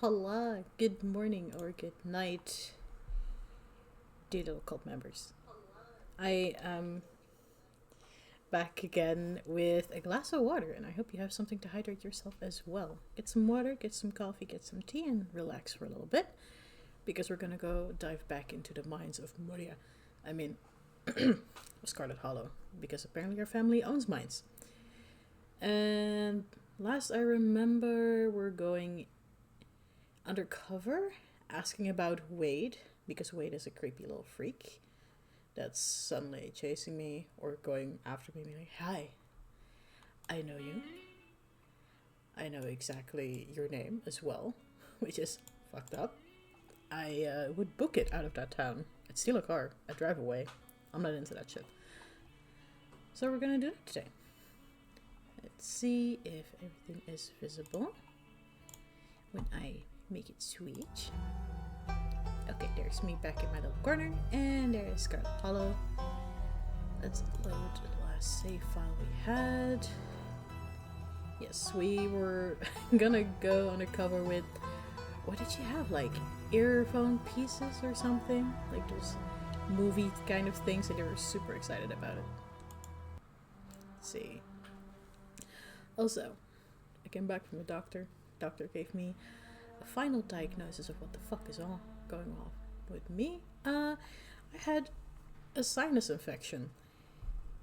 Hola, good morning or good night, dear little cult members. I am back again with a glass of water, and I hope you have something to hydrate yourself as well. Get some water, get some coffee, get some tea, and relax for a little bit, because we're gonna go dive back into the mines of Moria. I mean, Scarlet Hollow, because apparently our family owns mines. And last I remember, we're going undercover, asking about Wade, because Wade is a creepy little freak that's suddenly chasing me or going after me, being like, "Hi, I know you. I know exactly your name as well," which is fucked up. I would book it out of that town. I'd steal a car. I'd drive away. I'm not into that shit. So we're gonna do that today. Let's see if everything is visible when I make it switch. Okay, there's me back in my little corner, and there's Scarlet Hollow. Let's load the last save file we had. Yes, we were gonna go undercover with, what did she have, like earphone pieces or something? Like those movie kind of things, and they were super excited about it. Let's see. Also, I came back from the doctor. Doctor gave me a final diagnosis of what the fuck is all going on with me. I had a sinus infection,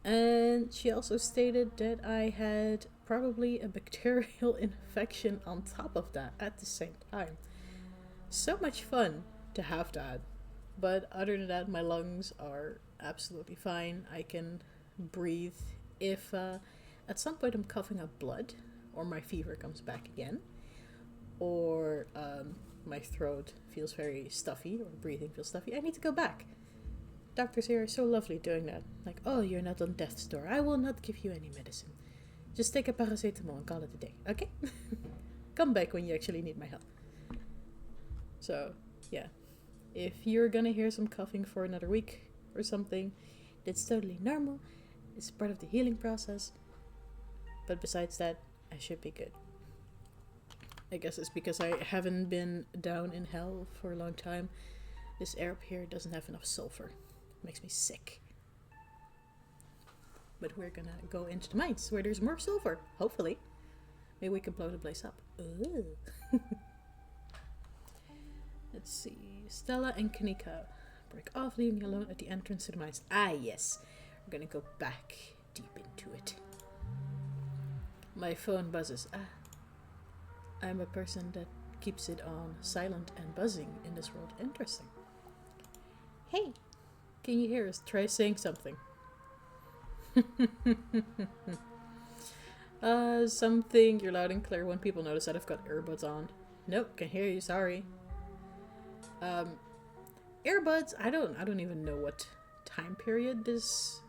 and she also stated that I had probably a bacterial infection on top of that at the same time. So much fun to have that, but other than that, my lungs are absolutely fine. I can breathe. If at some point I'm coughing up blood, or my fever comes back again, or my throat feels very stuffy, or breathing feels stuffy, I need to go back. Doctors here are so lovely doing that. Like, "Oh, you're not on death's door. I will not give you any medicine. Just take a paracetamol and call it a day, okay? Come back when you actually need my help." So, yeah. If you're gonna hear some coughing for another week or something, that's totally normal. It's part of the healing process. But besides that, I should be good. I guess it's because I haven't been down in hell for a long time. This air up here doesn't have enough sulfur. It makes me sick. But we're gonna go into the mines where there's more sulfur, hopefully. Maybe we can blow the place up. Ooh. Let's see. Stella and Kanika break off, leaving me alone at the entrance to the mines. Ah, yes. We're gonna go back deep into it. My phone buzzes. I'm a person that keeps it on silent and buzzing in this world. Interesting. Hey, can you hear us? Try saying something. Something, you're loud and clear when people notice that I've got earbuds on. Nope, can hear you, sorry. Earbuds, I don't even know what time period this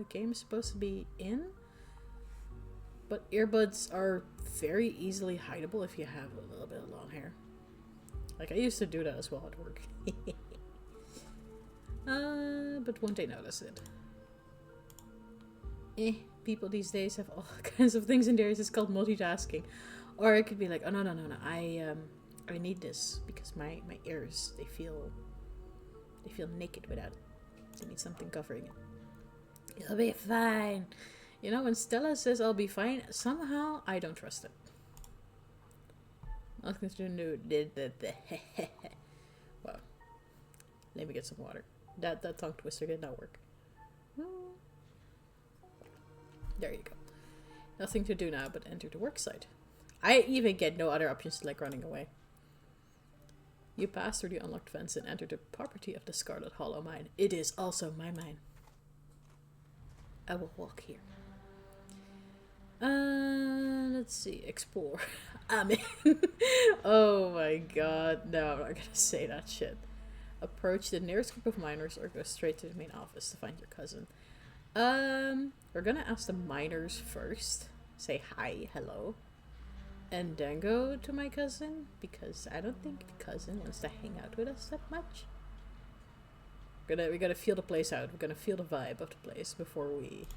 game is supposed to be in. But earbuds are very easily hideable if you have a little bit of long hair. Like, I used to do that as well at work. But won't they notice it? People these days have all kinds of things in theirs. It's called multitasking. Or it could be like, oh no, I need this because my ears, they feel naked without it. They need something covering it. You'll be fine. You know, when Stella says I'll be fine, somehow I don't trust it. Nothing to do. Well, let me get some water. That tongue twister did not work. There you go. Nothing to do now but enter the work site. I even get no other options like running away. You pass through the unlocked fence and enter the property of the Scarlet Hollow mine. It is also my mine. I will walk here. Let's see. Explore. I'm in. Oh my god. No, I'm not gonna say that shit. Approach the nearest group of miners or go straight to the main office to find your cousin. We're gonna ask the miners first. Say hi, hello. And then go to my cousin, because I don't think the cousin wants to hang out with us that much. We gotta feel the place out. We're gonna feel the vibe of the place before we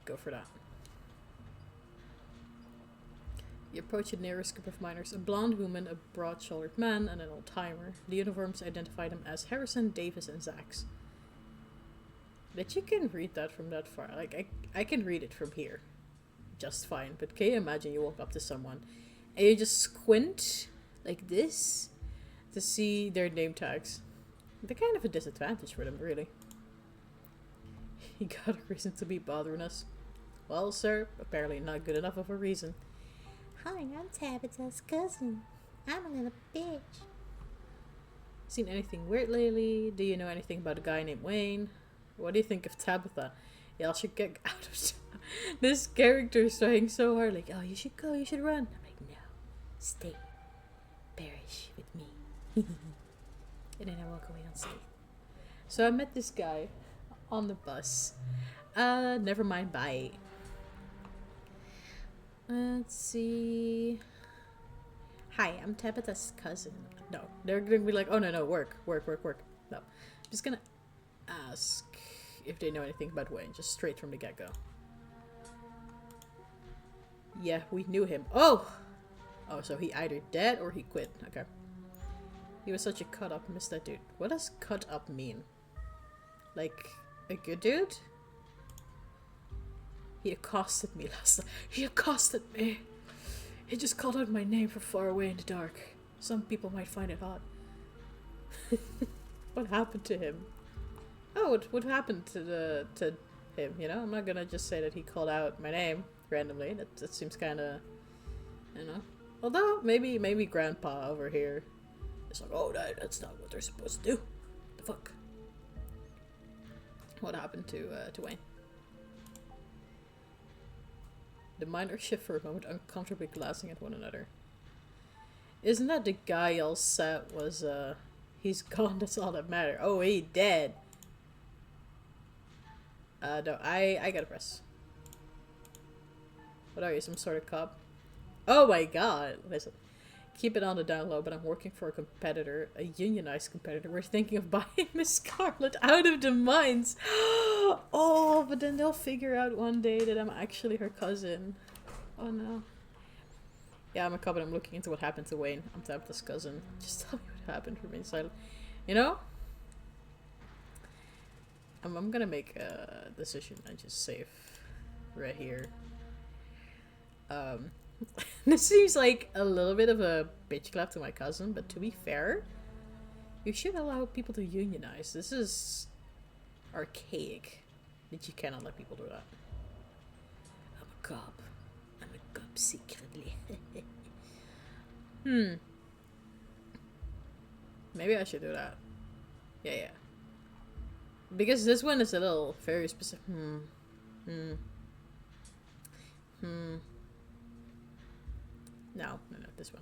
go for that. You approach the nearest group of miners, a blonde woman, a broad-shouldered man, and an old-timer. The uniforms identify them as Harrison, Davis, and Zax. That you can read that from that far. Like, I can read it from here. Just fine. But can you imagine you walk up to someone and you just squint like this to see their name tags? They're kind of a disadvantage for them, really. You got a reason to be bothering us. Well, sir, apparently not good enough of a reason. Hi, I'm Tabitha's cousin. I'm a little bitch. Seen anything weird lately? Do you know anything about a guy named Wayne? What do you think of Tabitha? Y'all should get out of town. This character is trying so hard, like, oh, you should go, you should run. I'm like, no, stay, perish with me. And then I walk away unscathed. So I met this guy on the bus. Never mind, bye. Let's see. Hi, I'm Tabitha's cousin. No, they're gonna be like, oh no, work. No, I'm just gonna ask if they know anything about Wayne, just straight from the get-go. Yeah, we knew him. Oh, so he either dead or he quit. Okay. He was such a cut-up. Miss that dude. What does cut-up mean? Like, a good dude? He accosted me last night. He accosted me. He just called out my name from far away in the dark. Some people might find it odd. What happened to him? Oh, what happened to him, you know? I'm not gonna just say that he called out my name randomly. That seems kinda, you know? Although, maybe Grandpa over here is like, oh, that's not what they're supposed to do. The fuck? What happened to Wayne? The miners shift for a moment, uncomfortably glancing at one another. Isn't that the guy y'all said was, he's gone, that's all that matters. Oh, he dead. No, I gotta press. What are you, some sort of cop? Oh my god! Listen, keep it on the down low, but I'm working for a competitor, a unionized competitor. We're thinking of buying Miss Scarlet out of the mines. Oh, but then they'll figure out one day that I'm actually her cousin. Oh no. Yeah, I'm a cop and I'm looking into what happened to Wayne. I'm Tabitha's cousin. Just tell me what happened, remain silent. You know? I'm gonna make a decision and just save right here. This seems like a little bit of a bitch clap to my cousin, but to be fair, you should allow people to unionize. This is archaic. That you cannot let people do that. I'm a cop. I'm a cop secretly. Maybe I should do that. Yeah. Because this one is a little very specific. No,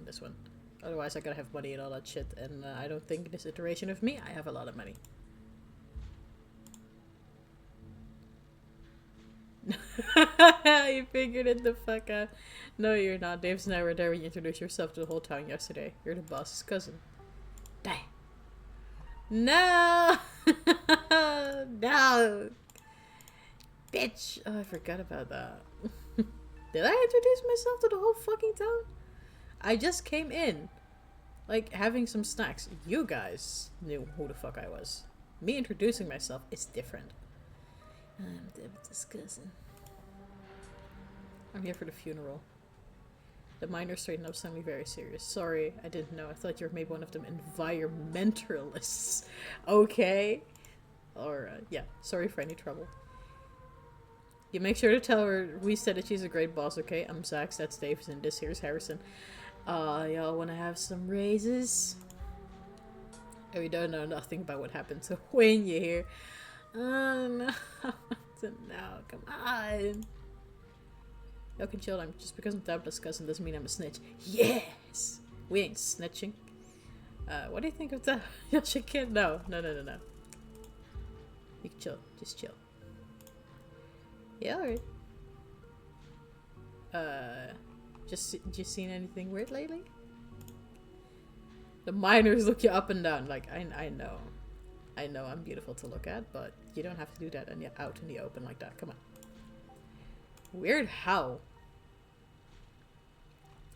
this one. Otherwise I gotta have money and all that shit, and I don't think this iteration of me, I have a lot of money. You figured it the fuck out. No, you're not. Dave's and I were there when you introduced yourself to the whole town yesterday. You're the boss's cousin. Die. No! No! Bitch! Oh, I forgot about that. Did I introduce myself to the whole fucking town? I just came in. Like, having some snacks. You guys knew who the fuck I was. Me introducing myself is different. I'm David's cousin. I'm here for the funeral. The miner straightened up, suddenly very serious. Sorry, I didn't know. I thought you were maybe one of them environmentalists. Okay. Or, yeah, sorry for any trouble. You make sure to tell her we said that she's a great boss, okay? I'm Zax, that's Davis, and this here's Harrison. Y'all wanna have some raises? We don't know nothing about what happened to Wayne, you hear? No. No, come on. Y'all can chill. Just because I'm Tabitha's cousin doesn't mean I'm a snitch. Yes! We ain't snitching. What do you think of that? Y'all should kid? No. You can chill. Just chill. Yeah, alright. Just seen anything weird lately? The miners look you up and down. Like, I know. I know I'm beautiful to look at, but you don't have to do that and you're out in the open like that. Come on. Weird how?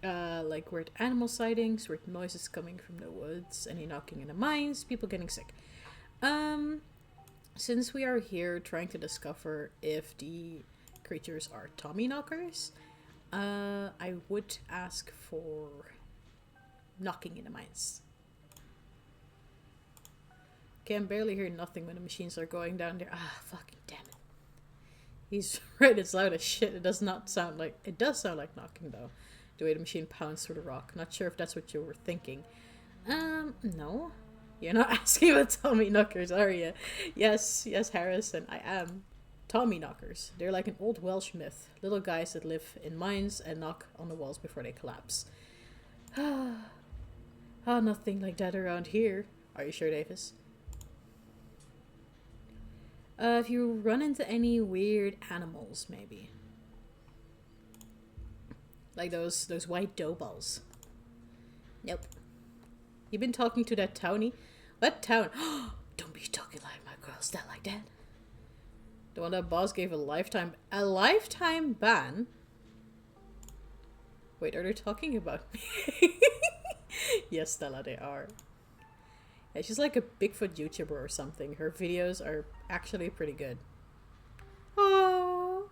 Like weird animal sightings, weird noises coming from the woods, any knocking in the mines, people getting sick. Since we are here trying to discover if the creatures are Tommy knockers, I would ask for knocking in the mines. Can barely hear nothing when the machines are going down there. Ah, fucking damn it. He's right, it's loud as shit. It does sound like knocking though. The way the machine pounds through the rock. Not sure if that's what you were thinking. No. You're not asking about Tommy knockers, are you? Yes, Harrison, I am. Tommy knockers. They're like an old Welsh myth. Little guys that live in mines and knock on the walls before they collapse. Nothing like that around here. Are you sure, Davis? If you run into any weird animals, maybe. Like those white dough balls. Nope. You been talking to that townie? What town? Don't be talking like my girl's that like that. The one that boss gave a lifetime ban? Wait, are they talking about me? Yes, Stella, they are. Yeah, she's like a Bigfoot YouTuber or something. Her videos are actually pretty good. Oh,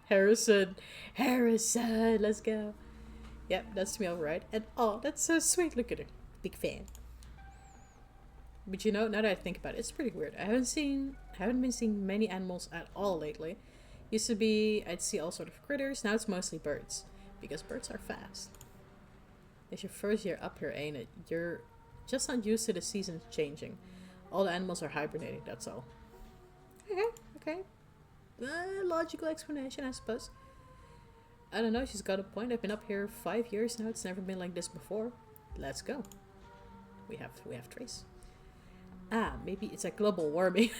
Harrison, let's go. Yep, that's me alright. And oh, that's so sweet. Look at her. Big fan. But you know, now that I think about it, it's pretty weird. I haven't been seeing many animals at all lately. Used to be, I'd see all sort of critters. Now it's mostly birds. Because birds are fast. It's your first year up here, ain't it? You're just not used to the seasons changing. All the animals are hibernating, that's all. Okay. Logical explanation, I suppose. I don't know, she's got a point. I've been up here 5 years now. It's never been like this before. Let's go. We have trace. Maybe it's like global warming.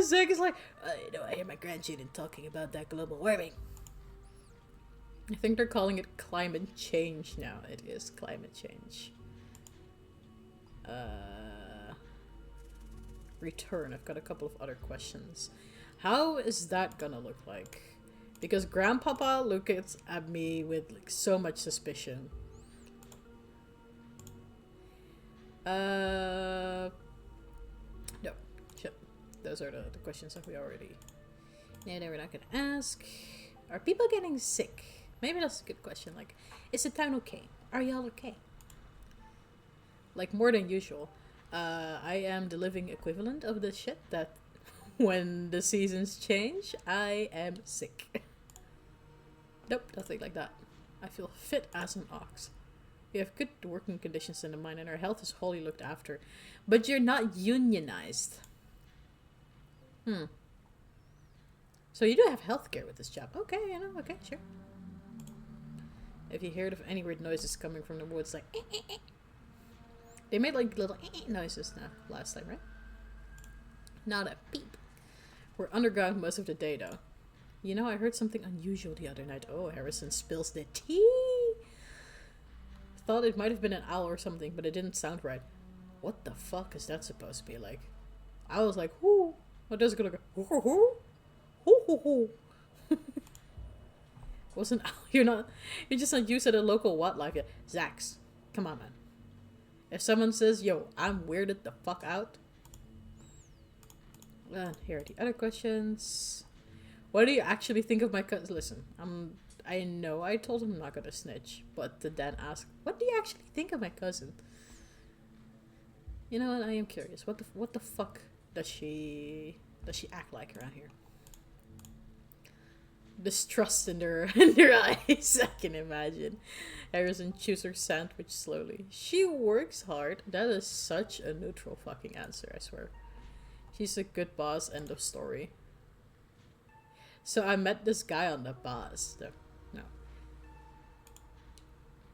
Zach is like, I hear my grandchildren talking about that global warming. I think they're calling it climate change now. It is climate change. Return. I've got a couple of other questions. How is that gonna look like? Because Grandpapa looks at me with like so much suspicion. No. Shit. Those are the questions that we already... No, we're not gonna ask. Are people getting sick? Maybe that's a good question. Like, is the town okay? Are y'all okay? Like, more than usual. I am the living equivalent of the shit that when the seasons change, I am sick. Nope, nothing like that. I feel fit as an ox. We have good working conditions in the mine and our health is wholly looked after. But you're not unionized. So you do have healthcare with this job. Okay, okay, sure. If you heard of any weird noises coming from the woods, like they made like little noises now last time, right? Not a peep. We're underground most of the day though. You know, I heard something unusual the other night. Oh, Harrison spills the tea. Thought it might have been an owl or something, but it didn't sound right. What the fuck is that supposed to be like? I was like, whoo. What does it go? Hoo hoo hoo hoo. Wasn't you're just not used to the local wildlife yet. Zax, come on, man. If someone says, yo, I'm weirded the fuck out. Here are the other questions. What do you actually think of my cousin? Listen, I know I told him I'm not gonna snitch, but to then ask, what do you actually think of my cousin? You know what? I am curious. What the fuck does she act like around here? Distrust in their eyes. I can imagine. Harrison chews her sandwich slowly. She works hard. That is such a neutral fucking answer, I swear. She's a good boss, end of story. So I met this guy on the bus. No.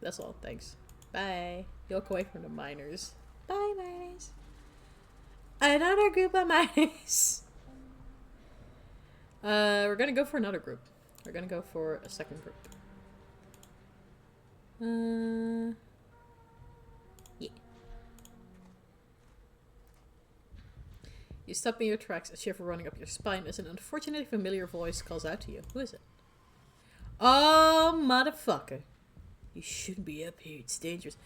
That's all, thanks. Bye. You walk away from the miners. Bye, miners. Another group of miners. We're gonna go for another group. We're gonna go for a second group. Yeah. You stop in your tracks, a shiver running up your spine as an unfortunately familiar voice calls out to you. Who is it? Oh, motherfucker. You shouldn't be up here. It's dangerous.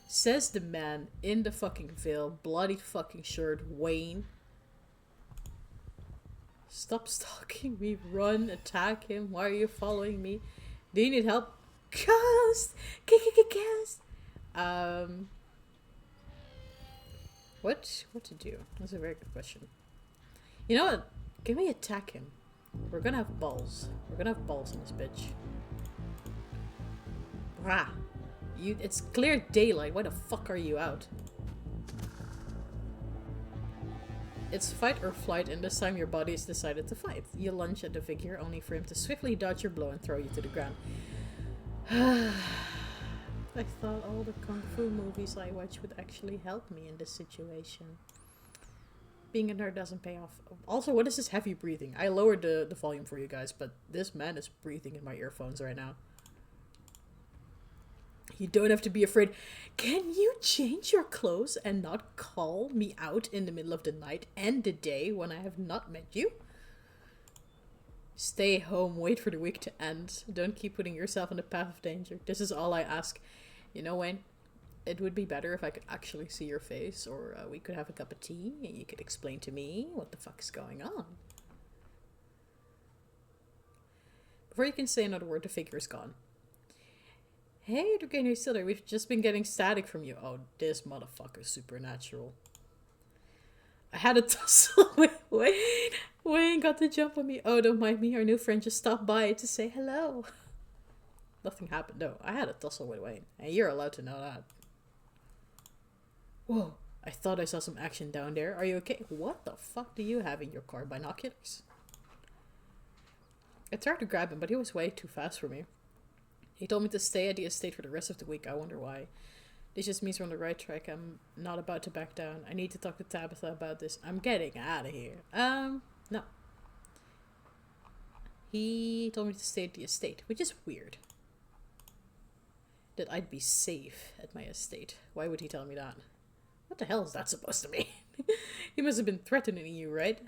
Says the man in the fucking veil, bloody fucking shirt, Wayne. Stop stalking me. Run. Attack him. Why are you following me? Do you need help? Ghost! Ghost! What to do? That's a very good question. You know what? Can we attack him? We're gonna have balls. We're gonna have balls in this bitch. Rah! It's clear daylight. Why the fuck are you out? It's fight or flight, and this time your body is decided to fight. You lunge at the figure, only for him to swiftly dodge your blow and throw you to the ground. I thought all the kung fu movies I watch would actually help me in this situation. Being a nerd doesn't pay off. Also, what is this heavy breathing? I lowered the volume for you guys, but this man is breathing in my earphones right now. You don't have to be afraid. Can you change your clothes and not call me out in the middle of the night and the day when I have not met you? Stay home, wait for the week to end. Don't keep putting yourself in the path of danger. This is all I ask. You know, Wayne, it would be better if I could actually see your face, or we could have a cup of tea and you could explain to me what the fuck is going on. Before you can say another word, the figure is gone. Hey, Dragon, you're still there. We've just been getting static from you. Oh, this motherfucker's supernatural. I had a tussle with Wayne. Wayne got to jump on me. Oh, don't mind me. Our new friend just stopped by to say hello. Nothing happened. No, I had a tussle with Wayne. And you're allowed to know that. Whoa. I thought I saw some action down there. Are you okay? What the fuck do you have in your car? Binoculars? I tried to grab him, but he was way too fast for me. He told me to stay at the estate for the rest of the week. I wonder why. This just means we're on the right track. I'm not about to back down. I need to talk to Tabitha about this. I'm getting out of here. No. He told me to stay at the estate, which is weird. That I'd be safe at my estate. Why would he tell me that? What the hell is that supposed to mean? He must have been threatening you, right?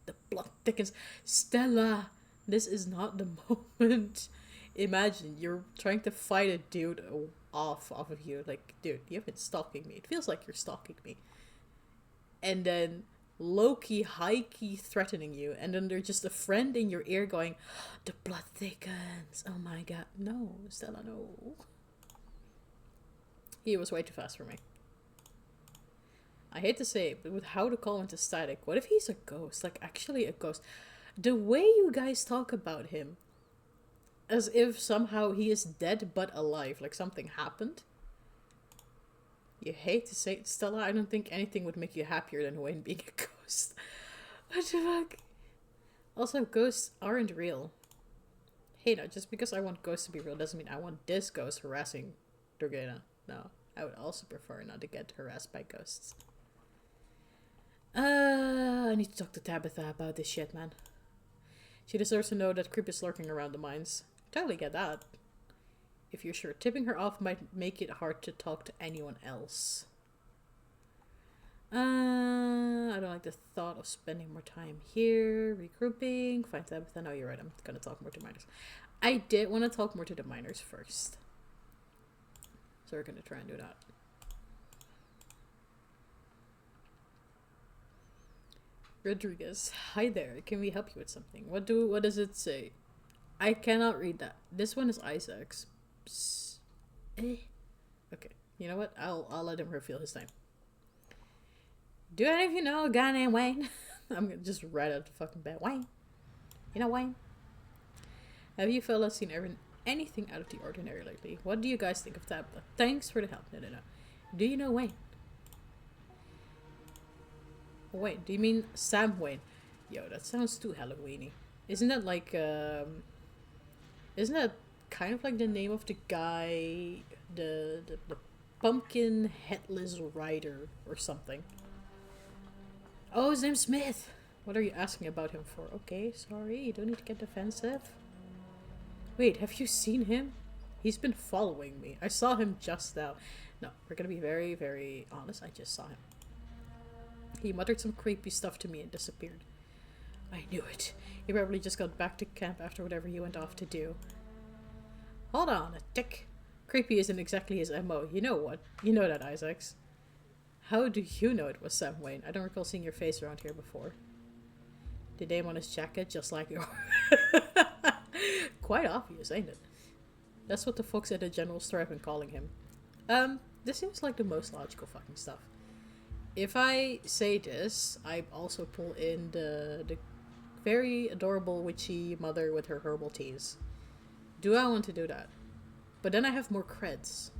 The plot thickens. Stella, this is not the moment. Imagine you're trying to fight a dude off of you. Like, dude, you've been stalking me. It feels like you're stalking me. And then low-key, high-key threatening you. And then there's just a friend in your ear going, the blood thickens. Oh my god. No, Stella, no. He was way too fast for me. I hate to say it, but with how to call into static, what if he's a ghost? Like, actually a ghost. The way you guys talk about him, as if somehow he is dead but alive, like something happened. You hate to say it, Stella, I don't think anything would make you happier than Wayne being a ghost. What the fuck? Also, ghosts aren't real. Hey, no, just because I want ghosts to be real doesn't mean I want this ghost harassing Dorgana. No, I would also prefer not to get harassed by ghosts. I need to talk to Tabitha about this shit, man. She deserves to know that creep is lurking around the mines. Totally get that. If you're sure, tipping her off might make it hard to talk to anyone else. I don't like the thought of spending more time here. Regrouping. Find Tabitha. No, you're right. I'm gonna talk more to miners. I did want to talk more to the miners first. So we're gonna try and do that. Rodriguez. Hi there. Can we help you with something? What does it say? I cannot read that. This one is Isaac's. Okay. You know what? I'll let him reveal his name. Do any of you know a guy named Wayne? I'm gonna just write out the fucking bed. Wayne. You know Wayne? Have you fellas seen anything out of the ordinary lately? What do you guys think of Tabitha? Thanks for the help. No. Do you know Wayne? Wait, do you mean Sam Wayne? Yo, that sounds too Halloweeny. Isn't that like, isn't that kind of like the name of the guy, the pumpkin headless rider or something? Oh, his name's Smith. What are you asking about him for? Okay, sorry, you don't need to get defensive. Wait, have you seen him? He's been following me. I saw him just now. No, we're gonna be very, very honest. I just saw him. He muttered some creepy stuff to me and disappeared. I knew it. He probably just got back to camp after whatever he went off to do. Hold on a tick. Creepy isn't exactly his MO. You know what? You know that, Isaacs. How do you know it was Sam Wayne? I don't recall seeing your face around here before. The name on his jacket, just like yours. Quite obvious, ain't it? That's what the folks at the general store have been calling him. This seems like the most logical fucking stuff. If I say this, I also pull in the very adorable witchy mother with her herbal teas. Do I want to do that? But then I have more creds.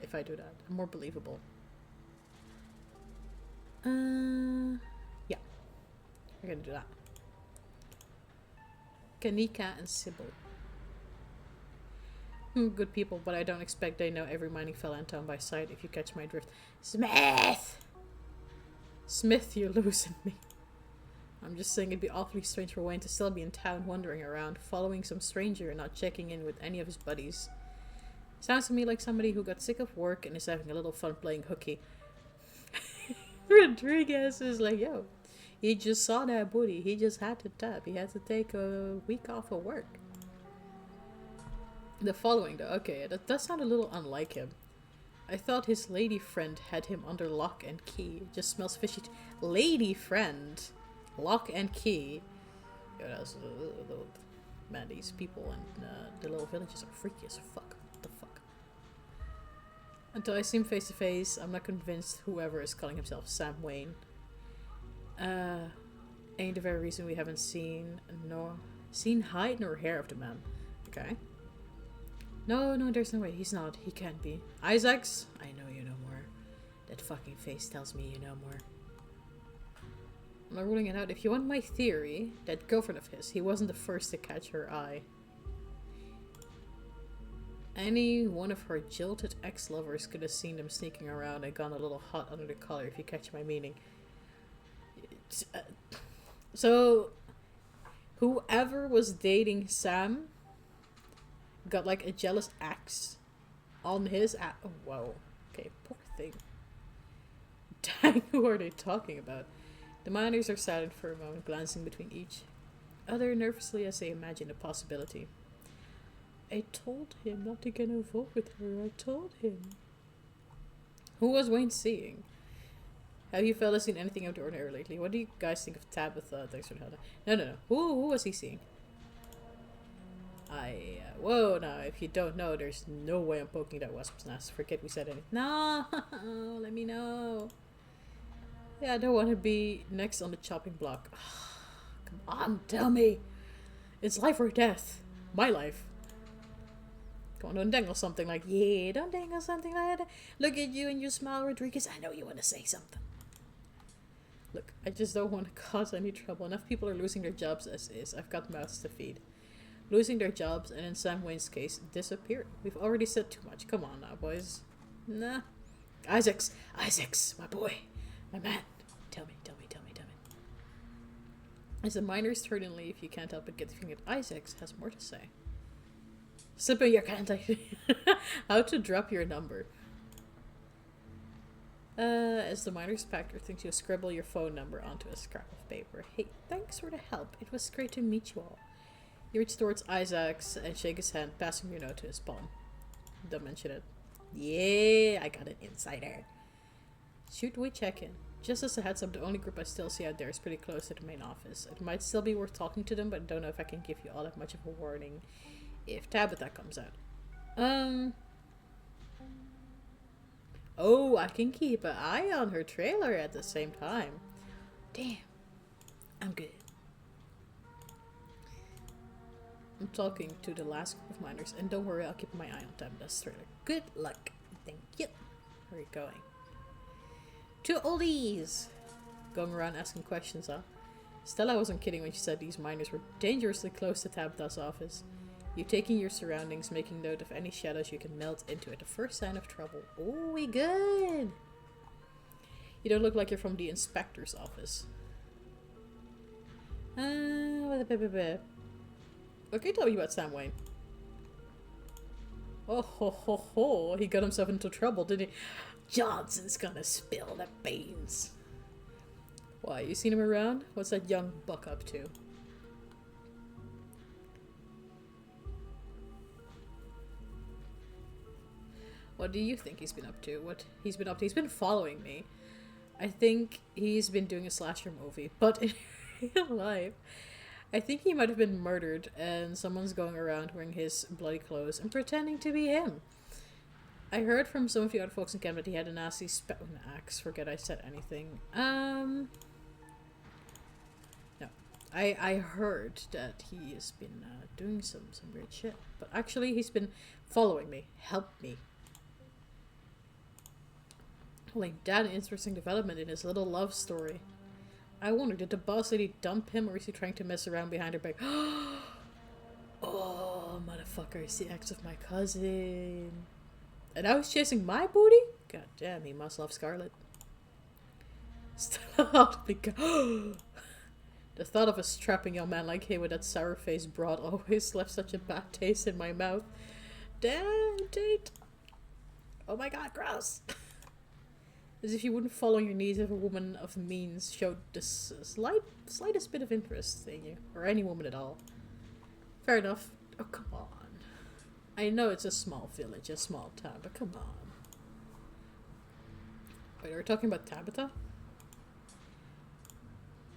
If I do that, I'm more believable. Yeah. We're gonna do that. Kanika and Sybil. Good people, but I don't expect they know every mining fella in town by sight, if you catch my drift. Smith! Smith, you're losing me. I'm just saying it'd be awfully strange for Wayne to still be in town wandering around, following some stranger and not checking in with any of his buddies. Sounds to me like somebody who got sick of work and is having a little fun playing hooky. Rodriguez is like, yo, he just saw that booty. He just had to tap. He had to take a week off of work. The following, though. Okay, that does sound a little unlike him. I thought his lady friend had him under lock and key. It just smells fishy. Lady friend? Lock and key? Yo, that's... man, these people in the little villages are freaky as fuck. What the fuck? Until I see him face to face, I'm not convinced whoever is calling himself Sam Wayne. Ain't the very reason we haven't seen hide nor hair of the man. Okay. No, there's no way. He's not. He can't be. Isaacs? I know you know more. That fucking face tells me you know more. I'm not ruling it out. If you want my theory, that girlfriend of his, he wasn't the first to catch her eye. Any one of her jilted ex-lovers could have seen them sneaking around and gone a little hot under the collar, if you catch my meaning. So, whoever was dating Sam got like a jealous ex on his oh, whoa. Okay, poor thing. Dang, who are they talking about? The miners are silent for a moment, glancing between each other nervously as they imagine a possibility. I told him not to get involved with her. I told him. Who was Wayne seeing? Have you fellas seen anything out of the ordinary lately? What do you guys think of Tabitha? Thanks for the help. No. Who was he seeing? Whoa, now, if you don't know, there's no way I'm poking that wasp's nest. Forget we said anything. No, let me know. Yeah, I don't want to be next on the chopping block. Come on, tell me. It's life or death. My life. Come on, don't dangle something like, yeah, don't dangle something like that. Look at you and you smile, Rodriguez. I know you want to say something. Look, I just don't want to cause any trouble. Enough people are losing their jobs as is. I've got mouths to feed. Losing their jobs, and in Sam Wayne's case, disappearing. We've already said too much. Come on now, boys. Nah. Isaacs, my boy, my man. Tell me. As the miners turn and leave, you can't help but get the feeling that Isaacs has more to say. Sipping your contact. How to drop your number. As the miners pack their things, you scribble your phone number onto a scrap of paper. Hey, thanks for the help. It was great to meet you all. You reach towards Isaacs and shake his hand, passing your note to his palm. Don't mention it. Yeah, I got an insider. Should we check in? Just as a heads up, the only group I still see out there is pretty close to the main office. It might still be worth talking to them, but I don't know if I can give you all that much of a warning if Tabitha comes out. Oh, I can keep an eye on her trailer at the same time. Damn. I'm good. I'm talking to the last group of miners, and don't worry, I'll keep my eye on Tabitha's trailer. Good luck. Thank you. Where are you going? To oldies! Going around asking questions, huh? Stella wasn't kidding when she said these miners were dangerously close to Tabitha's office. You taking your surroundings, making note of any shadows you can melt into at the first sign of trouble. Oh, we good! You don't look like you're from the inspector's office. Okay, tell me about Sam Wayne. Oh ho ho ho, he got himself into trouble, didn't he? Johnson's gonna spill the beans. Why, you seen him around? What's that young buck up to? What do you think he's been up to? What he's been up to? He's been following me. I think he's been doing a slasher movie, but in real life, I think he might have been murdered and someone's going around wearing his bloody clothes and pretending to be him. I heard from some of the other folks in Canada that he had a nasty axe. Forget I said anything. No. I heard that he has been doing some weird shit. But actually, he's been following me. Help me. Like, that interesting development in his little love story. I wonder, did the boss lady dump him or is he trying to mess around behind her back? Oh, motherfucker, it's the ex of my cousin. And I was chasing my booty? God damn, he must love Scarlet. The thought of a strapping young man like him with that sour-faced broad always left such a bad taste in my mouth. Damn, date. Oh my god, gross. As if you wouldn't fall on your knees if a woman of means showed the slightest bit of interest in you. Or any woman at all. Fair enough. Oh, come on. I know it's a small village, a small town, but come on. Wait, are we talking about Tabitha?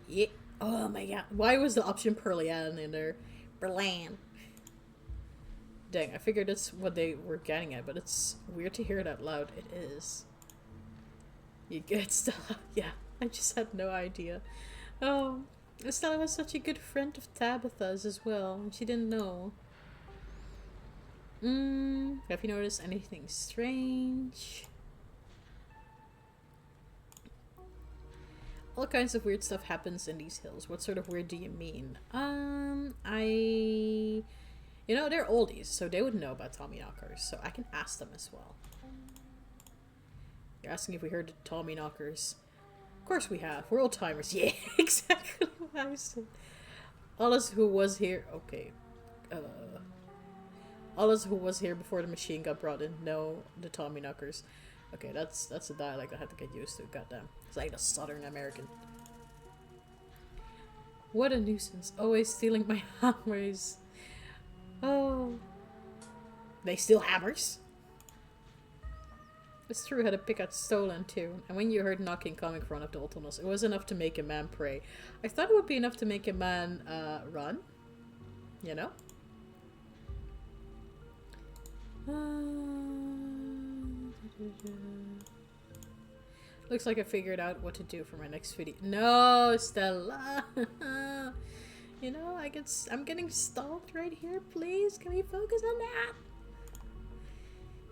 Yeah. Oh my god. Why was the option Perlian in there? Berlan. Dang, I figured that's what they were getting at, but it's weird to hear it out loud. It is. You get Stella. Yeah, I just had no idea. Oh, Stella was such a good friend of Tabitha's as well, and she didn't know. Have you noticed anything strange? All kinds of weird stuff happens in these hills. What sort of weird do you mean? You know, they're oldies, so they would know about Tommyknockers, so I can ask them as well. You're asking if we heard the Tommyknockers. Of course we have. We're old timers. Yeah, exactly what I said. Alice, who was here. Okay. Alice, who was here before the machine got brought in. No, the Tommyknockers. Okay, that's a dialect I had to get used to. Goddamn. It's like a Southern American. What a nuisance. Always stealing my hammers. Oh. They steal hammers? It's true, had a pickaxe stolen too. And when you heard knocking coming from one of the old tunnels, it was enough to make a man pray. I thought it would be enough to make a man run. You know? Looks like I figured out what to do for my next video. No, Stella! You know, I'm getting stalked right here. Please, can we focus on that?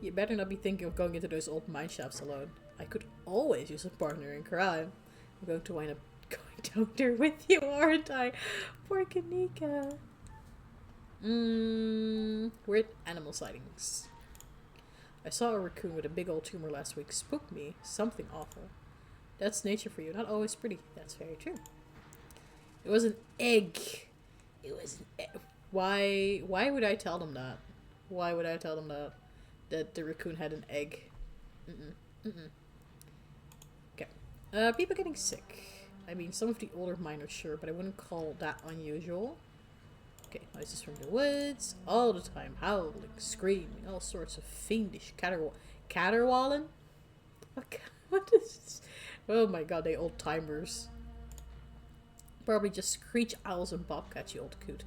You better not be thinking of going into those old mine shafts alone. I could always use a partner in crime. I'm going to wind up going down there with you, aren't I? Poor Kanika. Weird animal sightings. I saw a raccoon with a big old tumor last week. Spooked me. Something awful. That's nature for you. Not always pretty. That's very true. It was an egg. It was an egg. Why would I tell them that? Why would I tell them that? That the raccoon had an egg. Okay. People getting sick. I mean, some of the older miners, sure, but I wouldn't call that unusual. Okay, noises from the woods. All the time. Howling, screaming, all sorts of fiendish caterwauling? What is this? Oh my god, they old timers. Probably just screech owls and bobcats, you old coot.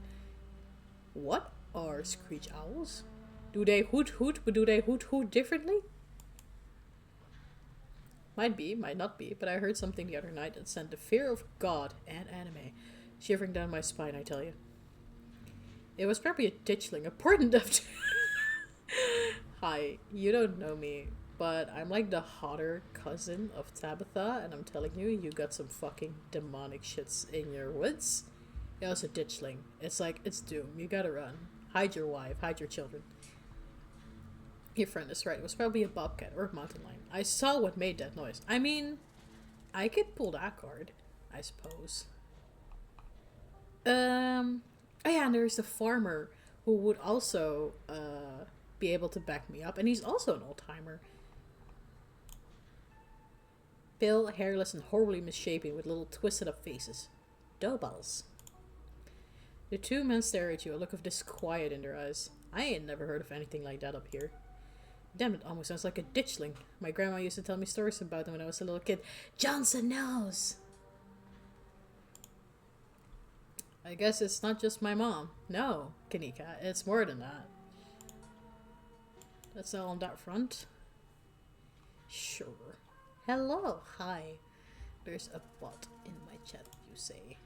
What are screech owls? Do they hoot hoot, but do they hoot hoot differently? Might be, might not be, but I heard something the other night that sent the fear of God and anime shivering down my spine, I tell you. It was probably a ditchling, a portent of... Hi, you don't know me, but I'm like the hotter cousin of Tabitha, and I'm telling you, you got some fucking demonic shits in your woods. It was a ditchling. It's like, it's doom. You gotta run. Hide your wife, hide your children. Your friend is right. It was probably a bobcat or a mountain lion. I saw what made that noise. I mean, I could pull that card, I suppose. Oh yeah, and there's the farmer who would also be able to back me up, and he's also an old timer. Pale, hairless, and horribly misshapen with little twisted up faces. Doughballs. The two men stare at you, a look of disquiet in their eyes. I ain't never heard of anything like that up here. Damn, it almost sounds like a ditchling. My grandma used to tell me stories about them when I was a little kid. Johnson knows! I guess it's not just my mom. No, Kanika, it's more than that. That's all on that front. Sure. Hello, hi. There's a bot in my chat, you say.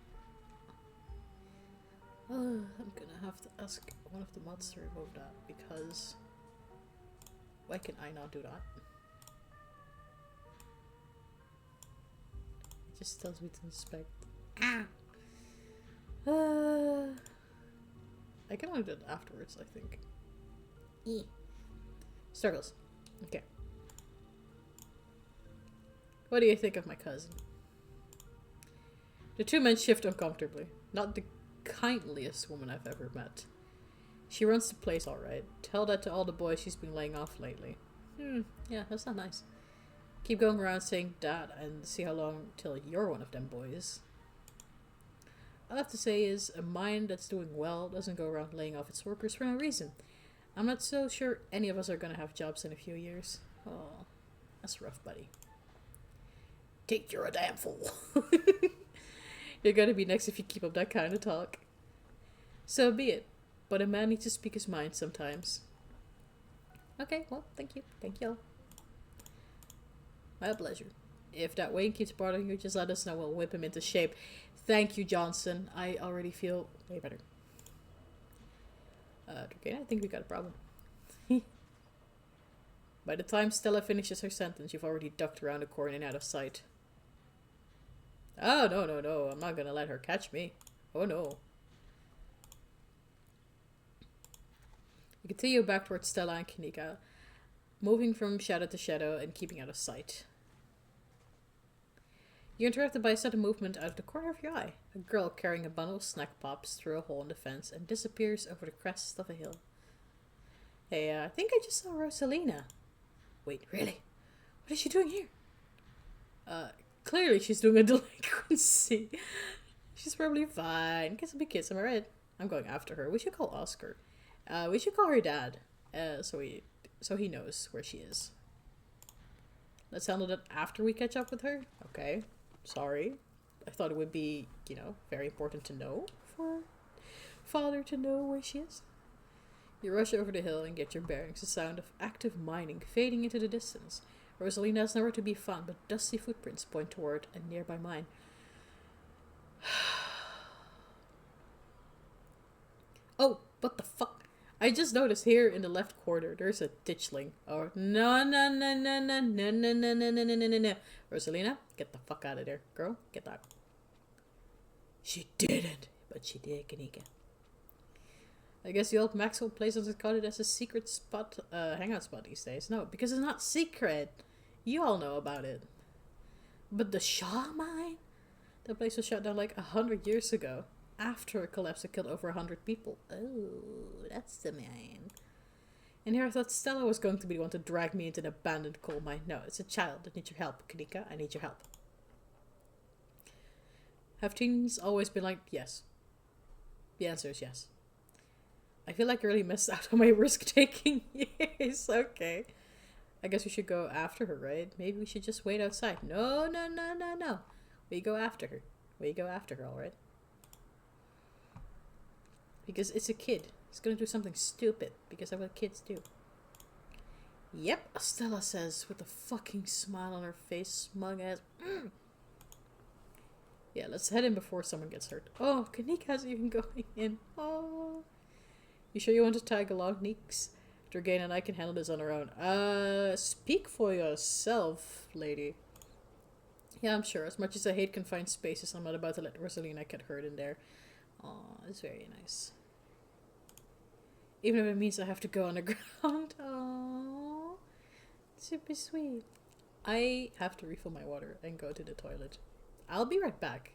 I'm gonna have to ask one of the mods to remove that, because why can I not do that? It just tells me to inspect. Ah! I can only do it afterwards, I think. Struggles. Okay. What do you think of my cousin? The two men shift uncomfortably. Not the kindliest woman I've ever met. She runs the place alright. Tell that to all the boys she's been laying off lately. Yeah, that's not nice. Keep going around saying that and see how long till you're one of them boys. All I have to say is, a mine that's doing well doesn't go around laying off its workers for no reason. I'm not so sure any of us are gonna have jobs in a few years. Oh, that's rough, buddy. Take you're a damn fool. You're gonna be next if you keep up that kind of talk. So be it. But a man needs to speak his mind sometimes. Okay, well, thank you. Thank you all. My pleasure. If that Wayne keeps bothering you, just let us know. We'll whip him into shape. Thank you, Johnson. I already feel way better. Okay, I think we got a problem. By the time Stella finishes her sentence, you've already ducked around the corner and out of sight. Oh, no. I'm not gonna let her catch me. Oh, no. You continue back towards Stella and Kanika, moving from shadow to shadow and keeping out of sight. You're interrupted by a sudden movement out of the corner of your eye. A girl carrying a bundle of snack pops through a hole in the fence and disappears over the crest of a hill. Hey, I think I just saw Rosalina. Wait, really? What is she doing here? Clearly she's doing a delinquency. She's probably fine. Kiss will be kiss, am I right? I'm going after her. We should call Oscar. We should call her dad. So he knows where she is. Let's handle that after we catch up with her. Okay. Sorry. I thought it would be, very important to know for father to know where she is. You rush over the hill and get your bearings. The sound of active mining fading into the distance. Rosalina is nowhere to be found, but dusty footprints point toward a nearby mine. Oh, what the fuck? I just noticed here in the left corner, there's a ditchling. Oh, no. Rosalina, get the fuck out of there. Girl, get out. She didn't, but she did, Kanika. I guess the old Maxwell place doesn't call it as a secret spot, hangout spot these days. No, because it's not secret. You all know about it. But the Shaw mine? That place was shut down like 100 years ago. After a collapse that killed over 100 people. Oh, that's the mine. And here I thought Stella was going to be the one to drag me into an abandoned coal mine. No, it's a child that needs your help, Kanika. I need your help. Have teens always been like, yes? The answer is yes. I feel like I really missed out on my risk-taking years. Okay. I guess we should go after her, right? Maybe we should just wait outside. No. We go after her. Alright? Because it's a kid. It's gonna do something stupid. Because that's what kids do. Yep, Stella says with a fucking smile on her face. Smug ass. Yeah, let's head in before someone gets hurt. Oh, Kanika's even going in. Oh. You sure you want to tag along, Neeks? Dragain and I can handle this on our own. Speak for yourself, lady. Yeah, I'm sure. As much as I hate confined spaces, I'm not about to let Rosalina get hurt in there. Aw, it's very nice. Even if it means I have to go underground. Aww. Super sweet. I have to refill my water and go to the toilet. I'll be right back.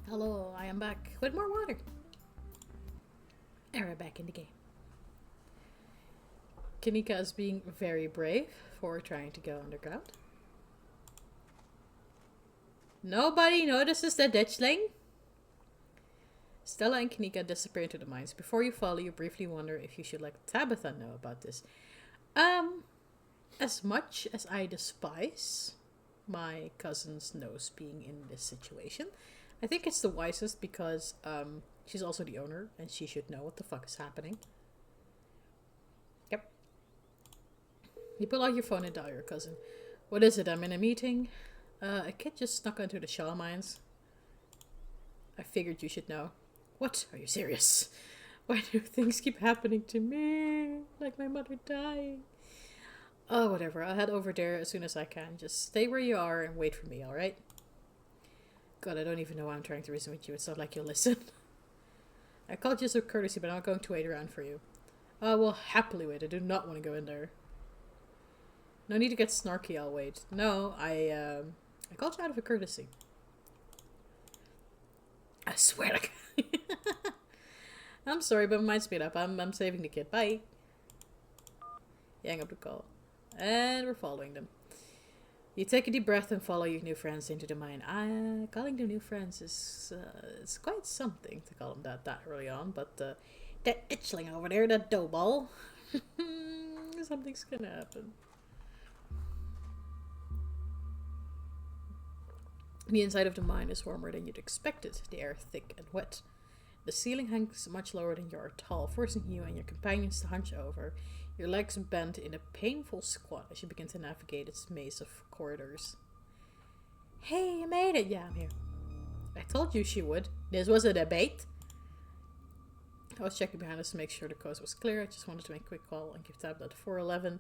Hello, I am back with more water. And we're back in the game. Kanika is being very brave for trying to go underground. Nobody notices the ditchling? Stella and Kanika disappear into the mines. Before you follow, you briefly wonder if you should let Tabitha know about this. As much as I despise my cousin's nose being in this situation, I think it's the wisest because she's also the owner and she should know what the fuck is happening. Yep. You pull out your phone and dial your cousin. What is it? I'm in a meeting. A kid just snuck onto the Shaw mines. I figured you should know. What? Are you serious? Why do things keep happening to me? Like my mother dying. Oh, whatever. I'll head over there as soon as I can. Just stay where you are and wait for me, alright? God, I don't even know why I'm trying to reason with you. It's not like you'll listen. I called you as a courtesy, but I'm not going to wait around for you. I will happily wait. I do not want to go in there. No need to get snarky, I'll wait. No, I called you out of a courtesy. I swear to God. I'm sorry, but my mind speed up. I'm saving the kid. Bye. You hang up the call. And we're following them. You take a deep breath and follow your new friends into the mine. Calling them new friends is it's quite something to call them that early on. But that itchling over there, that dough ball, something's gonna happen. The inside of the mine is warmer than you'd expected. The air thick and wet. The ceiling hangs much lower than you are tall, forcing you and your companions to hunch over. Your legs bend in a painful squat as you begin to navigate its maze of corridors. Hey, you made it! Yeah, I'm here. I told you she would. This was a debate. I was checking behind us to make sure the coast was clear. I just wanted to make a quick call and give tab that 411.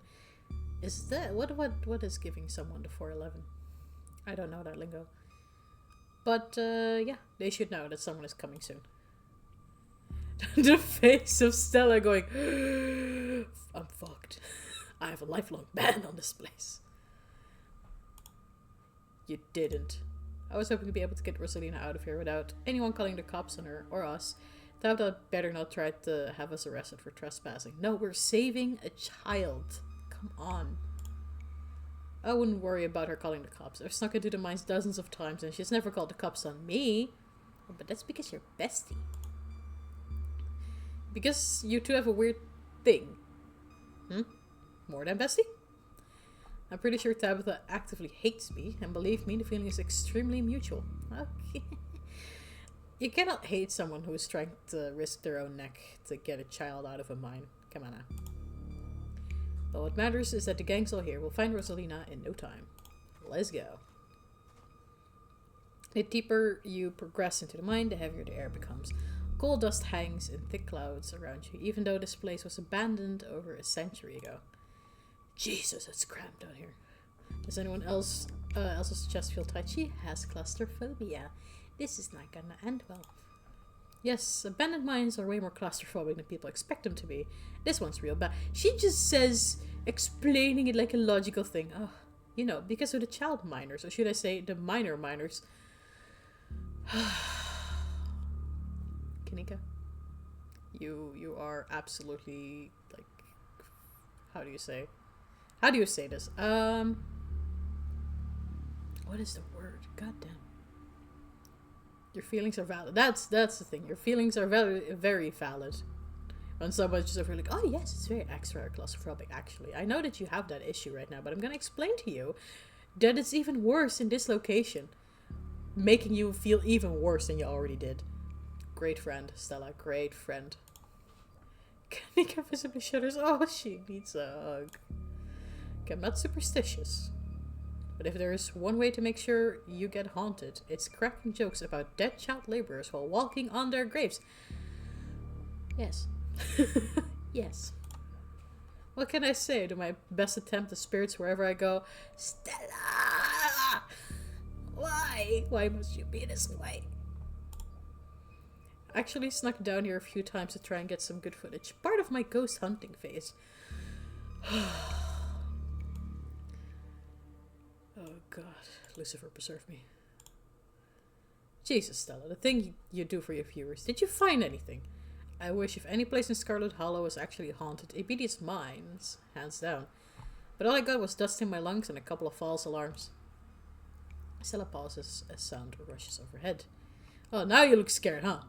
Is that... What is giving someone the 411? I don't know that lingo. But, yeah, they should know that someone is coming soon. The face of Stella going, I'm fucked. I have a lifelong ban on this place. You didn't. I was hoping to be able to get Rosalina out of here without anyone calling the cops on her or us. Thought I'd better not try to have us arrested for trespassing. No, we're saving a child. Come on. I wouldn't worry about her calling the cops. I've snuck into the mines dozens of times and she's never called the cops on me. But that's because you're bestie. Because you two have a weird thing. More than bestie? I'm pretty sure Tabitha actively hates me, and believe me, the feeling is extremely mutual. Okay. You cannot hate someone who is trying to risk their own neck to get a child out of a mine. Come on now. But what matters is that the gang's all here. We'll find Rosalina in no time. Let's go. The deeper you progress into the mine, the heavier the air becomes. Coal dust hangs in thick clouds around you, even though this place was abandoned over a century ago. Jesus, it's cramped down here. Does anyone else's chest feel tight? She has claustrophobia. This is not gonna end well. Yes, abandoned mines are way more claustrophobic than people expect them to be. This one's real bad. She just says, explaining it like a logical thing. Oh, you know, because of the child miners, or should I say the minor miners. Kanika, you are absolutely, like, how do you say this? What is the word? God damn. Your feelings are valid. That's the thing. Your feelings are very, very valid. When someone's just over like, oh yes, it's very extra claustrophobic, actually. I know that you have that issue right now, but I'm gonna explain to you that it's even worse in this location. Making you feel even worse than you already did. Great friend, Stella. Great friend. Kanika visibly shudders. Oh, she needs a hug. Okay, I'm not superstitious. But if there is one way to make sure you get haunted, it's cracking jokes about dead child laborers while walking on their graves. Yes. Yes. What can I say? Do my best attempt to spirits wherever I go. Stella! Why? Why must you be this way? Actually snuck down here a few times to try and get some good footage. Part of my ghost hunting phase. Oh god. Lucifer preserve me. Jesus, Stella, the thing you do for your viewers. Did you find anything? I wish if any place in Scarlet Hollow was actually haunted, it'd be these mines, hands down. But all I got was dust in my lungs and a couple of false alarms. Stella pauses as sound rushes overhead. Oh, now you look scared, huh?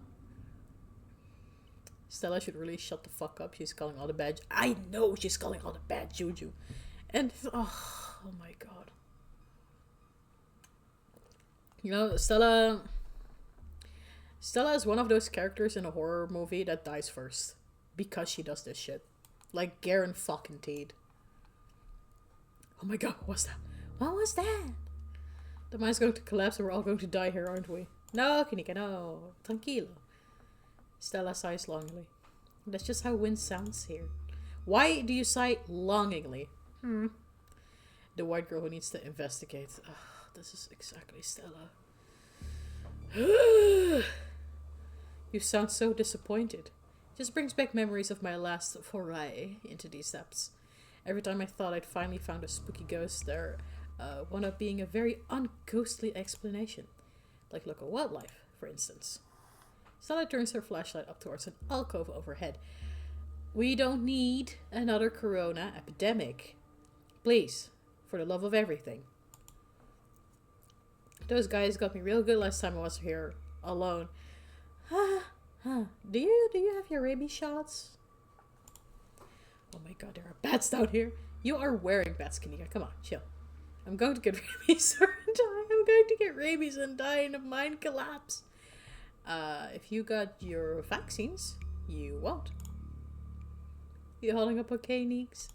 Stella should really shut the fuck up. She's calling all the bad... I know she's calling all the bad juju. And... Oh my god. You know, Stella is one of those characters in a horror movie that dies first. Because she does this shit. Like Garen fucking Teed. Oh my god, what's that? What was that? The mine's going to collapse and we're all going to die here, aren't we? No, Kanika, no. Tranquilo. Stella sighs longingly. That's just how wind sounds here. Why do you sigh longingly? The white girl who needs to investigate. Oh, this is exactly Stella. You sound so disappointed. Just brings back memories of my last foray into these depths. Every time I thought I'd finally found a spooky ghost, there wound up being a very unghostly explanation. Like local wildlife, for instance. Stella turns her flashlight up towards an alcove overhead. We don't need another corona epidemic. Please, for the love of everything. Those guys got me real good last time I was here alone. Do you have your rabies shots? Oh my god, there are bats down here. You are wearing bats, Kanika. Come on, chill. I'm going to get rabies or die. I'm going to get rabies and die in a mine collapse. If you got your vaccines, you won't. You holding up okay, Neeks?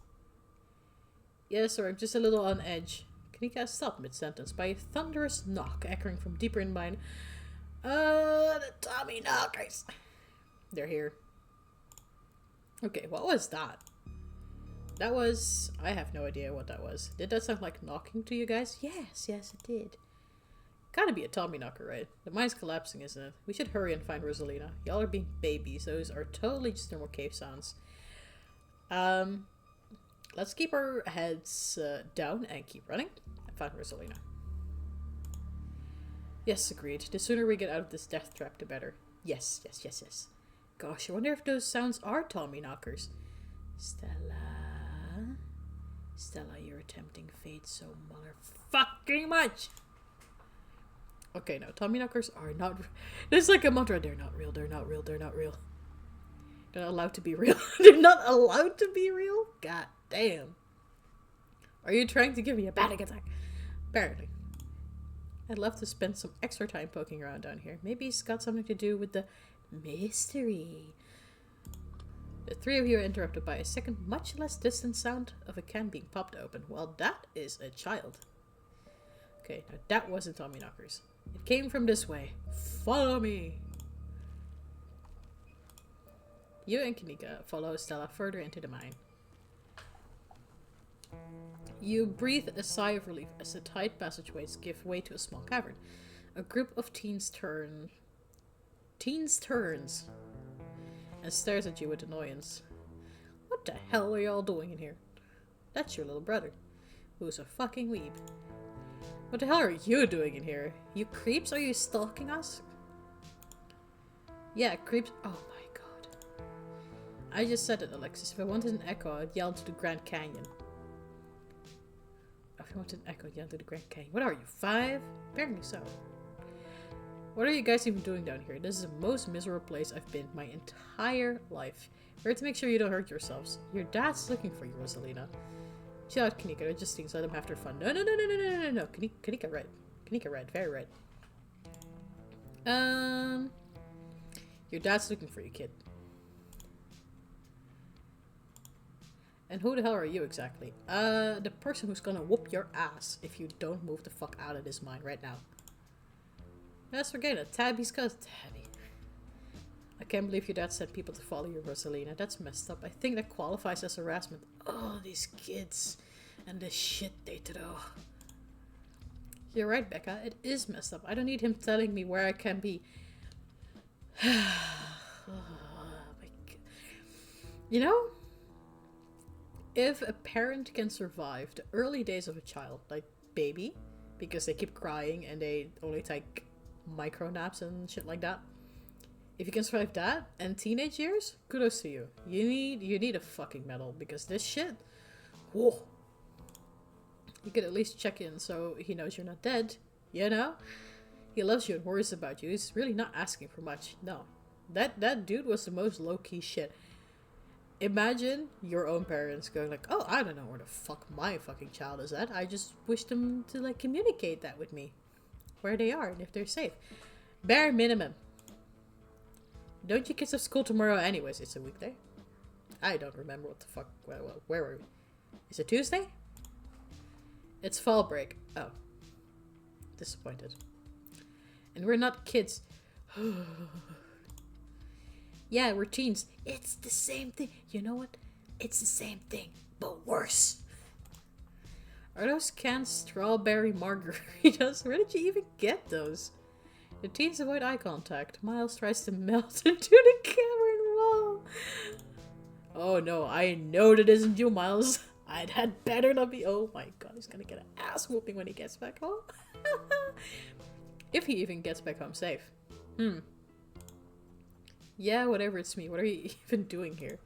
Yes, sir, I'm just a little on edge. Kanika stopped mid-sentence by a thunderous knock echoing from deeper in mine. The Tommy knockers. They're here. Okay, what was that? That was... I have no idea what that was. Did that sound like knocking to you guys? Yes, it did. Gotta be a Tommy knocker, right? The mine's collapsing, isn't it? We should hurry and find Rosalina. Y'all are being babies. Those are totally just normal cave sounds. Let's keep our heads down and keep running. I found Rosalina. Yes, agreed. The sooner we get out of this death trap, the better. Yes. Gosh, I wonder if those sounds are Tommy knockers. Stella, you're tempting fate so motherfucking much. Okay, no, Tommy knockers are not... There's like a mantra. They're not real. They're not allowed to be real. They're not allowed to be real? God damn. Are you trying to give me a panic attack? Apparently. I'd love to spend some extra time poking around down here. Maybe it's got something to do with the mystery. The three of you are interrupted by a second, much less distant sound of a can being popped open. Well, that is a child. Okay, now that wasn't Tommy knockers. It came from this way. Follow me. You and Kanika follow Stella further into the mine. You breathe a sigh of relief as the tight passageways give way to a small cavern. A group of teens turns and stares at you with annoyance. What the hell are y'all doing in here? That's your little brother, who's a fucking weeb. What the hell are you doing in here? You creeps? Are you stalking us? Yeah, creeps. Oh my god. I just said it, Alexis. If I wanted an echo, I'd yell to the Grand Canyon. If I wanted an echo, I'd yell to the Grand Canyon. What are you, 5? Apparently so. What are you guys even doing down here? This is the most miserable place I've been my entire life. We're here to make sure you don't hurt yourselves. Your dad's looking for you, Rosalina. Chill out, Kanika. They're just things. Let them have their fun. No. Kanika red. Kanika red. Very red. Your dad's looking for you, kid. And who the hell are you exactly? The person who's gonna whoop your ass if you don't move the fuck out of this mine right now. Let's forget it. Tabby's cousin. Tabby. I can't believe your dad sent people to follow you, Rosalina. That's messed up. I think that qualifies as harassment. Oh, these kids. And the shit they throw. You're right, Becca. It is messed up. I don't need him telling me where I can be. Oh, my God. You know? If a parent can survive the early days of a child, like baby, because they keep crying and they only take micro naps and shit like that. If you can survive that and teenage years, kudos to you. You need a fucking medal because this shit, whoa. You could at least check in so he knows you're not dead, you know? He loves you and worries about you. He's really not asking for much. No. That dude was the most low-key shit. Imagine your own parents going like, oh, I don't know where the fuck my fucking child is at. I just wish them to like communicate that with me. Where they are and if they're safe. Bare minimum. Don't you kids have school tomorrow anyways? It's a weekday. I don't remember what the fuck. Well, where were we? Is it Tuesday? It's fall break. Oh. Disappointed. And we're not kids. Yeah, we're teens. It's the same thing. You know what? It's the same thing, but worse. Are those canned strawberry margaritas? Where did you even get those? The teens avoid eye contact. Miles tries to melt into the cavern wall. Oh no, I know that isn't you, Miles. That better not be. Oh my god, he's gonna get an ass whooping when he gets back home. If he even gets back home safe. Yeah, whatever, it's me. What are you even doing here?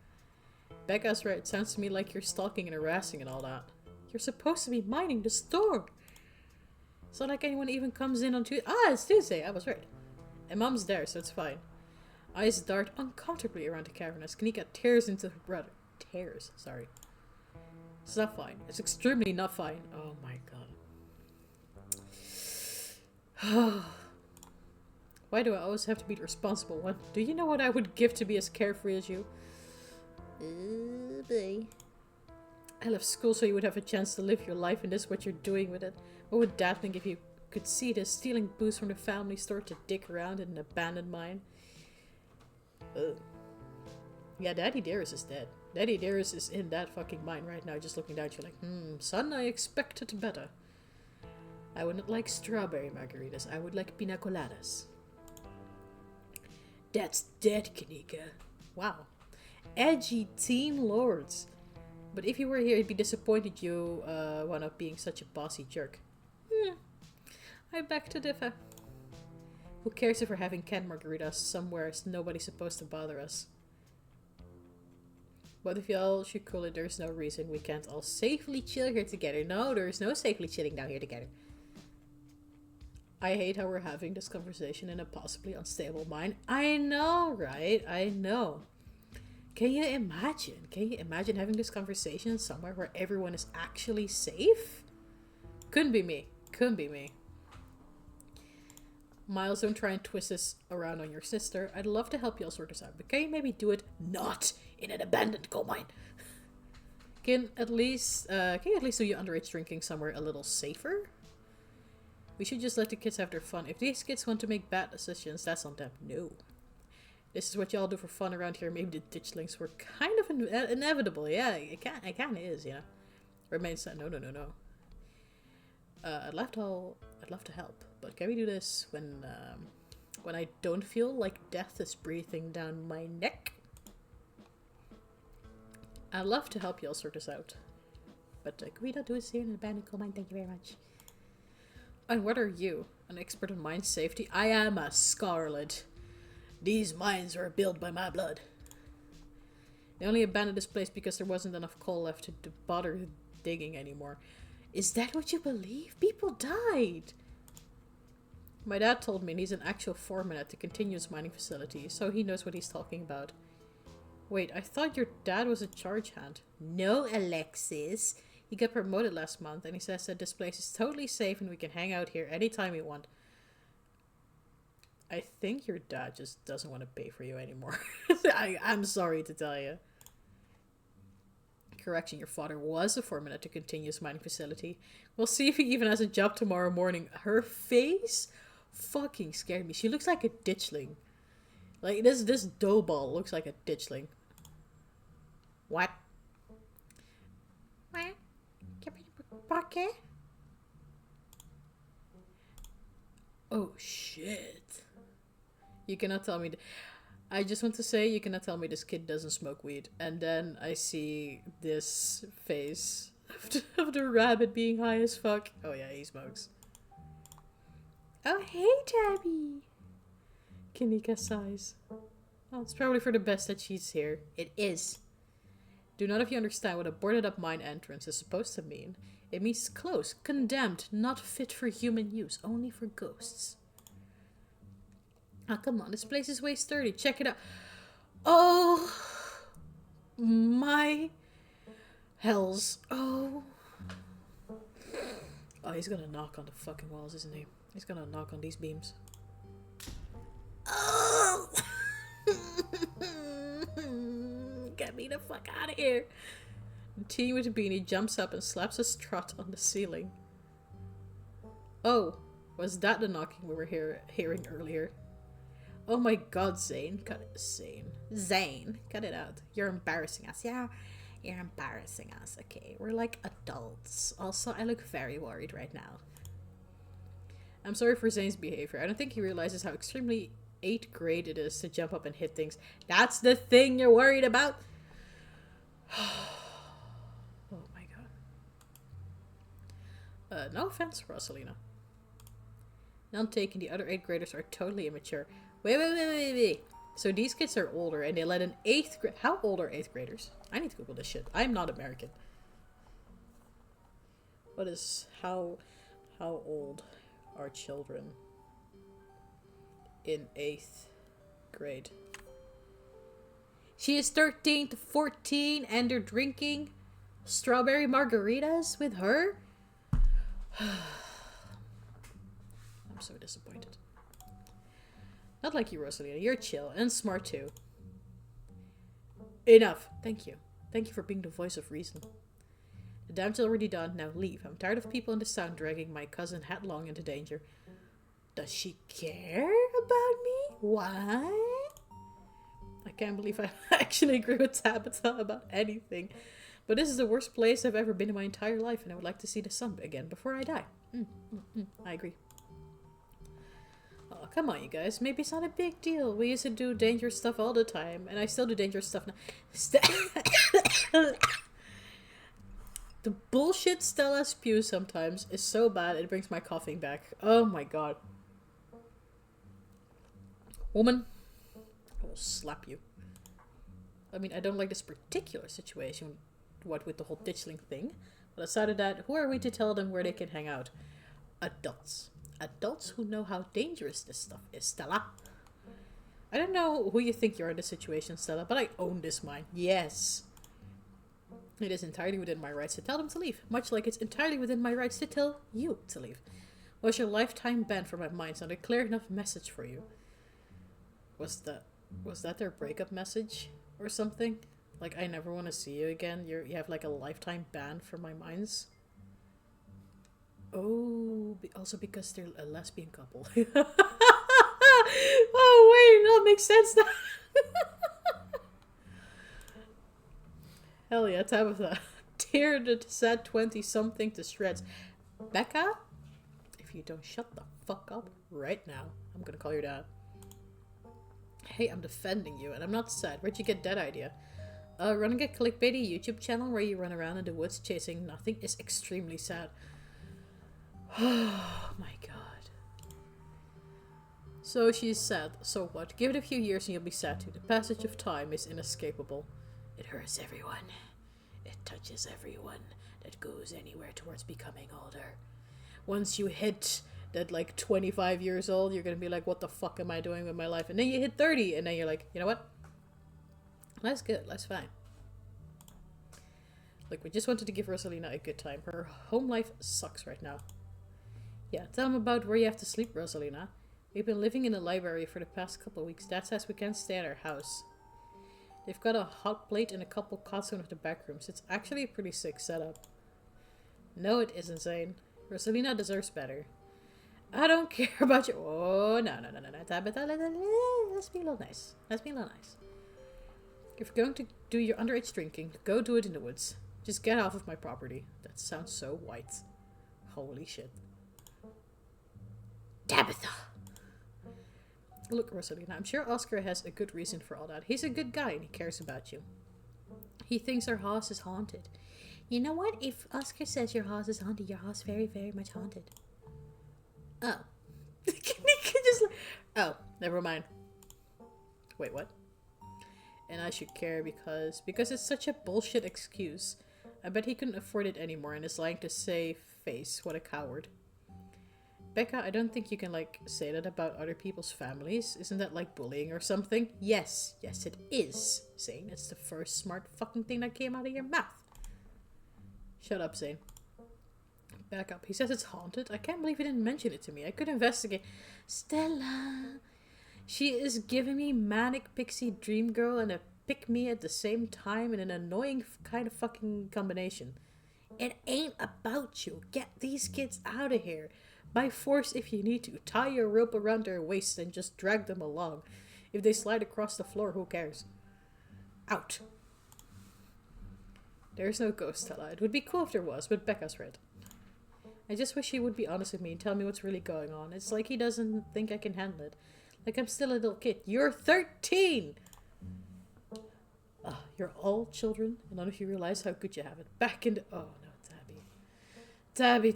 Becca's right. It sounds to me like you're stalking and harassing and all that. You're supposed to be minding the store. It's not like anyone even comes in on Tuesday. Ah, it's Tuesday. I was right. And Mom's there, so it's fine. Eyes dart uncomfortably around the cavern as Kanika tears into her brother. Tears, sorry. It's not fine. It's extremely not fine. Oh my god. Why do I always have to be the responsible one? Do you know what I would give to be as carefree as you? Boy. I left school so you would have a chance to live your life and this is what you're doing with it. What would Dad think if you could see this? Stealing booze from the family store to dick around in an abandoned mine? Ugh. Yeah, Daddy Dearest is dead. Daddy Dearest is in that fucking mine right now just looking down at you like, son, I expected better. I wouldn't like strawberry margaritas. I would like pina coladas. That's dead, Kanika. Wow. Edgy teen lords. But if you were here, he'd be disappointed you wound up being such a bossy jerk. I beg to differ. Who cares if we're having canned margaritas somewhere? Nobody's supposed to bother us. But if y'all should cool it, there's no reason we can't all safely chill here together. No, there's no safely chilling down here together. I hate how we're having this conversation in a possibly unstable mind. I know, right? I know. Can you imagine? Can you imagine having this conversation somewhere where everyone is actually safe? Couldn't be me. Couldn't be me. Miles, don't try and twist this around on your sister. I'd love to help y'all sort this out, but can you maybe do it not in an abandoned coal mine? Can you at least do your underage drinking somewhere a little safer? We should just let the kids have their fun. If these kids want to make bad decisions, that's on them. No. This is what y'all do for fun around here. Maybe the ditchlings were kind of inevitable. Yeah, it kind of is, you know. Remains that no. I'd love to help, but can we do this when I don't feel like death is breathing down my neck? I'd love to help y'all sort this out, but can we not do this here in an abandoned coal mine? Thank you very much. And what are you? An expert in mine safety? I am a Scarlet. These mines were built by my blood. They only abandoned this place because there wasn't enough coal left to bother digging anymore. Is that what you believe? People died. My dad told me he's an actual foreman at the continuous mining facility, so he knows what he's talking about. Wait, I thought your dad was a charge hand. No, Alexis. He got promoted last month, and he says that this place is totally safe and we can hang out here anytime we want. I think your dad just doesn't want to pay for you anymore. I'm sorry to tell you. Correction, your father was a foreman at the continuous mining facility. We'll see if he even has a job tomorrow morning. Her face fucking scared me. She looks like a ditchling. Like, this dough ball looks like a ditchling. What? Oh, shit. You cannot tell me... I just want to say, you cannot tell me this kid doesn't smoke weed. And then I see this face of the rabbit being high as fuck. Oh yeah, he smokes. Oh, hey, Tabby. Kanika sighs. Well, it's probably for the best that she's here. It is. Do none of you understand what a boarded up mine entrance is supposed to mean? It means closed, condemned, not fit for human use, only for ghosts. Ah, come on, this place is way sturdy. Check it out. Oh, my hells. Oh. Oh, he's gonna knock on the fucking walls, isn't he? He's gonna knock on these beams. Oh! Get me the fuck out of here. The teen with the beanie jumps up and slaps a strut on the ceiling. Oh, was that the knocking we were hearing earlier? Oh my god, Zane. Cut it. Zane, cut it out. You're embarrassing us. Yeah, you're embarrassing us. Okay, we're like adults. Also, I look very worried right now. I'm sorry for Zane's behavior. I don't think he realizes how extremely 8th grade it is to jump up and hit things. That's the thing you're worried about? Oh my god. No offense, Rosalina. None taken, the other 8th graders are totally immature. Wait. So these kids are older and they let an 8th grade... How old are 8th graders? I need to Google this shit. I'm not American. What is... How old are children in 8th grade? She is 13 to 14 and they're drinking strawberry margaritas with her? I'm so disappointed. Not like you, Rosalina. You're chill and smart too. Enough. Thank you. Thank you for being the voice of reason. The damage is already done. Now leave. I'm tired of people in this town dragging my cousin headlong into danger. Does she care about me? Why? I can't believe I actually agree with Tabitha about anything. But this is the worst place I've ever been in my entire life, and I would like to see the sun again before I die. I agree. Oh, come on, you guys. Maybe it's not a big deal. We used to do dangerous stuff all the time, and I still do dangerous stuff now. The bullshit Stella spews sometimes is so bad it brings my coughing back. Oh my god. Woman, I will slap you. I mean, I don't like this particular situation, what with the whole ditchling thing. But aside of that, who are we to tell them where they can hang out? Adults. Adults who know how dangerous this stuff is, Stella. I don't know who you think you are in this situation, Stella, but I own this mine. Yes. It is entirely within my rights to tell them to leave, much like it's entirely within my rights to tell you to leave. Was your lifetime ban from my mind not a clear enough message for you? Was that their breakup message or something? Like, I never want to see you again. You have like a lifetime ban from my minds. Oh, also because they're a lesbian couple. Oh wait, that makes sense now. Hell yeah, Tabitha. Tear the sad 20-something to shreds. Becca? If you don't shut the fuck up right now, I'm gonna call your dad. Hey, I'm defending you, and I'm not sad. Where'd you get that idea? Running a clickbaity YouTube channel where you run around in the woods chasing nothing is extremely sad. Oh my god. So she's sad. So what? Give it a few years and you'll be sad too. The passage of time is inescapable. It hurts everyone. It touches everyone that goes anywhere towards becoming older. Once you hit that like 25 years old, you're gonna be like, what the fuck am I doing with my life? And then you hit 30 and then you're like, you know what? Life's good. Life's fine. Look, we just wanted to give Rosalina a good time. Her home life sucks right now. Yeah, tell them about where you have to sleep, Rosalina. We've been living in the library for the past couple of weeks. Dad says we can't stay at our house. They've got a hot plate and a couple cots in one of the back rooms. It's actually a pretty sick setup. No, it isn't, Zane. Rosalina deserves better. I don't care about you. Oh, no. Let's be a little nice. Let's be a little nice. If you're going to do your underage drinking, go do it in the woods. Just get off of my property. That sounds so white. Holy shit. Tabitha! Look, Rosalina, I'm sure Oscar has a good reason for all that. He's a good guy and he cares about you. He thinks our house is haunted. You know what? If Oscar says your house is haunted, your house is very, very much haunted. Oh. Oh, never mind. Wait, what? And I should care because it's such a bullshit excuse. I bet he couldn't afford it anymore and is lying to save face. What a coward. Becca, I don't think you can, say that about other people's families. Isn't that like bullying or something? Yes, it is, Zane. It's the first smart fucking thing that came out of your mouth. Shut up, Zane. Back up. He says it's haunted. I can't believe he didn't mention it to me. I could investigate. Stella. She is giving me manic pixie dream girl and a pick me at the same time in an annoying kind of fucking combination. It ain't about you. Get these kids out of here. By force if you need to. Tie your rope around their waist and just drag them along. If they slide across the floor, who cares? Out. There's no ghost, Stella. It would be cool if there was, but Becca's right. I just wish he would be honest with me and tell me what's really going on. It's like he doesn't think I can handle it. Like I'm still a little kid. You're 13! You're all children, and none of you realize how good you have it. Back in the... Oh, no, Tabby.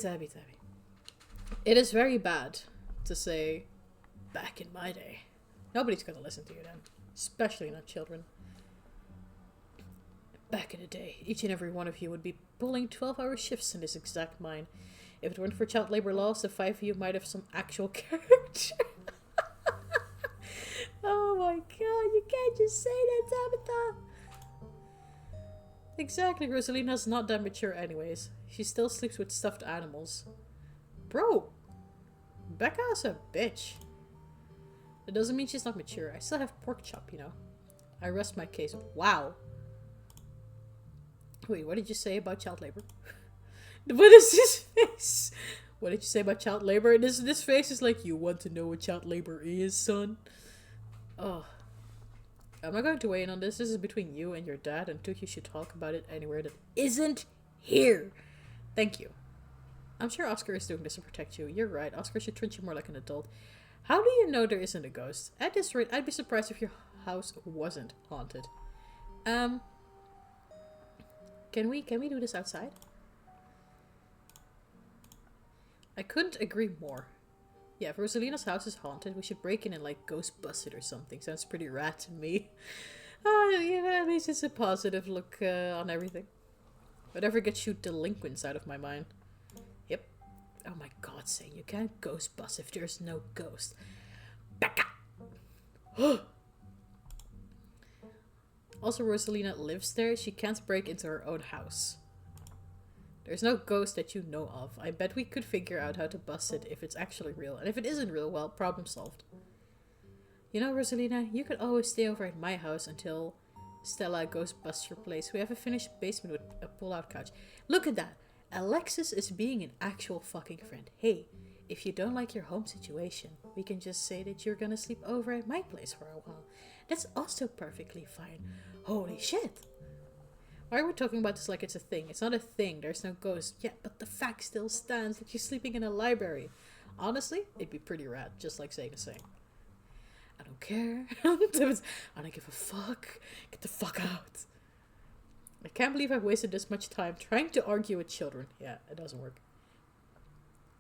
It is very bad to say, back in my day. Nobody's gonna listen to you then. Especially not children. Back in the day, each and every one of you would be pulling 12-hour shifts in this exact mine. If it weren't for child labor laws, the 5 of you might have some actual character. Oh my god, you can't just say that, Tabitha! Exactly, Rosalina's not that mature anyways. She still sleeps with stuffed animals. Bro! Becca's a bitch. That doesn't mean she's not mature. I still have pork chop, you know. I rest my case. Wow. Wait, what did you say about child labor? What is this face? What did you say about child labor? This face is like, you want to know what child labor is, son? Oh. I'm not going to weigh in on this. This is between you and your dad, and you should talk about it anywhere that isn't here. Thank you. I'm sure Oscar is doing this to protect you. You're right. Oscar should treat you more like an adult. How do you know there isn't a ghost? At this rate, I'd be surprised if your house wasn't haunted. Can we do this outside? I couldn't agree more. Yeah, if Rosalina's house is haunted, we should break in and ghost bust it or something. Sounds pretty rad to me. Yeah, at least it's a positive look on everything. Whatever gets you delinquents out of my mind. Yep. Oh my god, Zane, you can't ghost bust if there's no ghost. Becca! Also, Rosalina lives there. She can't break into her own house. There's no ghost that you know of. I bet we could figure out how to bust it if it's actually real. And if it isn't real, well, problem solved. You know, Rosalina, you could always stay over at my house until Stella goes bust your place. We have a finished basement with a pull-out couch. Look at that! Alexis is being an actual fucking friend. Hey, if you don't like your home situation, we can just say that you're gonna sleep over at my place for a while. That's also perfectly fine. Holy shit! Why are we talking about this like it's a thing? It's not a thing. There's no ghost. Yeah, but the fact still stands that you're sleeping in a library. Honestly, it'd be pretty rad, just like Zane is saying. I don't care. I don't give a fuck. Get the fuck out. I can't believe I've wasted this much time trying to argue with children. Yeah, it doesn't work.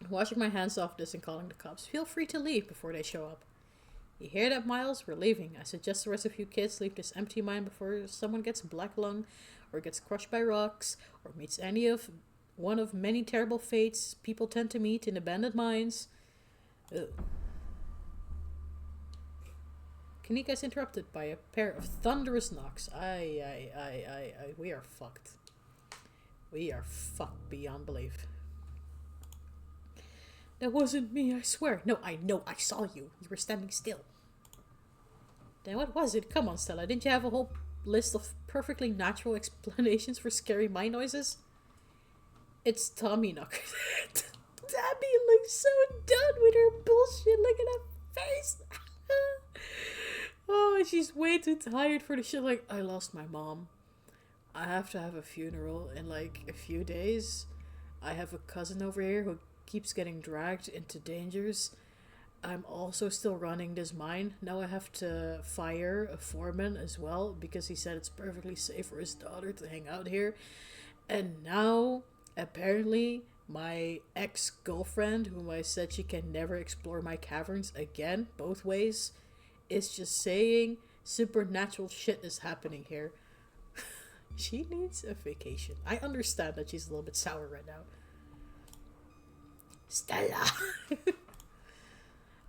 Washing my hands off this and calling the cops. Feel free to leave before they show up. You hear that, Miles? We're leaving. I suggest the rest of you kids leave this empty mine before someone gets black lung, or gets crushed by rocks, or meets one of many terrible fates people tend to meet in abandoned mines. Ugh. Kanika is interrupted by a pair of thunderous knocks. We are fucked. We are fucked beyond belief. That wasn't me, I swear. No, I know, I saw you. You were standing still. Then what was it? Come on, Stella. Didn't you have a whole list of perfectly natural explanations for scary mine noises? It's Tommy knocker. Tabby looks so done with her bullshit. Look at her face. Oh, she's way too tired for the shit. I lost my mom. I have to have a funeral in a few days. I have a cousin over here who keeps getting dragged into dangers. I'm also still running this mine. Now I have to fire a foreman as well because he said it's perfectly safe for his daughter to hang out here. And now, apparently, My ex-girlfriend, whom I said she can never explore my caverns again, both ways, is just saying supernatural shit is happening here. She needs a vacation. I understand that she's a little bit sour right now. Stella!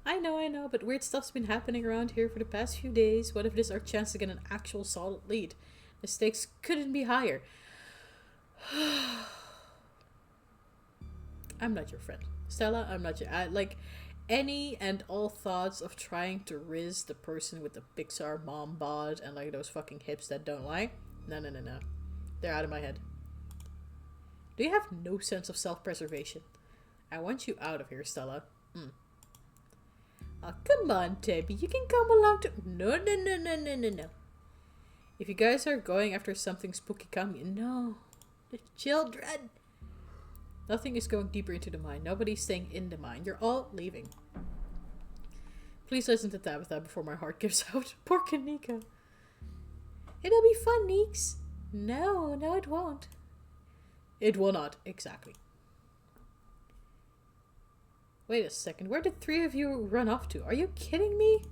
I know, but weird stuff's been happening around here for the past few days. What if this is our chance to get an actual solid lead? The stakes couldn't be higher. I'm not your friend. Stella, I'm not your... any and all thoughts of trying to riz the person with the Pixar mom bod and, like, those fucking hips that don't lie. No. They're out of my head. Do you have no sense of self-preservation? I want you out of here, Stella. Oh, come on, Tabby. You can come along to... No. If you guys are going after something spooky, come... No. The children. Nothing is going deeper into the mine. Nobody's staying in the mine. You're all leaving. Please listen to Tabitha before my heart gives out. Poor Kanika. It'll be fun, Neeks. No, it won't. It will not. Exactly. Wait a second. Where did 3 of you run off to? Are you kidding me?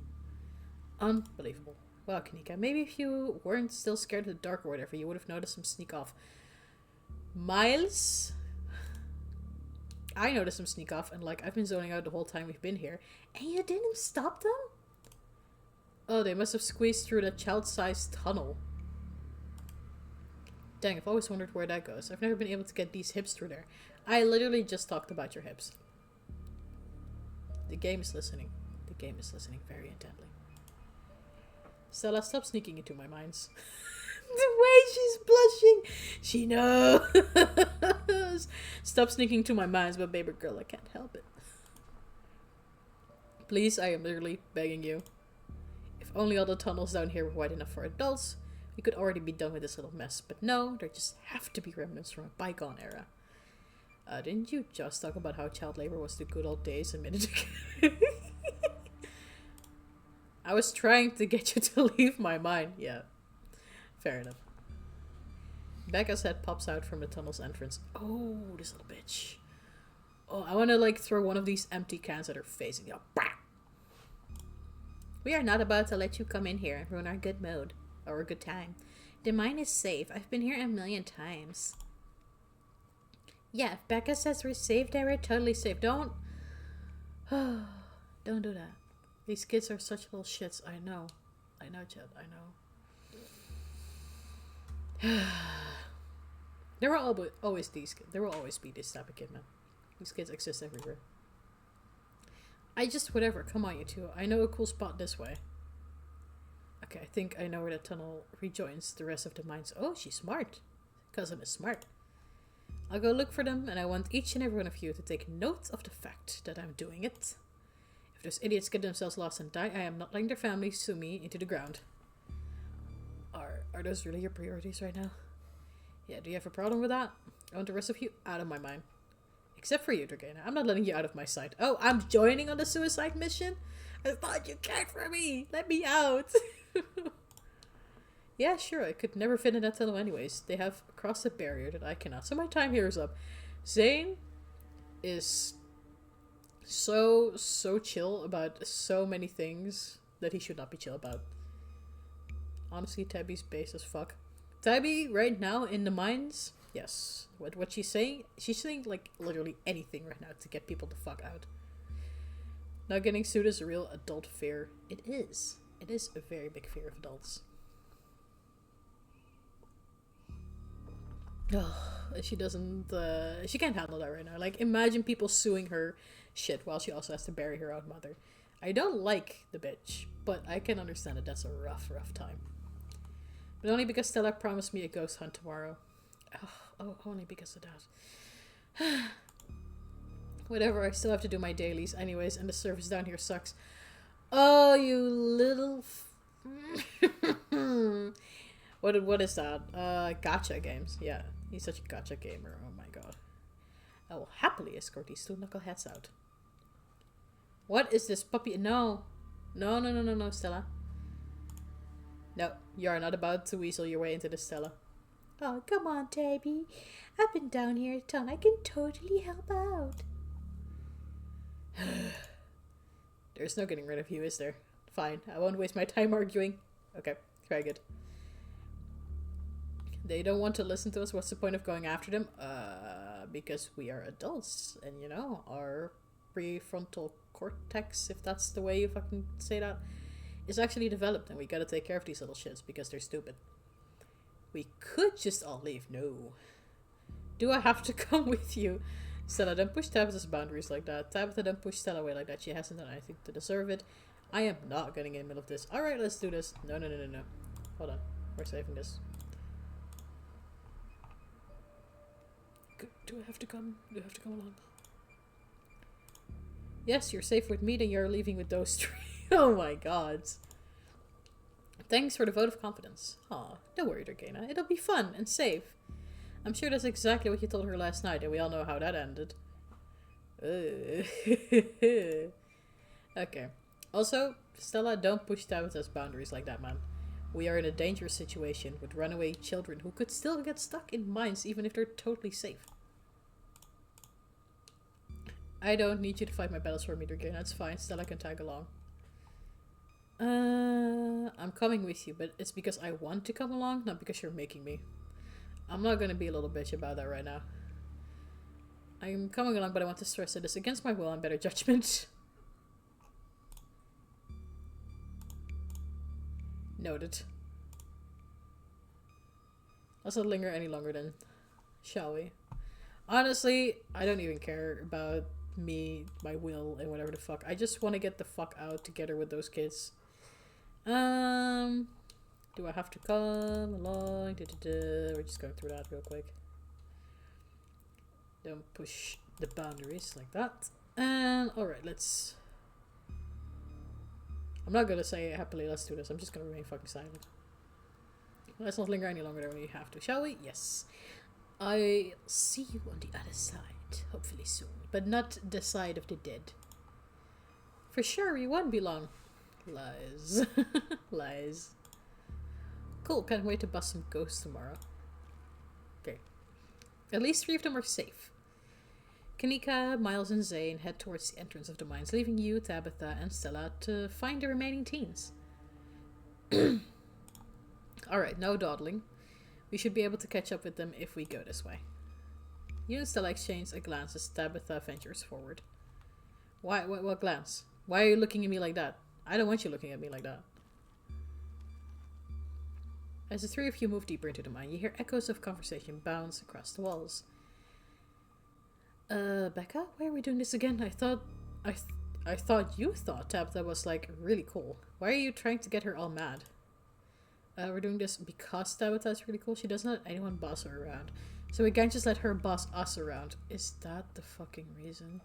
Unbelievable. Wow, Kanika. Maybe if you weren't still scared of the dark or whatever, you would have noticed them sneak off. Miles? I noticed them sneak off, and like, I've been zoning out the whole time we've been here. And you didn't stop them? Oh, they must have squeezed through that child-sized tunnel. Dang, I've always wondered where that goes. I've never been able to get these hips through there. I literally just talked about your hips. The game is listening. The game is listening very intently. Stella, stop sneaking into my minds. The way she's blushing. She knows. Stop sneaking to my minds, but baby girl, I can't help it. Please, I am literally begging you. If only all the tunnels down here were wide enough for adults, we could already be done with this little mess. But no, there just have to be remnants from a bygone era. Didn't you just talk about how child labor was the good old days a minute ago? I was trying to get you to leave my mind. Yeah. Fair enough. Becca's head pops out from the tunnel's entrance. Oh, this little bitch. Oh, I want to like throw one of these empty cans at her face and go, bah! We are not about to let you come in here and ruin our good mood. Or a good time. The mine is safe. I've been here a million times. Yeah, if Becca says we're safe, then we're totally safe. Don't do that. These kids are such little shits. I know, Chad. I know. There will always these kids. There will always be this type of kid, man. These kids exist everywhere. Whatever. Come on, you two. I know a cool spot this way. Okay, I think I know where the tunnel rejoins the rest of the mines. Oh, she's smart. Cousin is smart. I'll go look for them, and I want each and every one of you to take note of the fact that I'm doing it. If those idiots get themselves lost and die, I am not letting their families sue me into the ground. Are those really your priorities right now? Yeah, do you have a problem with that? I want the rest of you out of my mind. Except for you, Dragana. I'm not letting you out of my sight. Oh, I'm joining on the suicide mission? I thought you cared for me. Let me out. Yeah, sure. I could never fit in that tunnel anyways. They have crossed a barrier that I cannot. So my time here is up. Zane is so chill about so many things that he should not be chill about. Honestly, Tabby's base as fuck. Tabby, right now, in the mines, yes. What she's saying like literally anything right now to get people the fuck out. Not getting sued is a real adult fear. It is. It is a very big fear of adults. Oh, she doesn't, she can't handle that right now. Like, imagine people suing her shit while she also has to bury her own mother. I don't like the bitch, but I can understand that that's a rough time. But only because Stella promised me a ghost hunt tomorrow. Oh, only because of that. Whatever, I still have to do my dailies anyways, and the service down here sucks. Oh, you little... What is that? Gacha games. Yeah, he's such a gacha gamer. Oh my god. I will happily escort these two knuckleheads out. What is this puppy? No, Stella. No, you are not about to weasel your way into this, Stella. Oh, come on, Tabby. I've been down here a ton. I can totally help out. There's no getting rid of you, is there? Fine, I won't waste my time arguing. Okay, very good. They don't want to listen to us. What's the point of going after them? Because we are adults, and you know, our prefrontal cortex, if that's the way you fucking say that, is actually developed, and we gotta take care of these little shits because they're stupid. We could just all leave. No. Do I have to come with you? Stella, don't push Tabitha's boundaries like that. Tabitha, don't push Stella away like that. She hasn't done anything to deserve it. I am not getting in the middle of this. Alright, let's do this. No. Hold on. We're saving this. Do I have to come? Do I have to come along? Yes, you're safe with me, then you're leaving with those three. Oh my god. Thanks for the vote of confidence. Aw, don't worry, Dorgana. It'll be fun and safe. I'm sure that's exactly what you told her last night, and we all know how that ended. Okay. Also, Stella, don't push Tabitha's boundaries like that, man. We are in a dangerous situation with runaway children who could still get stuck in mines even if they're totally safe. I don't need you to fight my battles for me, Dorgana. That's fine. Stella can tag along. I'm coming with you, but it's because I want to come along, not because you're making me. I'm not gonna be a little bitch about that right now. I'm coming along, but I want to stress that it's against my will and better judgment. Noted. Let's not linger any longer then, shall we? Honestly, I don't even care about me, my will, and whatever the fuck. I just want to get the fuck out together with those kids. Do I have to come along? We're just going through that real quick. Don't push the boundaries like that. And alright, let's... I'm not gonna say happily let's do this. I'm just gonna remain fucking silent. Let's not linger any longer than we have to, shall we? Yes. I'll see you on the other side, hopefully soon. But not the side of the dead. For sure, we won't be long. Lies. Lies. Cool, can't wait to bust some ghosts tomorrow. Okay. At least 3 of them are safe. Kanika, Miles, and Zane head towards the entrance of the mines, leaving you, Tabitha, and Stella to find the remaining teens. Alright, no dawdling. We should be able to catch up with them if we go this way. You and Stella exchange a glance as Tabitha ventures forward. Why? What glance? Why are you looking at me like that? I don't want you looking at me like that. As the 3 of you move deeper into the mine, you hear echoes of conversation bounce across the walls. Becca, why are we doing this again? I thought you thought Tabitha was, like, really cool. Why are you trying to get her all mad? We're doing this because Tabitha is really cool. She doesn't let anyone boss her around. So we can't just let her boss us around. Is that the fucking reason?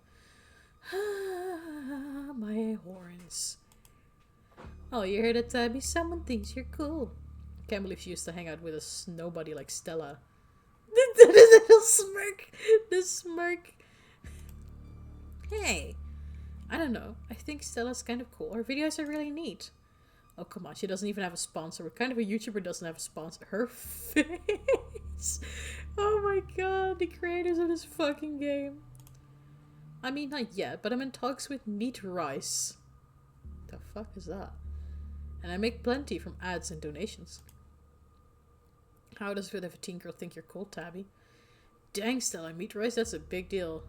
My horns. Oh, you heard it, Tabby? Someone thinks you're cool. Can't believe she used to hang out with a nobody like Stella. The little smirk. The smirk. Hey. I don't know. I think Stella's kind of cool. Her videos are really neat. Oh, come on. She doesn't even have a sponsor. What kind of a YouTuber doesn't have a sponsor? Her face. Oh my god. The creators of this fucking game. I mean, not yet, but I'm in talks with Meat Rice. The fuck is that? And I make plenty from ads and donations. How does it if a teen girl think you're cool, Tabby? Dang, Stella, Meat Rice, that's a big deal.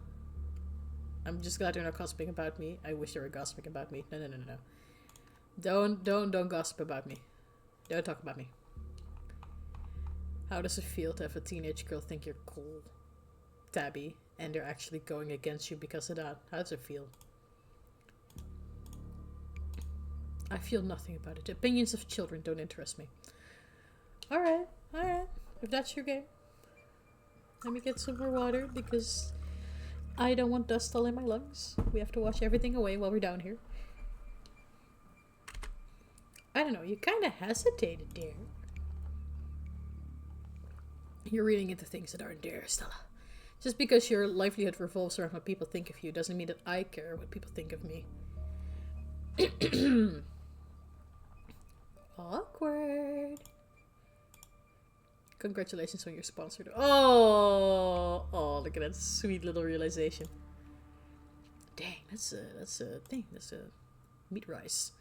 I'm just glad they're not gossiping about me. I wish they were gossiping about me. No. Don't gossip about me. Don't talk about me. How does it feel to have a teenage girl think you're cool, Tabby, and they're actually going against you because of that? How does it feel? I feel nothing about it. The opinions of children don't interest me. Alright. If that's your game. Let me get some more water because I don't want dust all in my lungs. We have to wash everything away while we're down here. I don't know, you kind of hesitated there. You're reading into things that aren't there, Stella. Just because your livelihood revolves around what people think of you doesn't mean that I care what people think of me. Awkward. Congratulations on your sponsor. Oh, look at that sweet little realization. Dang, that's a thing. That's a meat rice.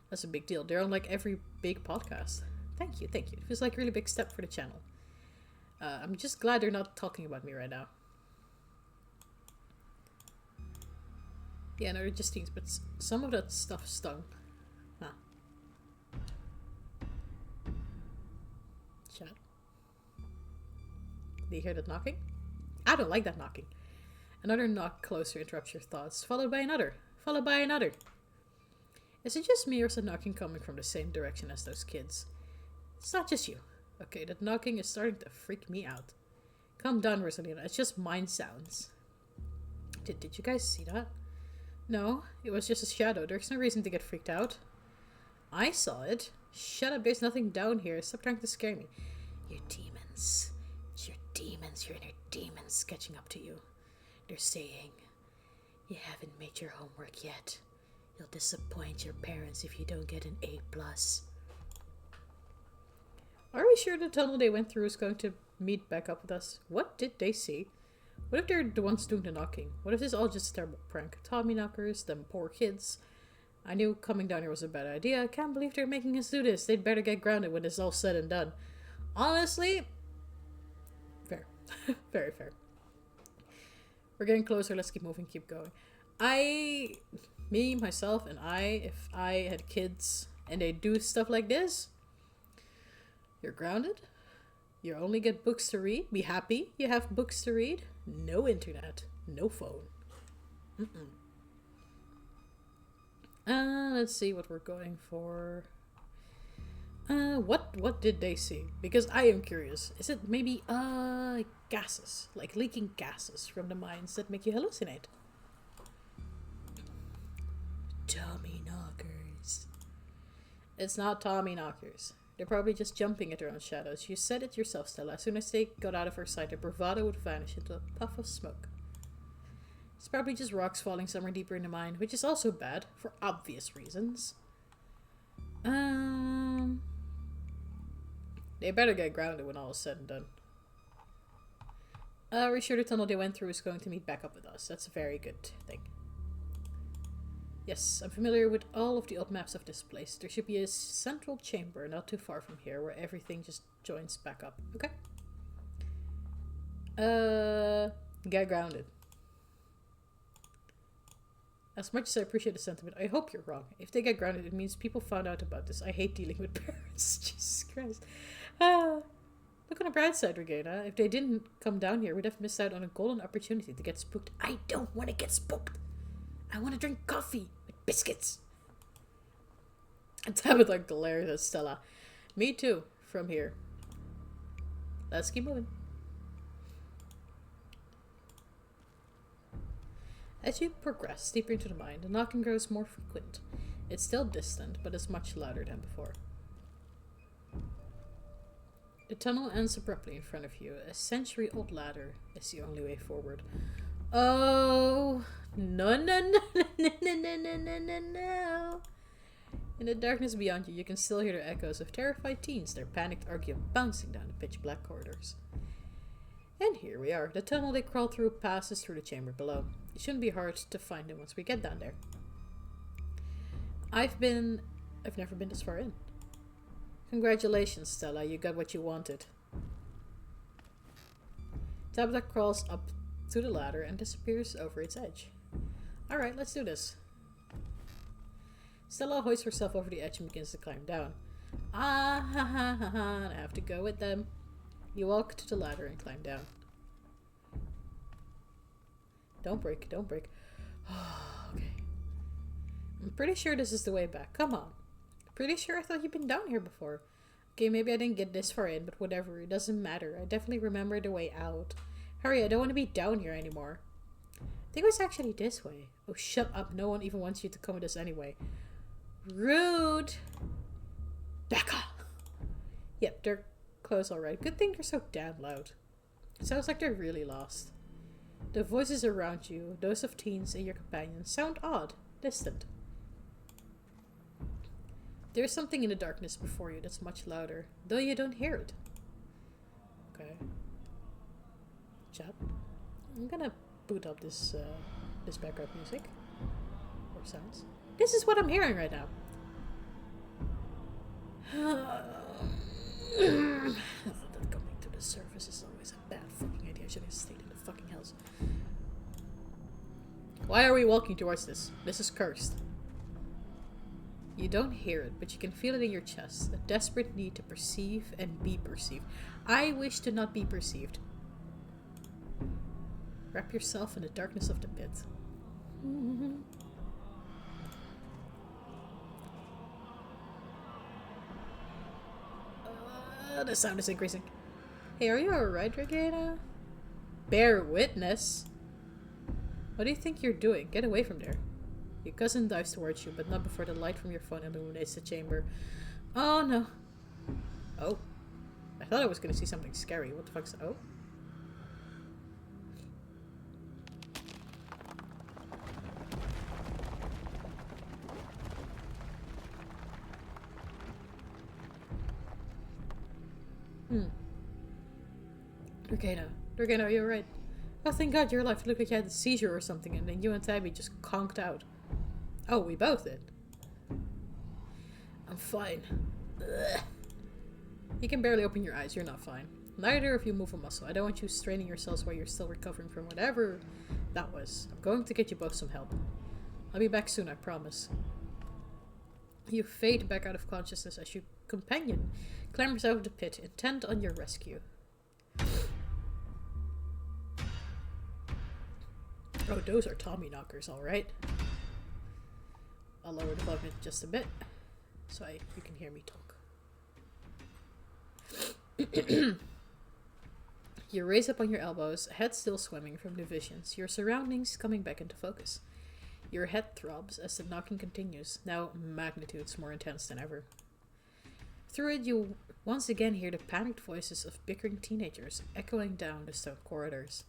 That's a big deal. They're on like every big podcast. Thank you. It feels like a really big step for the channel. I'm just glad they're not talking about me right now. Yeah, no, they're just things, but some of that stuff stung. Huh. Chat. Do you hear that knocking? I don't like that knocking. Another knock closer interrupts your thoughts, followed by another. Is it just me, or is the knocking coming from the same direction as those kids? It's not just you. Okay, that knocking is starting to freak me out. Calm down, Rosalina. It's just mind sounds. Did you guys see that? No, it was just a shadow. There's no reason to get freaked out. I saw it. Shut up, there's nothing down here. Stop trying to scare me. Your demons. It's your demons, your inner demons catching up to you. They're saying, you haven't made your homework yet. You'll disappoint your parents if you don't get an A+. Are we sure the tunnel they went through is going to meet back up with us? What did they see? What if they're the ones doing the knocking? What if this is all just a terrible prank? Tommy knockers, them poor kids. I knew coming down here was a bad idea. I can't believe they're making us do this. They'd better get grounded when it's all said and done. Honestly, fair. Very fair. We're getting closer. Let's keep moving, keep going. Myself, and if I had kids and they do stuff like this, you're grounded. You only get books to read. Be happy you have books to read. No internet. No phone. Let's see what we're going for. What did they see? Because I am curious. Is it maybe, gases? Like leaking gases from the mines that make you hallucinate? Tommy knockers. It's not Tommy knockers. They're probably just jumping at their own shadows. You said it yourself, Stella. As soon as they got out of her sight, their bravado would vanish into a puff of smoke. It's probably just rocks falling somewhere deeper in the mine, which is also bad, for obvious reasons. They better get grounded when all is said and done. We're sure the tunnel they went through is going to meet back up with us. That's a very good thing. Yes, I'm familiar with all of the old maps of this place. There should be a central chamber not too far from here where everything just joins back up. Okay. Get grounded. As much as I appreciate the sentiment, I hope you're wrong. If they get grounded, it means people found out about this. I hate dealing with parents. Jesus Christ. Look on the bright side, Regina. If they didn't come down here, we'd have missed out on a golden opportunity to get spooked. I don't want to get spooked. I want to drink coffee with biscuits. And Tabitha glares at Stella. Me too, from here. Let's keep moving. As you progress deeper into the mine, the knocking grows more frequent. It's still distant, but it's much louder than before. The tunnel ends abruptly in front of you. A century-old ladder is the only way forward. Oh, no. In the darkness beyond you, you can still hear the echoes of terrified teens, their panicked argument bouncing down the pitch-black corridors. And here we are. The tunnel they crawl through passes through the chamber below. It shouldn't be hard to find them once we get down there. I've never been this far in. Congratulations, Stella. You got what you wanted. Tabitha crawls up to the ladder and disappears over its edge. Alright, let's do this. Stella hoists herself over the edge and begins to climb down. I have to go with them. You walk to the ladder and climb down. Don't break. Okay. I'm pretty sure this is the way back. Come on. Pretty sure I thought you'd been down here before. Okay, maybe I didn't get this far in, but whatever. It doesn't matter. I definitely remember the way out. Hurry, I don't want to be down here anymore. I think it was actually this way. Oh, shut up. No one even wants you to come with us anyway. Rude. Back up. Yep, they're close alright. Good thing they're so damn loud. It sounds like they're really lost. The voices around you, those of teens and your companions, sound odd, distant. There's something in the darkness before you that's much louder, though you don't hear it. Okay. Chat. I'm gonna boot up this this background music. Or sounds. This is what I'm hearing right now. Coming to the surface is always a bad fucking idea. I should have stayed in the fucking house. Why are we walking towards this? This is cursed. You don't hear it, but you can feel it in your chest. A desperate need to perceive and be perceived. I wish to not be perceived. Wrap yourself in the darkness of the pit. The sound is increasing. Hey, are you alright, Regina? Bear witness? What do you think you're doing? Get away from there. Your cousin dives towards you, but not before the light from your phone illuminates the chamber. Oh no. Oh. I thought I was gonna see something scary. What the fuck's... Oh? Regina, are you alright? Oh, thank God you're alive. It looked like you had a seizure or something, and then you and Tabby just conked out. Oh, we both did. I'm fine. Ugh. You can barely open your eyes. You're not fine. Neither of you move a muscle. I don't want you straining yourselves while you're still recovering from whatever that was. I'm going to get you both some help. I'll be back soon, I promise. You fade back out of consciousness as your companion clambers out of the pit, intent on your rescue. Oh, those are Tommy knockers, alright. I'll lower the volume just a bit, so you can hear me talk. You raise up on your elbows, head still swimming from the visions, your surroundings coming back into focus. Your head throbs as the knocking continues, now magnitudes more intense than ever. Through it, you once again hear the panicked voices of bickering teenagers echoing down the stone corridors.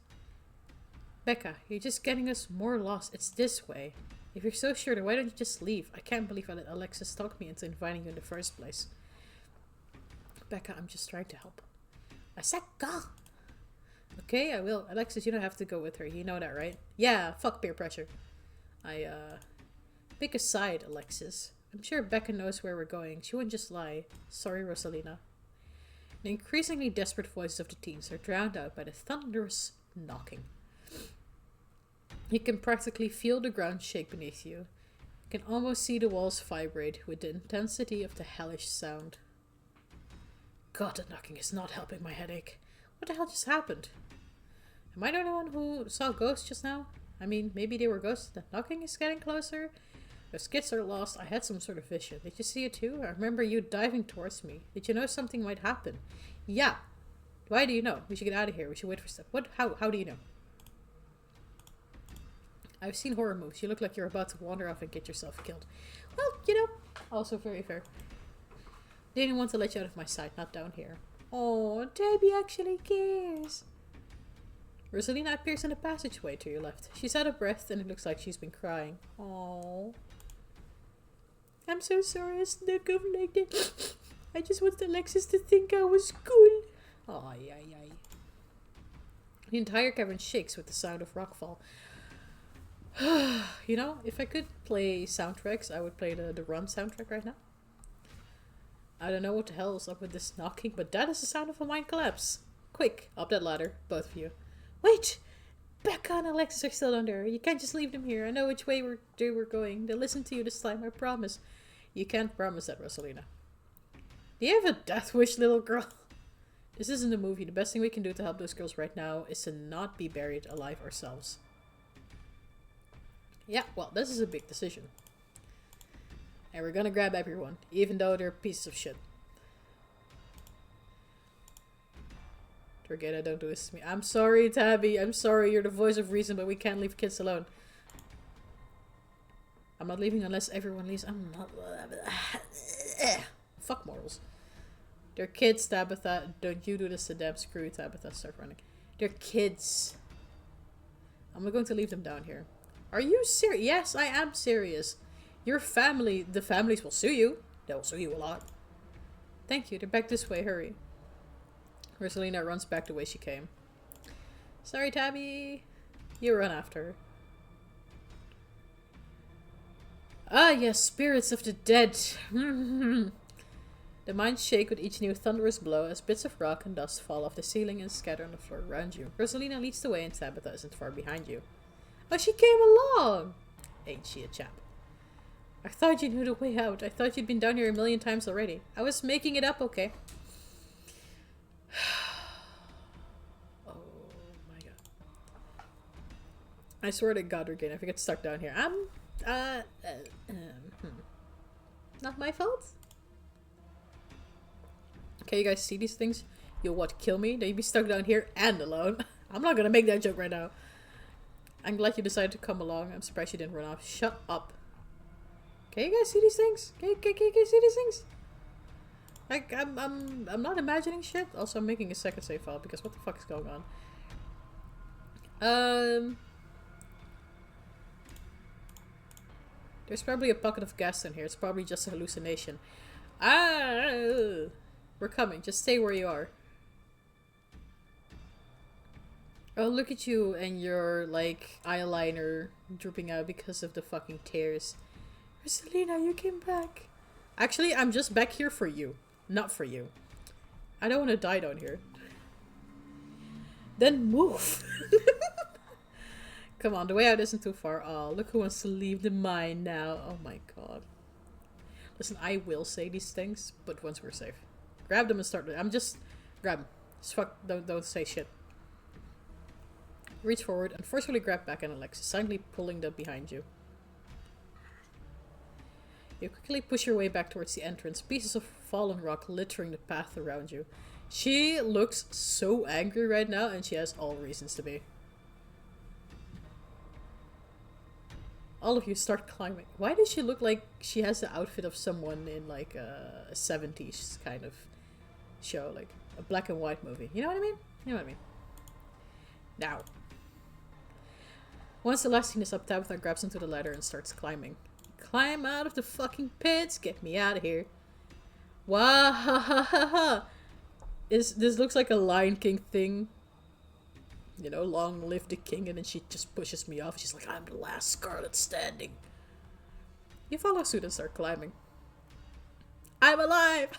Becca, you're just getting us more lost. It's this way. If you're so sure, then why don't you just leave? I can't believe I let Alexis talk me into inviting you in the first place. Becca, I'm just trying to help. I said go! Okay, I will. Alexis, you don't have to go with her. You know that, right? Yeah, fuck peer pressure. Pick a side, Alexis. I'm sure Becca knows where we're going. She wouldn't just lie. Sorry, Rosalina. The increasingly desperate voices of the teens are drowned out by the thunderous knocking. You can practically feel the ground shake beneath you. You can almost see the walls vibrate with the intensity of the hellish sound. God, the knocking is not helping my headache. What the hell just happened? Am I the only one who saw ghosts just now? I mean, maybe they were ghosts. The knocking is getting closer. Those kids are lost. I had some sort of vision. Did you see it too? I remember you diving towards me. Did you know something might happen? Yeah. Why do you know? We should get out of here. We should wait for stuff. What? How do you know? I've seen horror movies. You look like you're about to wander off and get yourself killed. Well, you know, also very fair. Didn't want to let you out of my sight, not down here. Oh, Debbie actually cares. Rosalina appears in the passageway to your left. She's out of breath and it looks like she's been crying. Oh, I'm so sorry I snuck off like that. I just wanted Alexis to think I was cool. Ay. The entire cavern shakes with the sound of rockfall. You know, if I could play soundtracks, I would play the Run soundtrack right now. I don't know what the hell is up with this knocking, but that is the sound of a mine collapse. Quick, up that ladder, both of you. Wait! Becca and Alexis are still down there. You can't just leave them here. I know which way we're going. They'll listen to you this time, I promise. You can't promise that, Rosalina. Do you have a death wish, little girl? This isn't a movie. The best thing we can do to help those girls right now is to not be buried alive ourselves. Yeah, well, this is a big decision. And we're gonna grab everyone, even though they're pieces of shit. Forget it, don't do this to me. I'm sorry, Tabby. I'm sorry, you're the voice of reason, but we can't leave kids alone. I'm not leaving unless everyone leaves. I'm not... Fuck morals. They're kids, Tabitha. Don't you do this to them. Screw you, Tabitha. Start running. They're kids. I'm not going to leave them down here. Are you serious? Yes, I am serious. Your family, the families will sue you. They'll sue you a lot. Thank you. They're back this way. Hurry. Rosalina runs back the way she came. Sorry, Tabby. You run after her. Ah, yes, spirits of the dead. The mines shake with each new thunderous blow as bits of rock and dust fall off the ceiling and scatter on the floor around you. Rosalina leads the way and Tabitha isn't far behind you. Oh, she came along! Ain't she a chap? I thought you knew the way out. I thought you'd been down here a million times already. I was making it up, okay? Oh my god. I swear to God, Regina, if I get stuck down here, not my fault? Okay, you guys see these things? You'll what, kill me? Then you'd be stuck down here and alone. I'm not gonna make that joke right now. I'm glad you decided to come along. I'm surprised you didn't run off. Shut up. Okay, you guys see these things? Can you see these things? Like, I'm not imagining shit. Also, I'm making a second save file because what the fuck is going on? There's probably a pocket of gas in here. It's probably just a hallucination. We're coming. Just stay where you are. Oh, look at you and your, like, eyeliner drooping out because of the fucking tears. Rosalina, you came back. Actually, I'm just back here for you. Not for you. I don't want to die down here. Then move. Come on, the way out isn't too far. Oh, look who wants to leave the mine now. Oh my god. Listen, I will say these things, but once we're safe. Grab them and start. I'm just... Grab them. Just fuck, don't say shit. Reach forward and forcefully grab back and Alexa, silently pulling them behind you. You quickly push your way back towards the entrance, pieces of fallen rock littering the path around you. She looks so angry right now, and she has all reasons to be. All of you start climbing. Why does she look like she has the outfit of someone in like a 70s kind of show, like a black and white movie? You know what I mean? You know what I mean? Now. Once the last scene is up, Tabitha grabs onto the ladder and starts climbing. Climb out of the fucking pits! Get me out of here! Wow! Ha ha ha ha! This looks like a Lion King thing. You know, long live the king, and then she just pushes me off. She's like, I'm the last Scarlet standing. You follow suit and start climbing. I'm alive!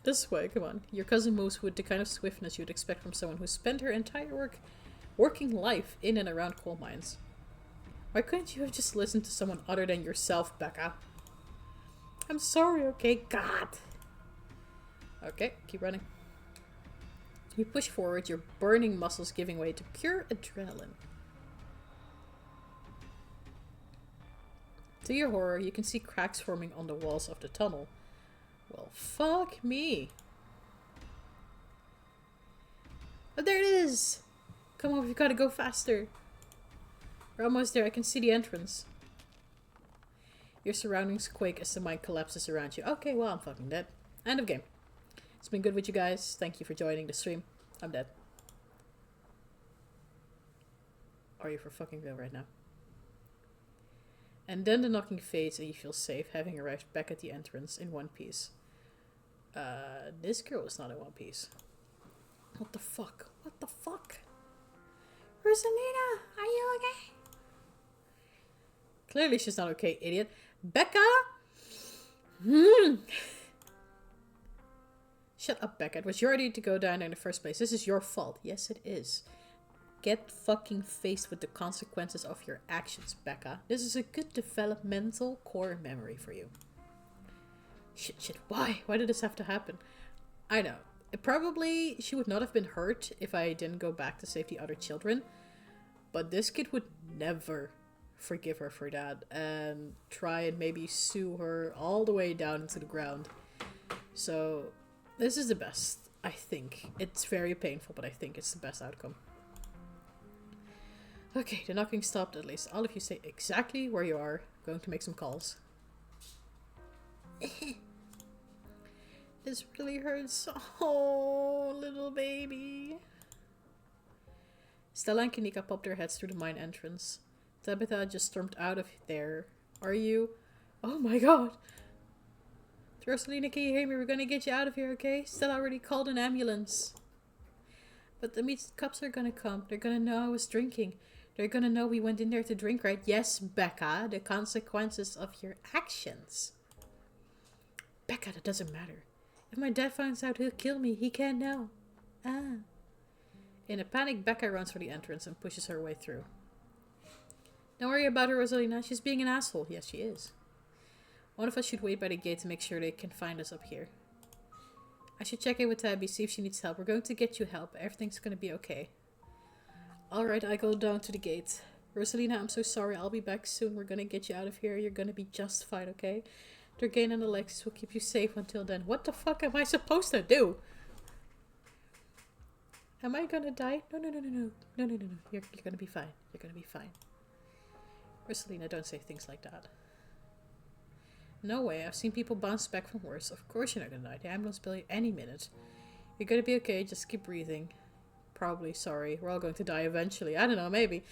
This way, come on. Your cousin moves with the kind of swiftness you'd expect from someone who spent her entire working life in and around coal mines. Why couldn't you have just listened to someone other than yourself, Becca? I'm sorry, okay? God! Okay, keep running. You push forward, your burning muscles giving way to pure adrenaline. To your horror, you can see cracks forming on the walls of the tunnel. Well, fuck me. Oh, there it is! Come on, we've got to go faster. We're almost there. I can see the entrance. Your surroundings quake as the mine collapses around you. Okay, well, I'm fucking dead. End of game. It's been good with you guys. Thank you for joining the stream. I'm dead. Are you for fucking real right now? And then the knocking fades and you feel safe, having arrived back at the entrance in one piece. This girl is not in one piece. What the fuck? What the fuck? Rosalina, are you okay? Clearly she's not okay, idiot. Becca? Shut up, Becca. It was your idea to go down there in the first place. This is your fault. Yes, it is. Get fucking faced with the consequences of your actions, Becca. This is a good developmental core memory for you. Shit. Why? Why did this have to happen? I know. Probably she would not have been hurt if I didn't go back to save the other children. But this kid would never forgive her for that and try and maybe sue her all the way down into the ground. So this is the best, I think. It's very painful, but I think it's the best outcome. Okay, the knocking stopped at least. All of you stay exactly where you are. I'm going to make some calls. This really hurts. Oh, little baby. Stella and Kanika popped their heads through the mine entrance. Tabitha just stormed out of there. Are you? Oh my god. Rosalina, can you hear me? We're gonna get you out of here, okay? Stella already called an ambulance. But the cops are gonna come. They're gonna know I was drinking. They're gonna know we went in there to drink, right? Yes, Becca. The consequences of your actions. Becca, that doesn't matter. If my dad finds out, he'll kill me. He can't know. Ah. In a panic, Becca runs for the entrance and pushes her way through. Don't worry about her, Rosalina. She's being an asshole. Yes, she is. One of us should wait by the gate to make sure they can find us up here. I should check in with Tabby, see if she needs help. We're going to get you help. Everything's going to be okay. Alright, I go down to the gate. Rosalina, I'm so sorry. I'll be back soon. We're going to get you out of here. You're going to be just fine, okay? Durgain and Alexis will keep you safe until then. What the fuck am I supposed to do? Am I gonna die? No. You're gonna be fine. You're gonna be fine. Rosalina, don't say things like that. No way. I've seen people bounce back from worse. Of course you're not gonna die. The ambulance will be any minute. You're gonna be okay. Just keep breathing. Probably. Sorry. We're all going to die eventually. I don't know. Maybe.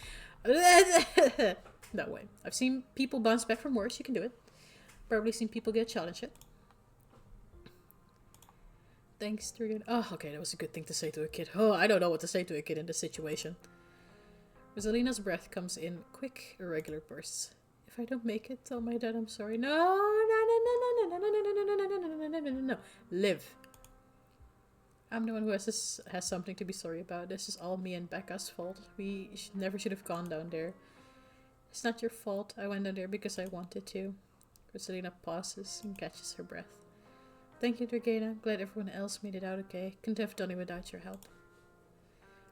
No way. I've seen people bounce back from worse. You can do it. Probably seen people get shot and shit. Thanks, Durgan. Oh, okay, that was a good thing to say to a kid. Oh, I don't know what to say to a kid in this situation. Rosalina's breath comes in quick, irregular bursts. If I don't make it, tell my dad I'm sorry. No. Live. I'm the one who has something to be sorry about. This is all me and Becca's fault. We never should have gone down there. It's not your fault. I went down there because I wanted to. Rosalina pauses and catches her breath. Thank you, Durgana. Glad everyone else made it out okay. Couldn't have done it without your help.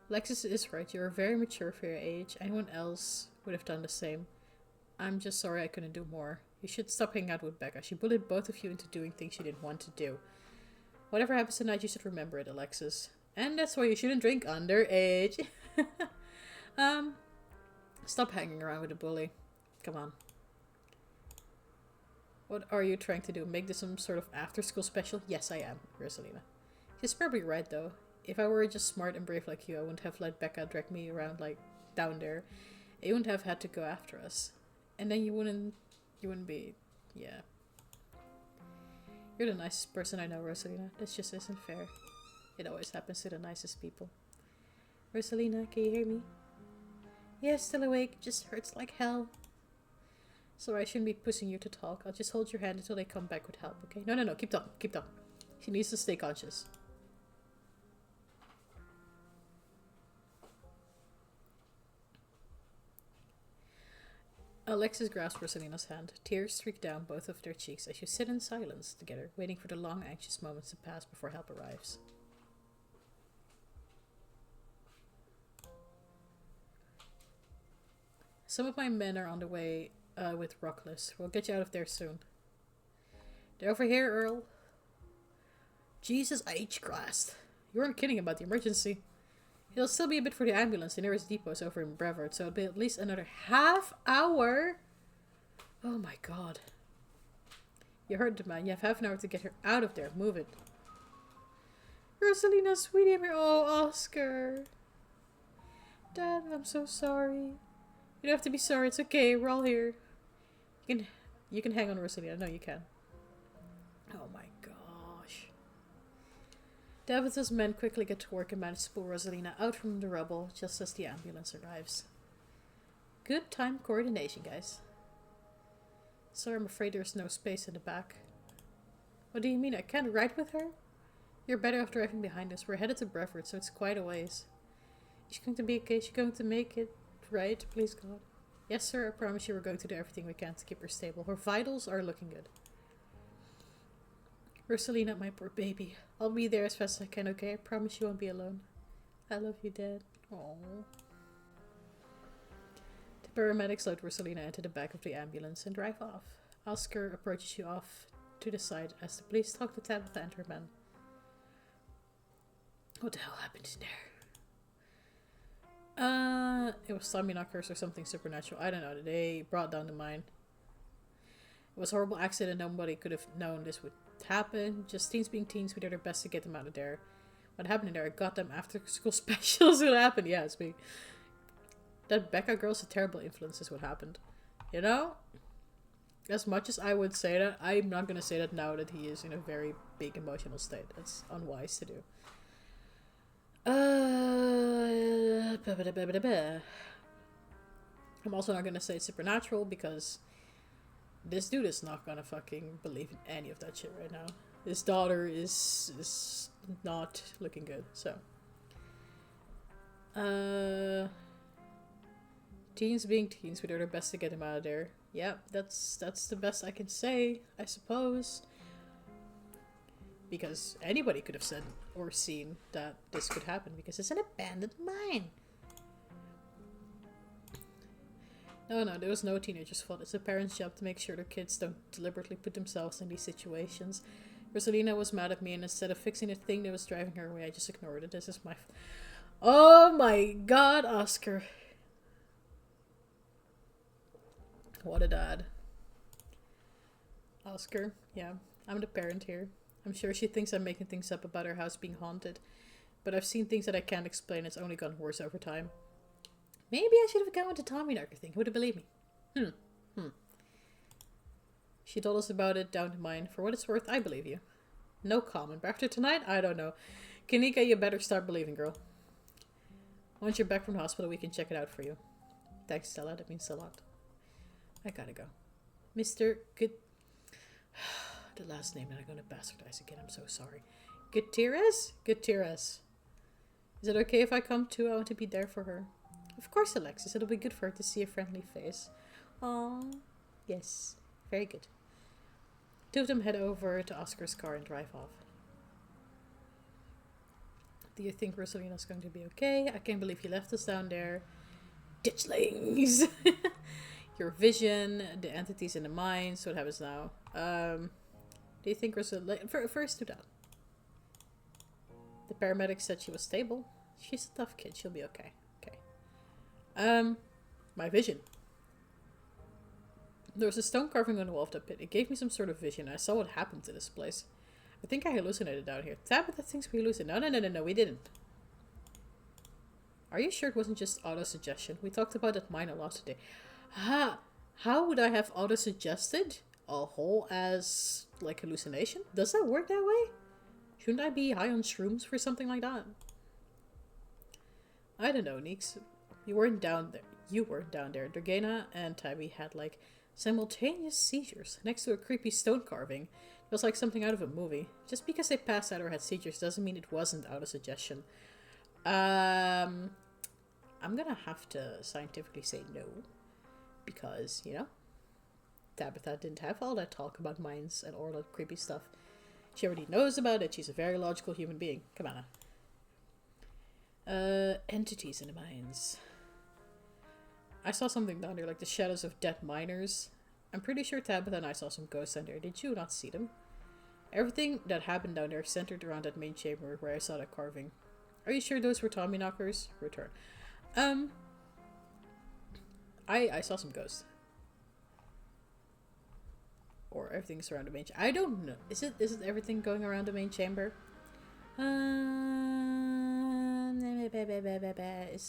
Alexis is right. You're very mature for your age. Anyone else would have done the same. I'm just sorry I couldn't do more. You should stop hanging out with Becca. She bullied both of you into doing things you didn't want to do. Whatever happens tonight, you should remember it, Alexis. And that's why you shouldn't drink underage. Stop hanging around with a bully. Come on. What are you trying to do? Make this some sort of after-school special? Yes, I am, Rosalina. She's probably right, though. If I were just smart and brave like you, I wouldn't have let Becca drag me around, like, down there. You wouldn't have had to go after us. And then you wouldn't be... yeah. You're the nicest person I know, Rosalina. This just isn't fair. It always happens to the nicest people. Rosalina, can you hear me? Yeah, still awake. Just hurts like hell. Sorry, I shouldn't be pushing you to talk. I'll just hold your hand until they come back with help, okay? No. Keep talking. Keep talking. She needs to stay conscious. Alexis grasps Rosalina's hand. Tears streak down both of their cheeks as you sit in silence together, waiting for the long, anxious moments to pass before help arrives. Some of my men are on the way with Rockless. We'll get you out of there soon. They're over here, Earl. Jesus H-class. You weren't kidding about the emergency. It'll still be a bit for the ambulance. The nearest depot's over in Brevard, so it'll be at least another half hour. Oh my god. You heard the man. You have half an hour to get her out of there. Move it. Rosalina, sweetie, oh, Oscar. Dad, I'm so sorry. You don't have to be sorry. It's okay. We're all here. You can hang on, Rosalina. I know you can. Oh my gosh. Davidson's men quickly get to work and manage to pull Rosalina out from the rubble just as the ambulance arrives. Good time coordination, guys. Sorry, I'm afraid there's no space in the back. What do you mean? I can't ride with her? You're better off driving behind us. We're headed to Brevard, so it's quite a ways. She's going to be okay. She's going to make it, right? Please, God. Yes, sir. I promise you we're going to do everything we can to keep her stable. Her vitals are looking good. Rosalina, my poor baby. I'll be there as fast as I can, okay? I promise you won't be alone. I love you, Dad. Aww. The paramedics load Rosalina into the back of the ambulance and drive off. Oscar approaches you off to the side as the police talk to Tabitha and her men. What the hell happened in there? It was Tommy knockers or something supernatural. I don't know. They brought down the mine. It was a horrible accident. Nobody could have known this would happen. Just teens being teens. We did our best to get them out of there. What happened in there? I got them after school specials. What happened? Yeah, it's me. That Becca girl's a terrible influence is what happened. You know? As much as I would say that, I'm not gonna say that now that he is in a very big emotional state. That's unwise to do. I'm also not gonna say it's supernatural because this dude is not gonna fucking believe in any of that shit right now. His daughter is not looking good. So, teens being teens, we do our best to get him out of there. Yeah, that's the best I can say, I suppose. Because anybody could have said or seen that this could happen because it's an abandoned mine. No, there was no teenager's fault. It's the parents' job to make sure their kids don't deliberately put themselves in these situations. Rosalina was mad at me, and instead of fixing the thing that was driving her away, I just ignored it. This is my... Oh my god, Oscar. What a dad. Oscar, yeah, I'm the parent here. I'm sure she thinks I'm making things up about her house being haunted. But I've seen things that I can't explain. It's only gotten worse over time. Maybe I should have gone with the Tommyknocker thing. Would have believed me. She told us about it down to mine. For what it's worth, I believe you. No comment. But after tonight, I don't know. Kanika, you better start believing, girl. Once you're back from the hospital, we can check it out for you. Thanks, Stella. That means a lot. I gotta go. Mr. Good... The last name that I'm gonna bastardize again. I'm so sorry. Gutierrez? Gutierrez. Is it okay if I come too? I want to be there for her. Of course, Alexis. It'll be good for her to see a friendly face. Aww. Yes. Very good. Two of them head over to Oscar's car and drive off. Do you think Rosalina's going to be okay? I can't believe you left us down there. Ditchlings! Your vision, the entities in the mines. What happens now? Do you think Rosalina... First do that. The paramedic said she was stable. She's a tough kid. She'll be okay. My vision. There was a stone carving on the wall of the pit. It gave me some sort of vision. I saw what happened to this place. I think I hallucinated down here. Tabitha thinks we hallucinated. No, we didn't. Are you sure it wasn't just auto-suggestion? We talked about that mine a lot today. How would I have auto-suggested a whole as, like, hallucination? Does that work that way? Shouldn't I be high on shrooms for something like that? I don't know, Neeks. You weren't down there. Dragena and Tabby had, like, simultaneous seizures next to a creepy stone carving. It was like something out of a movie. Just because they passed out or had seizures doesn't mean it wasn't auto-suggestion. I'm gonna have to scientifically say no. Because, you know, Tabitha didn't have all that talk about minds and all that creepy stuff. She already knows about it. She's a very logical human being. Come on now. Entities in the mines. I saw something down there, like the shadows of dead miners. I'm pretty sure Tabitha and I saw some ghosts down there. Did you not see them? Everything that happened down there centered around that main chamber where I saw that carving. Are you sure those were Tommyknockers? Return. I saw some ghosts. Or everything's around the main chamber. I don't know. Is it everything going around the main chamber? It's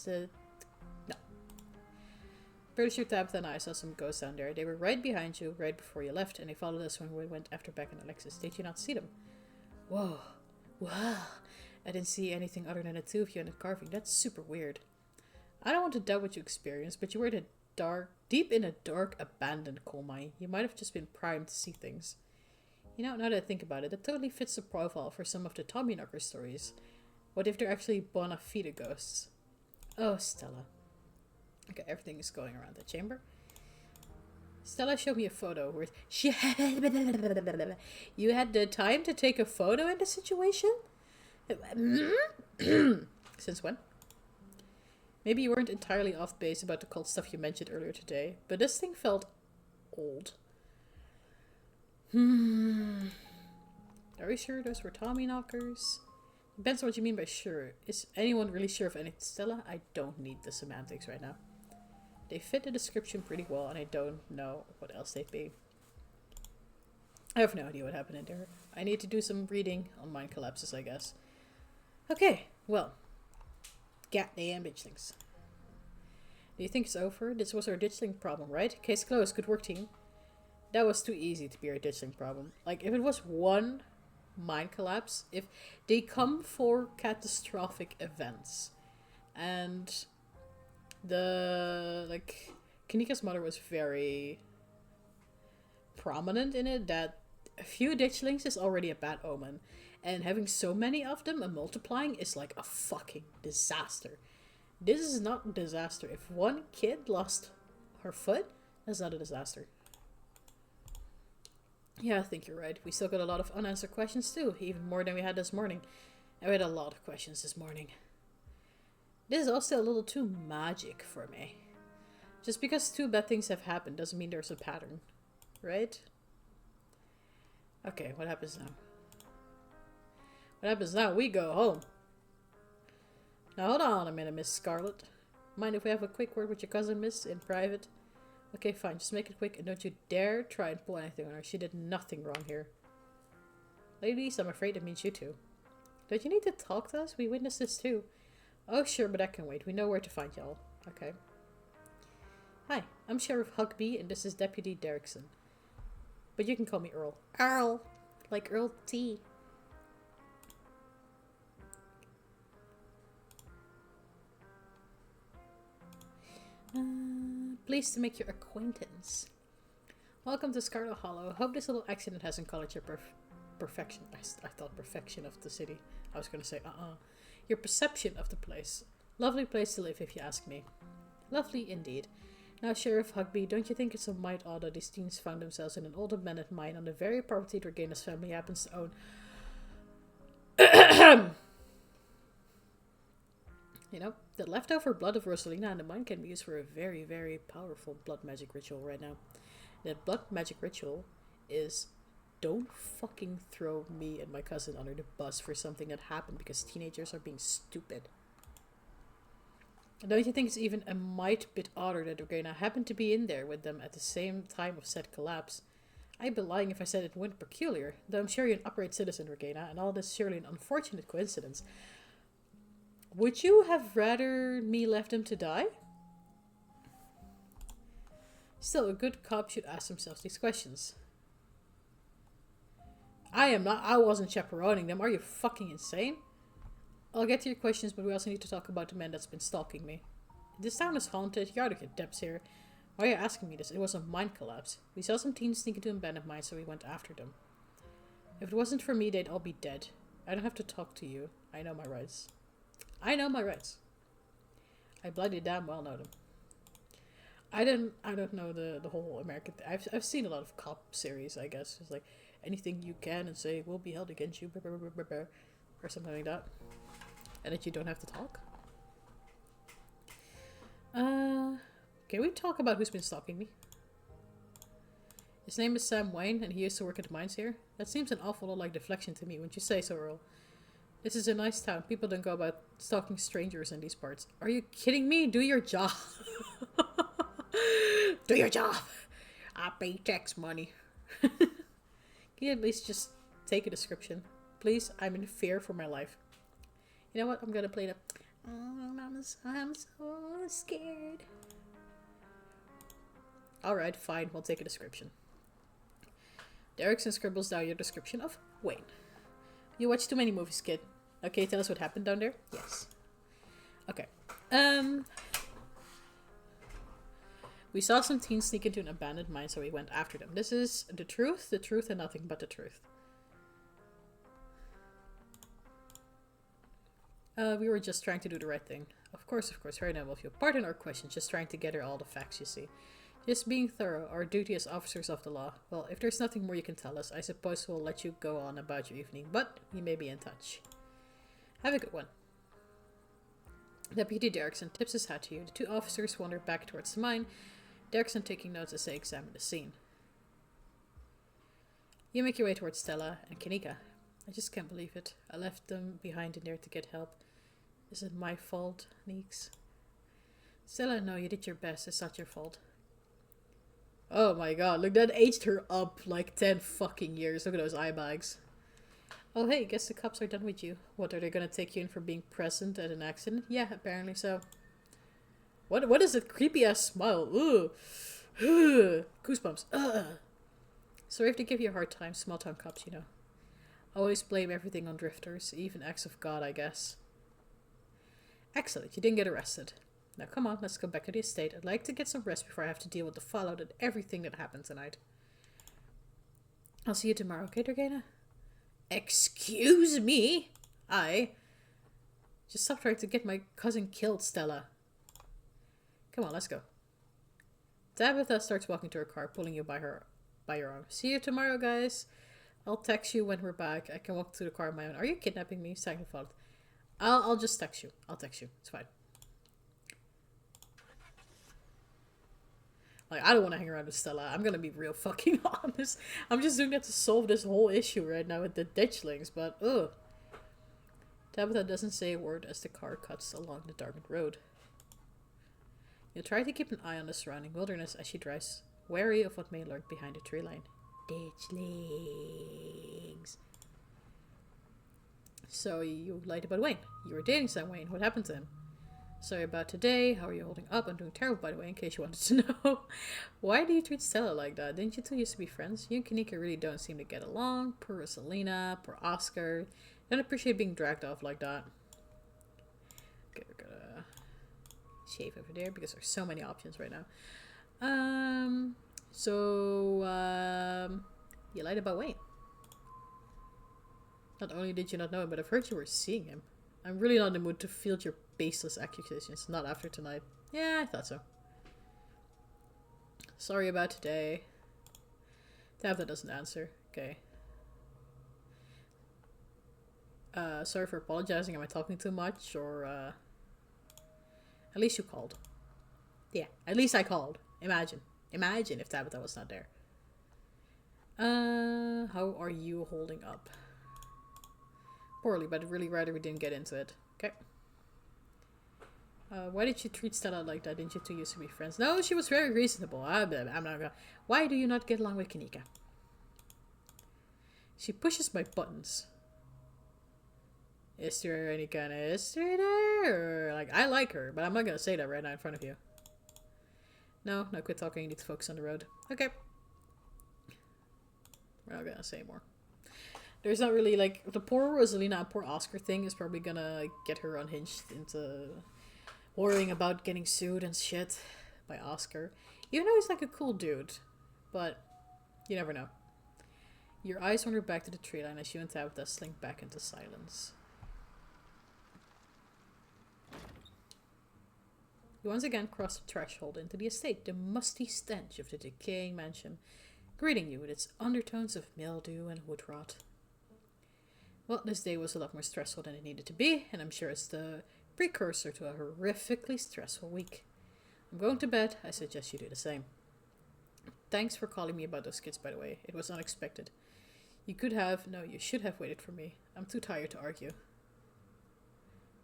the... No. Pretty sure Tabitha and I saw some ghosts down there. They were right behind you, right before you left, and they followed us when we went after Beck and Alexis. Did you not see them? Whoa. Wow. I didn't see anything other than the two of you in the carving. That's super weird. I don't want to doubt what you experienced, but you were deep in a dark, abandoned coal mine. You might have just been primed to see things. You know, now that I think about it, that totally fits the profile for some of the Tommyknocker stories. What if they're actually bona fide ghosts? Oh, Stella. Okay, everything is going around the chamber. Stella showed me a photo where she You had the time to take a photo in the situation? Since when? Maybe you weren't entirely off base about the cult stuff you mentioned earlier today, but this thing felt old. Are you sure those were Tommyknockers? Depends on what you mean by sure. Is anyone really sure of anything? Stella, I don't need the semantics right now. They fit the description pretty well, and I don't know what else they'd be. I have no idea what happened in there. I need to do some reading on mind collapses, I guess. Okay, well. Goddamn ditchlings. Do you think it's over? This was our ditchling problem, right? Case closed. Good work, team. That was too easy to be our ditchling problem. Like, if it was one mine collapse, if they come for catastrophic events, and like, Kanika's mother was very prominent in it, that a few ditchlings is already a bad omen. And having so many of them and multiplying is like a fucking disaster. This is not a disaster. If one kid lost her foot, that's not a disaster. Yeah, I think you're right. We still got a lot of unanswered questions too, even more than we had this morning. And we had a lot of questions this morning. This is also a little too magic for me. Just because two bad things have happened doesn't mean there's a pattern, right? Okay, what happens now? What happens now? We go home. Now hold on a minute, Miss Scarlet. Mind if we have a quick word with your cousin, Miss, in private? Okay, fine. Just make it quick and don't you dare try and pull anything on her. She did nothing wrong here. Ladies, I'm afraid it means you too. Don't you need to talk to us? We witnessed this too. Oh, sure, but that can wait. We know where to find y'all. Okay. Hi, I'm Sheriff Huckbee, and this is Deputy Derrickson. But you can call me Earl. Earl. Like Earl T. Pleased to make your acquaintance. Welcome to Scarlet Hollow. Hope this little accident hasn't colored your perfection. I thought perfection of the city. I was going to say, Your perception of the place. Lovely place to live, if you ask me. Lovely indeed. Now, Sheriff Huckbee, don't you think it's a mite odd that these teens found themselves in an old abandoned mine on the very property Regina's family happens to own? You know, the leftover blood of Rosalina and the mine can be used for a very, very powerful blood magic ritual right now. That blood magic ritual is, don't fucking throw me and my cousin under the bus for something that happened because teenagers are being stupid. Don't you think it's even a mite bit odder that Regina happened to be in there with them at the same time of said collapse? I'd be lying if I said it wasn't peculiar, though I'm sure you're an upright citizen, Regina, and all this is surely an unfortunate coincidence. Would you have rather me left him to die? Still, a good cop should ask themselves these questions. I wasn't chaperoning them. Are you fucking insane? I'll get to your questions, but we also need to talk about the man that's been stalking me. This town is haunted. You're out of your depths here. Why are you asking me this? It was a mine collapse. We saw some teens sneak into an abandoned mine, so we went after them. If it wasn't for me, they'd all be dead. I don't have to talk to you. I know my rights. I know my rights. I bloody damn well know them. I don't know the whole American thing. I've seen a lot of cop series, I guess. It's like, anything you can and say will be held against you, or something like that. And that you don't have to talk. Can we talk about who's been stalking me? His name is Sam Wayne, and he used to work at the mines here. That seems an awful lot like deflection to me, wouldn't you say so, Earl? This is a nice town. People don't go about stalking strangers in these parts. Are you kidding me? Do your job. Do your job. I pay tax money. Can you at least just take a description? Please, I'm in fear for my life. You know what? I'm gonna play it. I'm so scared. Alright, fine. We'll take a description. Derrickson scribbles down your description of Wayne. You watch too many movies, kid. Okay, tell us what happened down there? Yes. Okay. We saw some teens sneak into an abandoned mine, so we went after them. This is the truth, and nothing but the truth. We were just trying to do the right thing. Of course, very noble of you. Pardon our questions, just trying to gather all the facts, you see. Just being thorough, our duty as officers of the law. Well, if there's nothing more you can tell us, I suppose we'll let you go on about your evening, but we may be in touch. Have a good one. Deputy Derrickson tips his hat to you. The two officers wander back towards the mine, Derrickson taking notes as they examine the scene. You make your way towards Stella and Kanika. I just can't believe it. I left them behind in there to get help. Is it my fault, Neeks? Stella, no, you did your best. It's not your fault. Oh my god, look, that aged her up like 10 fucking years. Look at those eye bags. Oh hey, guess the cops are done with you. What, are they gonna take you in for being present at an accident? Yeah, apparently so. What is that creepy ass smile? Ooh. Goosebumps. Ugh. Sorry if they give you a hard time, small town cops, you know. Always blame everything on drifters, even acts of God, I guess. Excellent, you didn't get arrested. Now come on, let's go back to the estate. I'd like to get some rest before I have to deal with the fallout and everything that happened tonight. I'll see you tomorrow, okay, Dragana? Excuse me? Just stop trying to get my cousin killed, Stella. Come on, let's go. Tabitha starts walking to her car, pulling you by your arm. See you tomorrow, guys. I'll text you when we're back. I can walk to the car on my own. Are you kidnapping me? Second fault. I'll just text you. I'll text you. It's fine. Like, I don't want to hang around with Stella. I'm gonna be real fucking honest. I'm just doing that to solve this whole issue right now with the ditchlings, but ugh. Tabitha doesn't say a word as the car cuts along the darkened road. You'll try to keep an eye on the surrounding wilderness as she drives, wary of what may lurk behind the tree line. Ditchlings. So you lied about Wayne. You were dating some Wayne. What happened to him? Sorry about today. How are you holding up? I'm doing terrible, by the way, in case you wanted to know. Why do you treat Stella like that? Didn't you two used to be friends? You and Kanika really don't seem to get along. Poor Rosalina. Poor Oscar. Don't appreciate being dragged off like that. Okay, we're gonna shave over there because there's so many options right now. You lied about Wayne. Not only did you not know him, but I've heard you were seeing him. I'm really not in the mood to field your baseless accusations. Not after tonight. Yeah, I thought so. Sorry about today. Tabitha doesn't answer. Okay. Sorry for apologizing. Am I talking too much? Or, at least you called. Yeah, at least I called. Imagine if Tabitha was not there. How are you holding up? Poorly, but I'd really rather we didn't get into it. Okay. Why did you treat Stella like that? Didn't you two used to be friends? No, she was very reasonable. I'm not gonna... Why do you not get along with Kanika? She pushes my buttons. Is there any kind of history there? Or, like, I like her, but I'm not gonna say that right now in front of you. No, quit talking. You need to focus on the road. Okay. We're not gonna say more. There's not really, like, the poor Rosalina and poor Oscar thing is probably gonna get her unhinged into worrying about getting sued and shit by Oscar. Even though he's like a cool dude. But you never know. Your eyes wander back to the tree line as you and Tabitha slink back into silence. You once again cross the threshold into the estate, the musty stench of the decaying mansion, greeting you with its undertones of mildew and wood rot. Well, this day was a lot more stressful than it needed to be, and I'm sure it's the precursor to a horrifically stressful week. I'm going to bed. I suggest you do the same. Thanks for calling me about those kids, by the way. It was unexpected. You should have waited for me. I'm too tired to argue.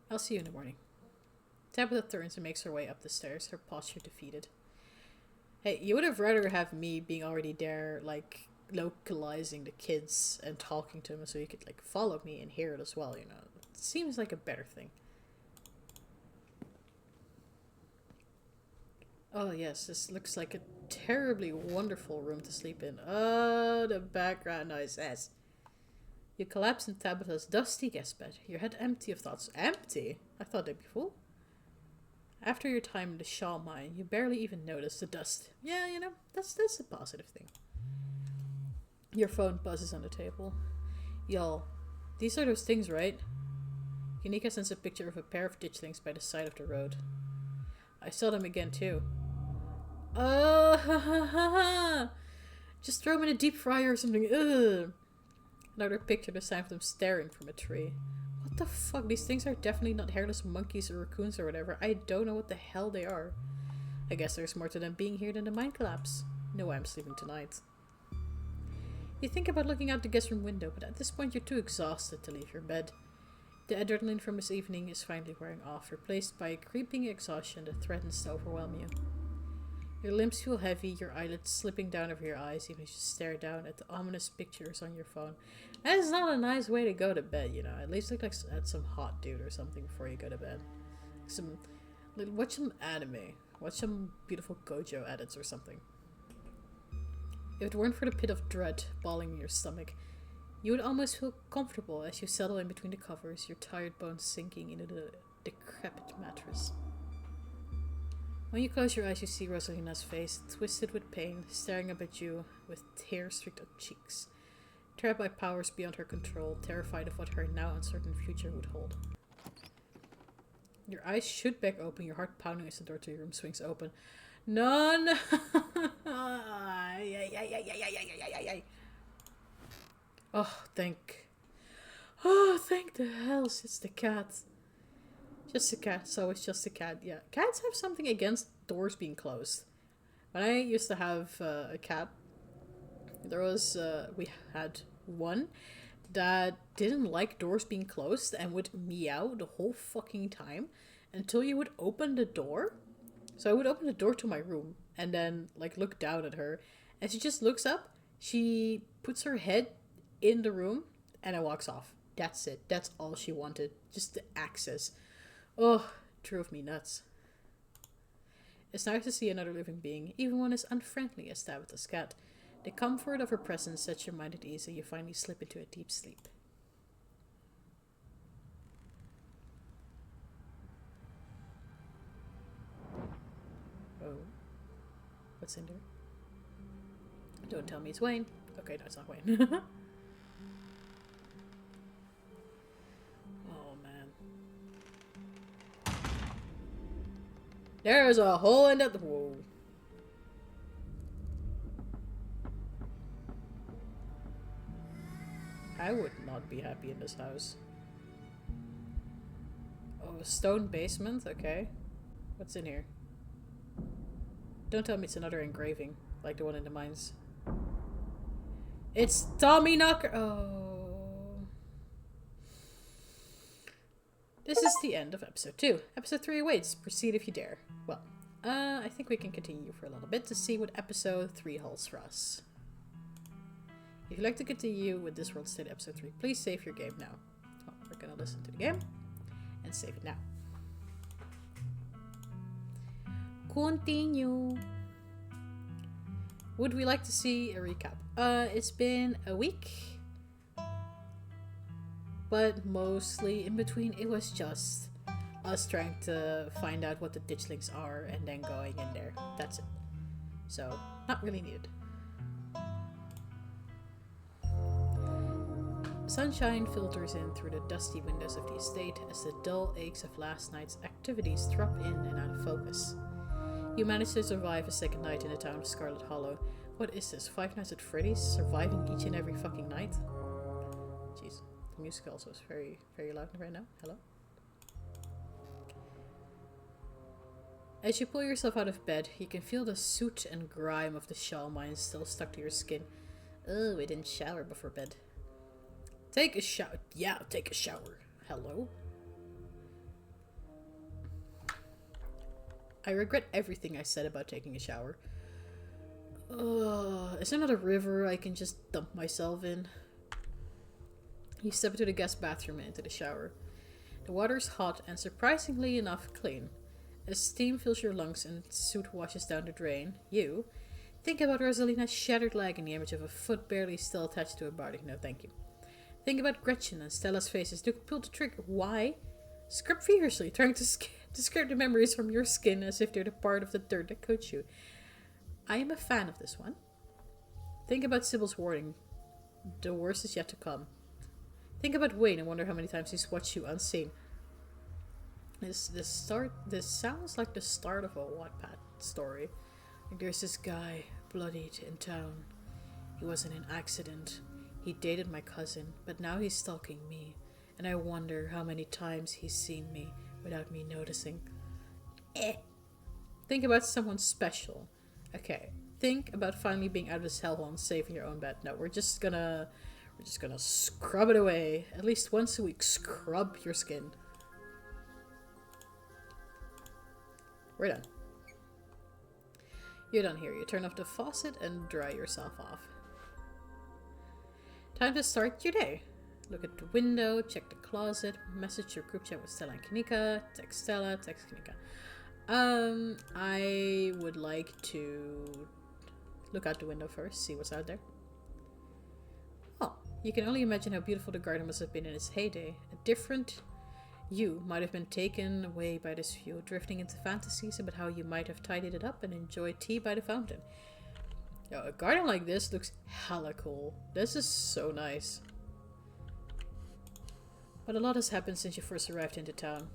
I'll see you in the morning. Tabitha turns and makes her way up the stairs, her posture defeated. Hey, you would have rather have me being already there, like, localizing the kids and talking to them so you could, like, follow me and hear it as well, you know. It seems like a better thing. Oh yes, this looks like a terribly wonderful room to sleep in. Oh, the background noises. You collapse in Tabitha's dusty guest bed, your head empty of thoughts. Empty? I thought they'd be full. After your time in the Shaw mine, you barely even notice the dust. Yeah, you know, that's a positive thing. Your phone buzzes on the table. Y'all, these are those things, right? Kanika sends a picture of a pair of ditchlings by the side of the road. I saw them again, too. Just throw them in a deep fryer or something. Ugh. Another picture, this time of them staring from a tree. What the fuck? These things are definitely not hairless monkeys or raccoons or whatever. I don't know what the hell they are. I guess there's more to them being here than the mine collapse. No way I'm sleeping tonight. You think about looking out the guest room window, but at this point you're too exhausted to leave your bed. The adrenaline from this evening is finally wearing off, replaced by a creeping exhaustion that threatens to overwhelm you. Your limbs feel heavy, your eyelids slipping down over your eyes even as you stare down at the ominous pictures on your phone. That is not a nice way to go to bed, you know. At least look like at some hot dude or something before you go to bed. Watch some anime. Watch some beautiful Gojo edits or something. If it weren't for the pit of dread balling in your stomach, you would almost feel comfortable as you settle in between the covers, your tired bones sinking into the decrepit mattress. When you close your eyes, you see Rosalina's face, twisted with pain, staring up at you with tear-streaked cheeks. Trapped by powers beyond her control, terrified of what her now uncertain future would hold. Your eyes shoot back open, your heart pounding as the door to your room swings open. None! Oh, thank the hells, it's the cat. Just a cat, so it's just a cat. Yeah, cats have something against doors being closed. When I used to have a cat, we had one that didn't like doors being closed and would meow the whole fucking time until you would open the door. So I would open the door to my room and then like look down at her, and she just looks up, she puts her head in the room, and it walks off. That's it. That's all she wanted. Just the access. Oh, drove me nuts. It's nice to see another living being, even one as unfriendly as Tabitha's cat. The comfort of her presence sets your mind at ease and you finally slip into a deep sleep. Oh. What's in there? Don't tell me it's Wayne. Okay, no, it's not Wayne. Oh, man. There's a hole in that. Whoa. I would not be happy in this house. Oh, a stone basement? Okay. What's in here? Don't tell me it's another engraving, like the one in the mines. It's Tommy Knocker! Oh. This is the end of episode 2. Episode 3 awaits. Proceed if you dare. Well, I think we can continue for a little bit to see what episode 3 holds for us. If you'd like to continue with this World State episode 3, please save your game now. Oh, we're gonna listen to the game and save it now. Continue. Would we like to see a recap? It's been a week, but mostly in between it was just us trying to find out what the ditchlings are and then going in there. That's it. So, not really needed. Sunshine filters in through the dusty windows of the estate as the dull aches of last night's activities drop in and out of focus. You manage to survive a second night in the town of Scarlet Hollow. What is this? Five Nights at Freddy's? Surviving each and every fucking night? Jeez. The music also is very, very loud right now. Hello? As you pull yourself out of bed, you can feel the soot and grime of the shell mines still stuck to your skin. Oh, I didn't shower before bed. Take a shower. Yeah, take a shower. Hello? I regret everything I said about taking a shower. Is there not a river I can just dump myself in? You step into the guest bathroom and into the shower. The water's hot and surprisingly enough clean. As steam fills your lungs and soot washes down the drain, you think about Rosalina's shattered leg in the image of a foot barely still attached to a body. No, thank you. Think about Gretchen and Stella's faces. Duke pulled the trigger. Why? Scrub feverishly, trying to scrape the memories from your skin as if they're the part of the dirt that coats you. I am a fan of this one. Think about Sybil's warning. The worst is yet to come. Think about Wayne and wonder how many times he's watched you unseen. This sounds like the start of a Wattpad story. Like there's this guy, bloodied, in town. He wasn't an accident. He dated my cousin, but now he's stalking me. And I wonder how many times he's seen me without me noticing. Think about someone special. Okay, think about finally being out of this hellhole and safe in your own bed. No, we're just gonna scrub it away. At least once a week, scrub your skin. We're done. You're done here. You turn off the faucet and dry yourself off. Time to start your day. Look at the window, check the closet, message your group chat with Stella and Kanika, text Stella, text Kanika. I would like to Look out the window first, see what's out there. Oh, you can only imagine how beautiful the garden must have been in its heyday. A different you might have been taken away by this view, drifting into fantasies about how you might have tidied it up and enjoyed tea by the fountain. Yo, a garden like this looks hella cool. This is so nice. But a lot has happened since you first arrived into town.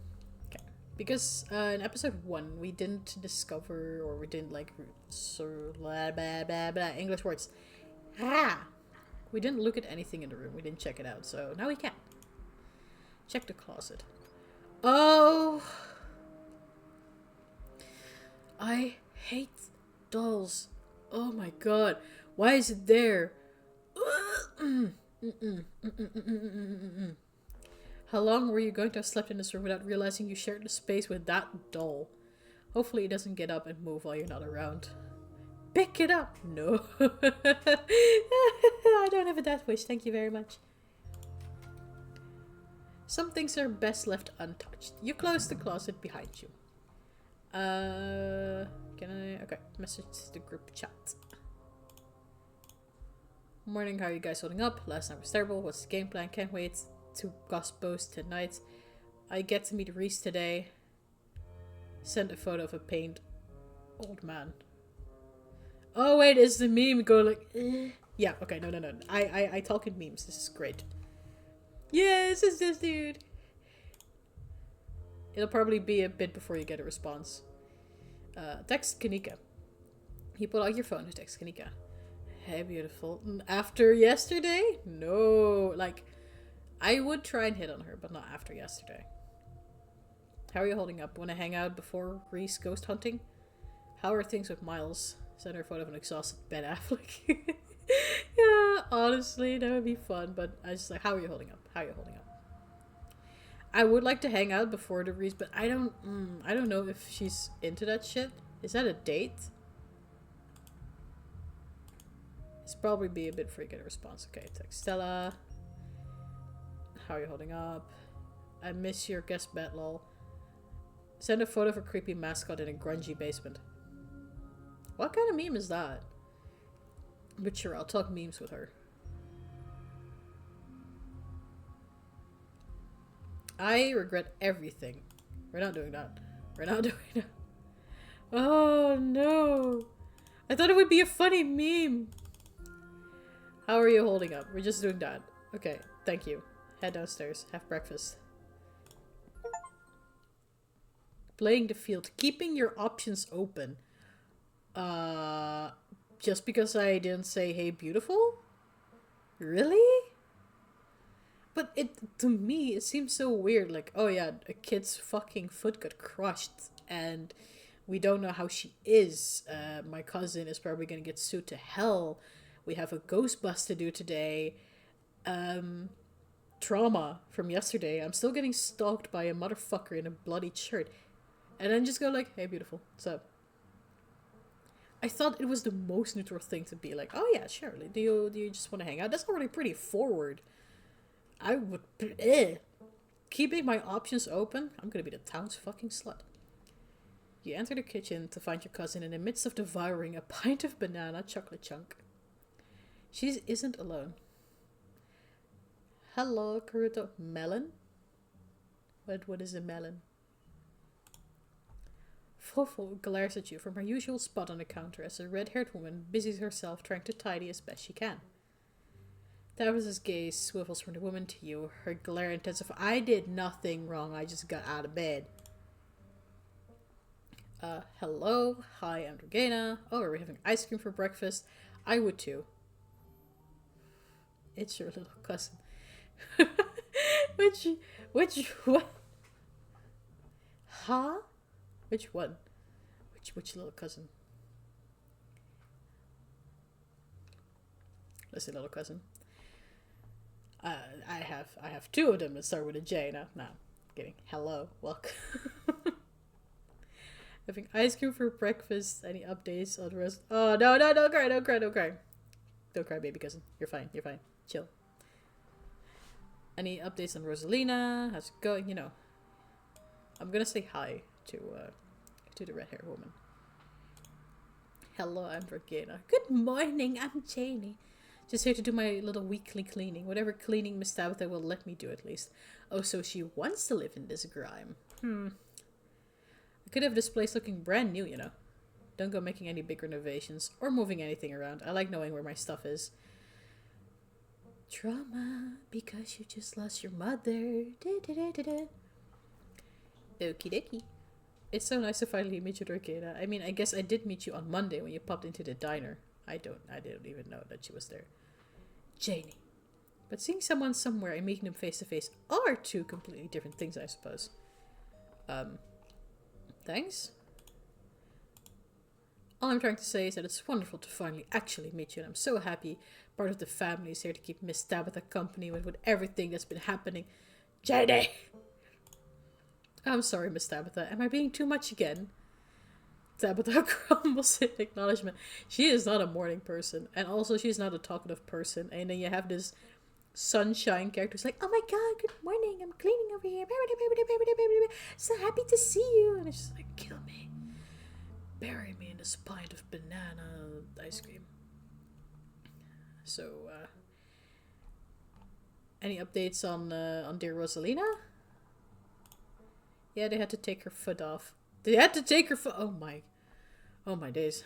Okay. Because in episode 1, we didn't discover, or we didn't like, blah, blah, blah, blah, English words. We didn't look at anything in the room. We didn't check it out. So now we can. Check the closet. Oh! I hate dolls. Oh my god. Why is it there? How long were you going to have slept in this room without realizing you shared the space with that doll? Hopefully it doesn't get up and move while you're not around. Pick it up! No. I don't have a death wish, thank you very much. Some things are best left untouched. You close the closet behind you. Can I... Okay, message the group chat. Morning, how are you guys holding up? Last night was terrible. What's the game plan? Can't wait to gossip post tonight. I get to meet Reese today. Send a photo of a pained old man. Oh wait, it's the meme go like... Yeah, okay, no. I talk in memes. This is great. Yes, it's this dude. It'll probably be a bit before you get a response. Text Kanika. You pull out your phone to text Kanika. Hey, beautiful. After yesterday? No. Like, I would try and hit on her, but not after yesterday. How are you holding up? Want to hang out before Reese ghost hunting? How are things with Miles? Send her a photo of an exhausted Ben Affleck. Yeah, honestly, that would be fun. But I just like, how are you holding up? How are you holding up? I would like to hang out before the Reese, but I don't know if she's into that shit. Is that a date? It's probably be a bit before you get a response. Okay, text Stella. How are you holding up? I miss your guest bet, lol. Send a photo of a creepy mascot in a grungy basement. What kind of meme is that? But sure, I'll talk memes with her. I regret everything. We're not doing that. We're not doing that. Oh no. I thought it would be a funny meme. How are you holding up? We're just doing that. Okay, thank you. Head downstairs. Have breakfast. Playing the field. Keeping your options open. Just because I didn't say, hey, beautiful? Really? But to me, it seems so weird. Like, oh yeah, a kid's fucking foot got crushed and we don't know how she is. My cousin is probably gonna get sued to hell. We have a ghost bust to do today. Trauma from yesterday. I'm still getting stalked by a motherfucker in a bloody shirt. And then just go like, hey, beautiful, what's up? I thought it was the most neutral thing to be like, oh yeah, sure. Do you just want to hang out? That's already pretty forward. I would... Keeping my options open, I'm gonna be the town's fucking slut. You enter the kitchen to find your cousin in the midst of devouring a pint of banana chocolate chunk. She isn't alone. Hello, Karuto. Melon? What is a melon? Fofo glares at you from her usual spot on the counter as a red-haired woman busies herself trying to tidy as best she can. Tabitha's gaze swivels from the woman to you, her glare intensifies. I did nothing wrong, I just got out of bed. Hello. Hi, I'm Dragana. Oh, are we having ice cream for breakfast? I would too. It's your little cousin. Which one? Huh? Which one? Which little cousin? Listen, little cousin. I have two of them that start with a J. No, kidding. Hello, welcome. Having ice cream for breakfast. Any updates on the rest? Oh no, don't cry, don't cry, baby cousin. You're fine. Chill. Any updates on Rosalina? How's it going? You know, I'm gonna say hi to the red-haired woman. Hello, I'm Regina. Good morning, I'm Janie. Just here to do my little weekly cleaning. Whatever cleaning Miss Tabitha will let me do at least. Oh, so she wants to live in this grime. I could have this place looking brand new, you know. Don't go making any big renovations or moving anything around. I like knowing where my stuff is. Trauma, because you just lost your mother. Da-da-da-da-da. Okie dokie. It's so nice to finally meet you, Dorkeda. I mean, I guess I did meet you on Monday when you popped into the diner. I didn't even know that she was there. Janie. But seeing someone somewhere and meeting them face to face are two completely different things, I suppose. Thanks? All I'm trying to say is that it's wonderful to finally actually meet you, and I'm so happy part of the family is here to keep Miss Tabitha company with everything that's been happening. Janie! I'm sorry, Miss Tabitha. Am I being too much again? Tabitha grumbles in acknowledgement. She is not a morning person, and also she's not a talkative person. And then you have this sunshine character who's like, oh my god, good morning, I'm cleaning over here. So happy to see you. And it's just like, kill me. Bury me in this pint of banana ice cream. So, any updates on dear Rosalina? Yeah, they had to take her foot off. They had to take her foot. Oh my days.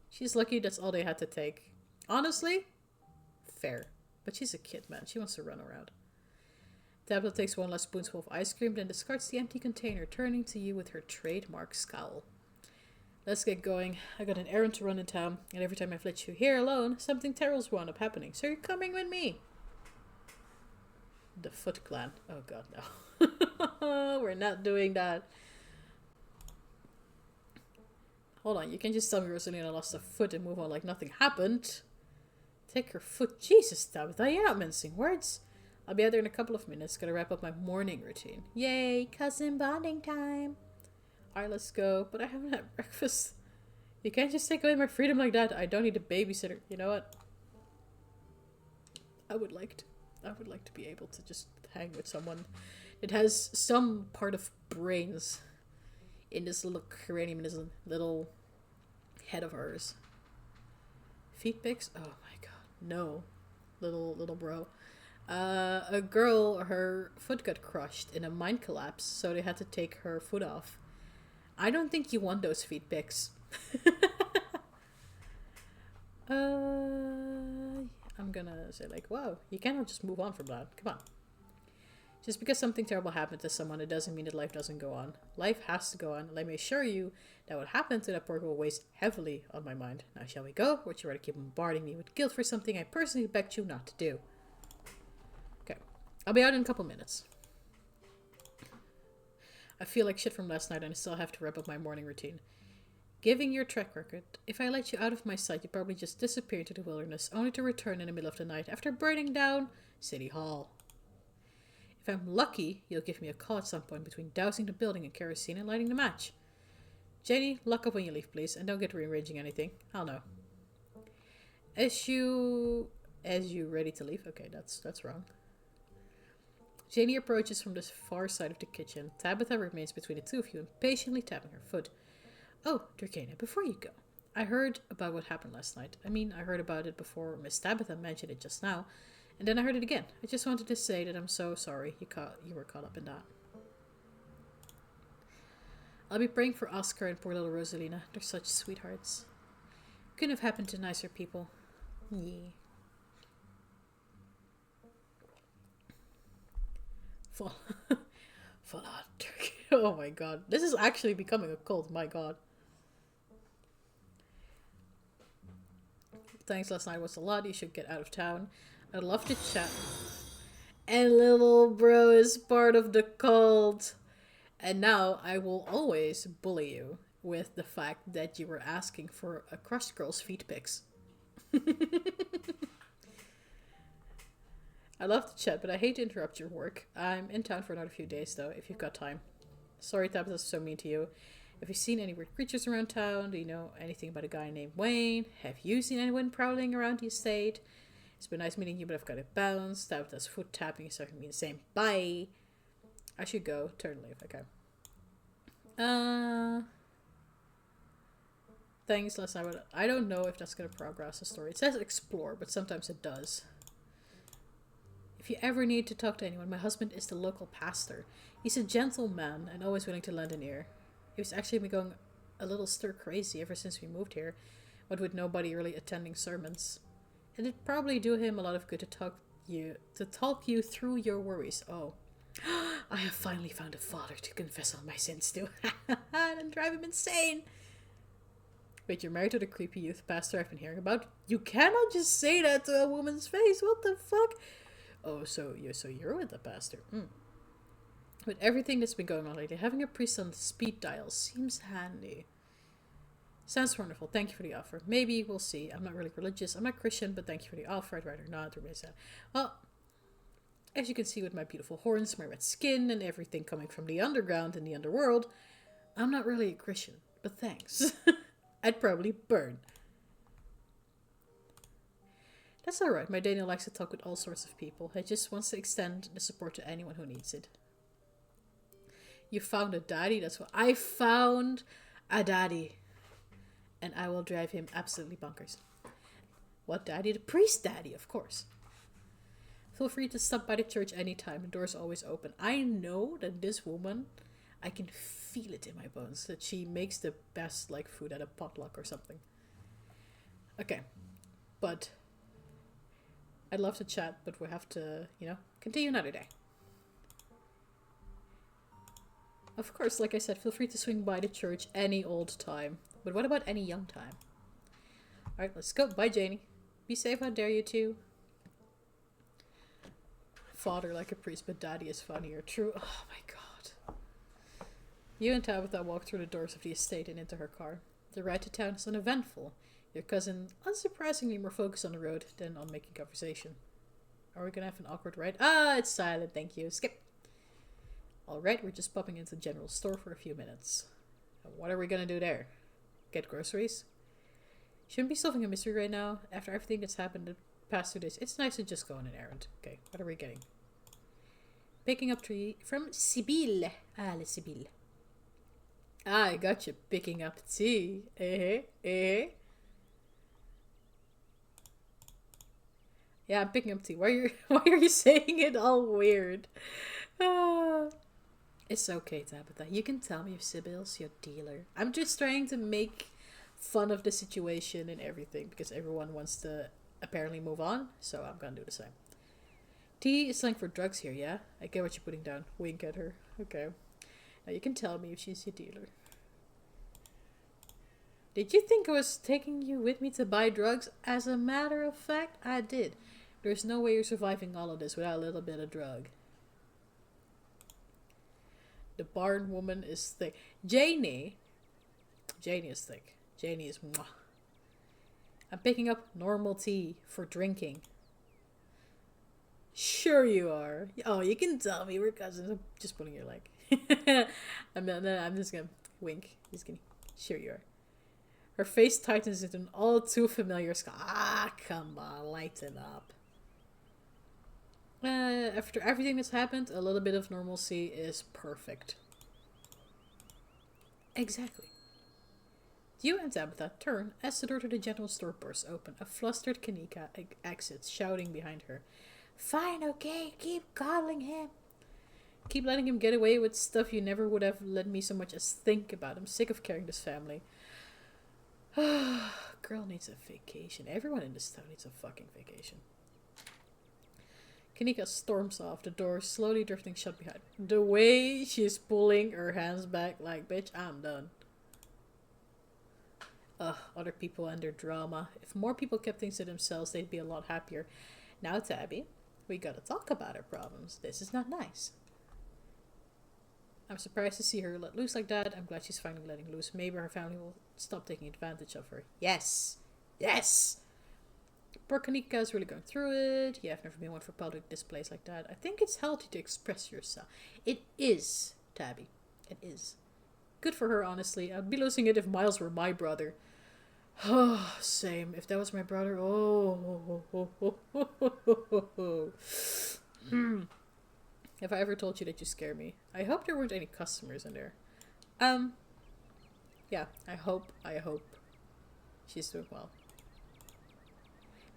She's lucky that's all they had to take. Honestly, fair. But she's a kid, man. She wants to run around. Tabitha takes one last spoonful of ice cream, then discards the empty container, turning to you with her trademark scowl. Let's get going. I got an errand to run in town, and every time I've let you here alone, something terrible's wound up happening. So you're coming with me. The Foot Clan. Oh god, no. We're not doing that. Hold on, you can just tell me Rosalina lost a foot and move on like nothing happened. Take her foot. Jesus, Tabitha, you're not mincing words. I'll be out there in a couple of minutes. Gotta wrap up my morning routine. Yay, cousin bonding time. Alright, let's go. But I haven't had breakfast. You can't just take away my freedom like that. I don't need a babysitter. You know what? I would like to be able to just hang with someone that has some part of brains in this little cranium, in this little head of hers. Feet pics? Oh my god. No. Little bro. A girl, her foot got crushed in a mine collapse, so they had to take her foot off. I don't think you want those feet pics. I'm gonna say like, wow, you cannot just move on from that. Come on. Just because something terrible happened to someone, it doesn't mean that life doesn't go on. Life has to go on. Let me assure you that what happened to that poor girl weighs heavily on my mind. Now shall we go? Or would you rather keep bombarding me with guilt for something I personally begged you not to do? Okay. I'll be out in a couple minutes. I feel like shit from last night and I still have to wrap up my morning routine. Given your track record, if I let you out of my sight, you'd probably just disappear into the wilderness, only to return in the middle of the night after burning down City Hall. If I'm lucky, you'll give me a call at some point between dousing the building in kerosene and lighting the match. Janie, lock up when you leave, please, and don't get rearranging anything. I'll know. As you ready to leave? Okay, that's wrong. Janie approaches from the far side of the kitchen. Tabitha remains between the two of you, impatiently tapping her foot. Oh, Durkana, before you go, I heard about what happened last night. I mean, I heard about it before Miss Tabitha mentioned it just now, and then I heard it again. I just wanted to say that I'm so sorry you were caught up in that. I'll be praying for Oscar and poor little Rosalina. They're such sweethearts. Couldn't have happened to nicer people. Yeah. Fall out, turkey. Oh my god. This is actually becoming a cult. My god. Thanks, last night was a lot. You should get out of town. I'd love to chat. And little bro is part of the cult. And now I will always bully you with the fact that you were asking for a crushed girl's feet pics. I love to chat, but I hate to interrupt your work. I'm in town for another few days, though, if you've got time. Sorry, Tabitha's so mean to you. Have you seen any weird creatures around town? Do you know anything about a guy named Wayne? Have you seen anyone prowling around the estate? It's been nice meeting you, but I've got to bounce. Tabitha's foot tapping is starting to mean the same. Bye! I should go. Turn leave. Okay. things last night, but I don't know if that's going to progress the story. It says explore, but sometimes it does. If you ever need to talk to anyone, my husband is the local pastor. He's a gentleman and always willing to lend an ear. He was actually been going a little stir crazy ever since we moved here, but with nobody really attending sermons. It'd probably do him a lot of good to talk you through your worries. Oh, I have finally found a father to confess all my sins to, and drive him insane. Wait, you're married to the creepy youth pastor I've been hearing about? You cannot just say that to a woman's face. What the fuck? Oh, so you're with the pastor. With everything that's been going on lately, having a priest on the speed dial seems handy. Sounds wonderful. Thank you for the offer. Maybe we'll see. I'm not really religious. I'm not Christian, but thank you for the offer. I'd rather not. Remain sad. Well, as you can see with my beautiful horns, my red skin, and everything coming from the underground and the underworld, I'm not really a Christian. But thanks. I'd probably burn. That's alright. My Daniel likes to talk with all sorts of people. He just wants to extend the support to anyone who needs it. You found a daddy? That's what I found. A daddy. And I will drive him absolutely bonkers. What daddy? The priest daddy, of course. Feel free to stop by the church anytime. The door's always open. I know that this woman, I can feel it in my bones, that she makes the best food at a potluck or something. Okay. But I'd love to chat, but we have to, continue another day. Of course, like I said, feel free to swing by the church any old time. But what about any young time? Alright, let's go. Bye, Janie. Be safe out there, you two. Father like a priest, but daddy is funnier. True. Oh my god. You and Tabitha walk through the doors of the estate and into her car. The ride to town is uneventful. Your cousin, unsurprisingly, more focused on the road than on making conversation. Are we gonna have an awkward ride? Ah, it's silent, thank you. Skip. Alright, we're just popping into the general store for a few minutes. What are we gonna do there? Get groceries? Shouldn't be solving a mystery right now. After everything that's happened the past 2 days, it's nice to just go on an errand. Okay, what are we getting? Picking up tea from Sibylle. Ah, le Sibylle. Ah, I got you. Picking up tea. Yeah, I'm picking up tea. Why are you saying it all weird? Ah. It's okay, Tabitha. You can tell me if Sibyl's your dealer. I'm just trying to make fun of the situation and everything because everyone wants to apparently move on, so I'm gonna do the same. Tea is slang for drugs here, yeah? I get what you're putting down. Wink at her. Okay. Now you can tell me if she's your dealer. Did you think I was taking you with me to buy drugs? As a matter of fact, I did. There's no way you're surviving all of this without a little bit of drug. The barn woman is thick. Janie is thick. Janie is mwah. I'm picking up normal tea for drinking. Sure you are. Oh, you can tell me we're cousins. I'm just pulling your leg. I'm just gonna wink. Just kidding. Sure you are. Her face tightens into an all too familiar scar. Ah, come on, lighten up. After everything that's happened, a little bit of normalcy is perfect. Exactly. You and Tabitha turn as the door to the general store bursts open. A flustered Kanika exits, shouting behind her. Fine, okay, keep coddling him. Keep letting him get away with stuff you never would have let me so much as think about. I'm sick of carrying this family. Girl needs a vacation. Everyone in this town needs a fucking vacation. Kanika storms off, the door slowly drifting shut behind her. The way she's pulling her hands back like, bitch, I'm done. Ugh, other people and their drama. If more people kept things to themselves, they'd be a lot happier. Now, Tabby, we gotta talk about our problems. This is not nice. I'm surprised to see her let loose like that. I'm glad she's finally letting loose. Maybe her family will stop taking advantage of her. Yes! Yes! Poor Kanika is really going through it. Yeah, I've never been one for public displays like that. I think it's healthy to express yourself. It is, Tabby. It is. Good for her, honestly. I'd be losing it if Miles were my brother. Oh, same. If that was my brother, Have I ever told you that you scare me? I hope there weren't any customers in there. Yeah, I hope. She's doing well.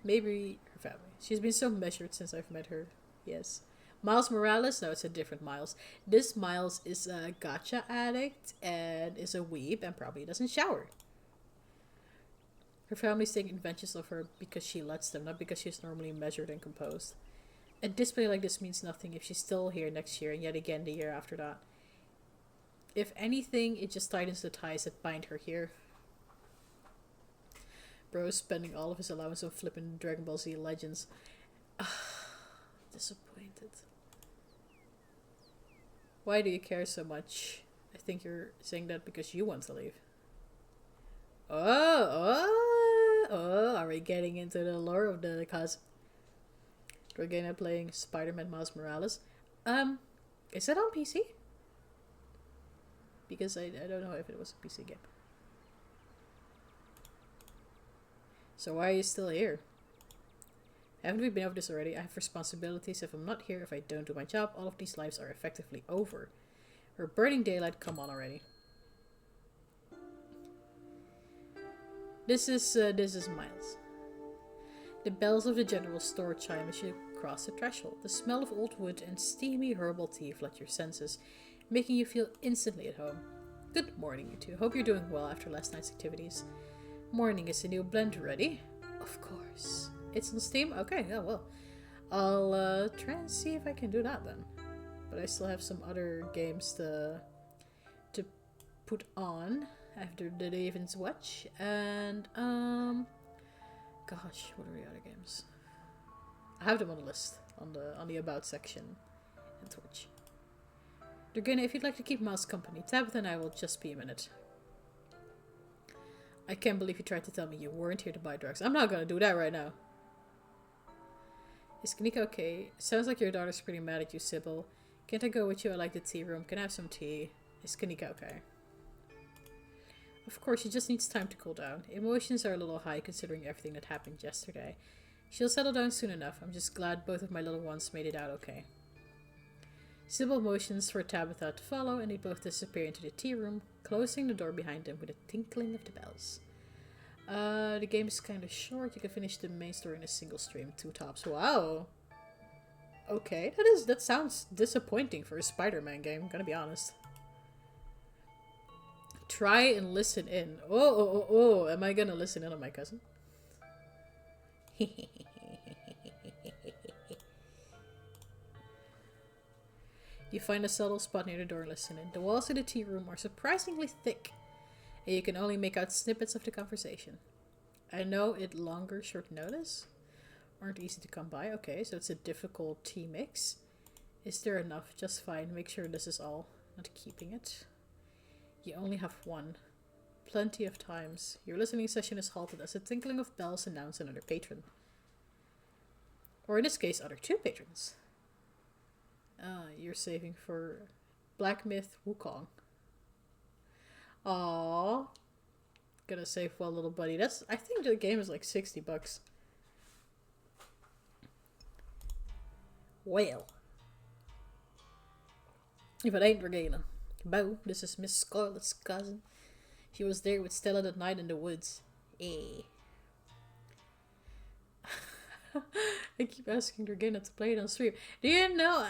Maybe her family. She's been so measured since I've met her. Yes. Miles Morales? No, it's a different Miles. This Miles is a gacha addict and is a weeb and probably doesn't shower. Her family's taking advantage of her because she lets them, not because she's normally measured and composed. A display like this means nothing if she's still here next year and yet again the year after that. If anything, it just tightens the ties that bind her here. Bro's spending all of his allowance on flipping Dragon Ball Z Legends. Disappointed. Why do you care so much? I think you're saying that because you want to leave. Are we getting into the lore of the cause? We're gonna playing Spider-Man Miles Morales. Is it on PC? Because I don't know if it was a PC game. So why are you still here? Haven't we been over this already? I have responsibilities. If I'm not here, if I don't do my job, all of these lives are effectively over. We're burning daylight. Come on already. This is Miles. The bells of the general store chime as you cross the threshold. The smell of old wood and steamy herbal tea flood your senses, making you feel instantly at home. Good morning, you two. Hope you're doing well after last night's activities. Morning, is the new blend ready? Of course. It's on Steam? Okay, yeah, well. I'll try and see if I can do that then. But I still have some other games to put on after the Raven's Watch. And, gosh, what are the other games? I have them on the list, on the About section in Twitch. Dragana, if you'd like to keep Miles company, Tabitha and I will just be a minute. I can't believe you tried to tell me you weren't here to buy drugs. I'm not gonna do that right now. Is Kanika okay? Sounds like your daughter's pretty mad at you, Sybil. Can't I go with you? I like the tea room. Can I have some tea? Is Kanika okay? Of course, she just needs time to cool down. Emotions are a little high considering everything that happened yesterday. She'll settle down soon enough. I'm just glad both of my little ones made it out okay. Sybil motions for Tabitha to follow, and they both disappear into the tea room, closing the door behind them with a tinkling of the bells. The game is kind of short. You can finish the main story in a single stream, 2 tops. Wow. Okay, that sounds disappointing for a Spider-Man game, I'm gonna be honest. Try and listen in. Oh, am I gonna listen in on my cousin? You find a subtle spot near the door and listen in. The walls of the tea room are surprisingly thick, and you can only make out snippets of the conversation. I know it longer short notice aren't easy to come by. Okay, so it's a difficult tea mix. Is there enough? Just fine. Make sure this is all. Not keeping it. You only have one. Plenty of times. Your listening session is halted as a tinkling of bells announce another patron. Or in this case, other 2 patrons. You're saving for Black Myth Wukong. Aww. Gonna save one little buddy. I think the game is like $60. Well. If it ain't Regina. Bo, this is Miss Scarlet's cousin. She was there with Stella that night in the woods. Eh. I keep asking Regina to play it on stream. Do you know,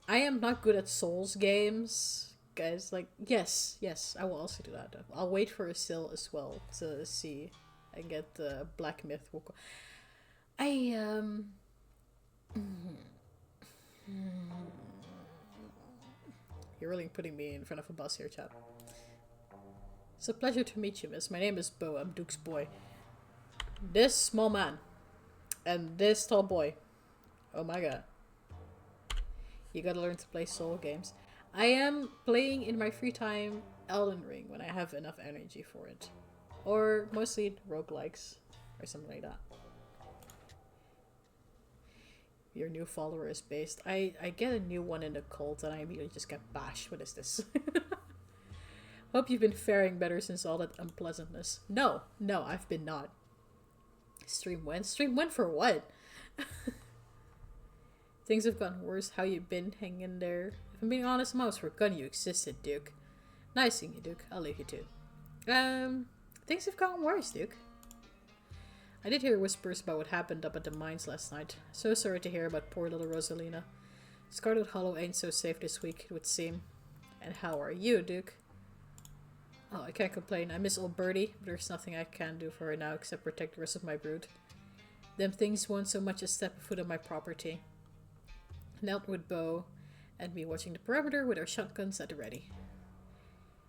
I am not good at Souls games. Guys, like, yes, I will also do that. I'll wait for a sale as well to see and get the Black Myth. You're really putting me in front of a bus here, chap. It's a pleasure to meet you, miss. My name is Bo. I'm Duke's boy. This small man and this tall boy. Oh my god. You gotta learn to play soul games. I am playing in my free time Elden Ring when I have enough energy for it. Or mostly roguelikes or something like that. Your new follower is based. I get a new one in the cult and I immediately just get bashed. What is this? Hope you've been faring better since all that unpleasantness. No, I've been not. Stream went? Stream went for what? Things have gotten worse. How you been? Hanging in there? If I'm being honest, I'm always forgotten you existed, Duke. Nice seeing you, Duke. I'll leave you too. Um, things have gotten worse, Duke. I did hear whispers about what happened up at the mines last night. So sorry to hear about poor little Rosalina. Scarlet Hollow ain't so safe this week, it would seem. And how are you, Duke? Oh, I can't complain. I miss old Birdie, but there's nothing I can do for her now except protect the rest of my brood. Them things won't so much as step a foot on my property. Knelt with bow, and me watching the perimeter with our shotguns at the ready.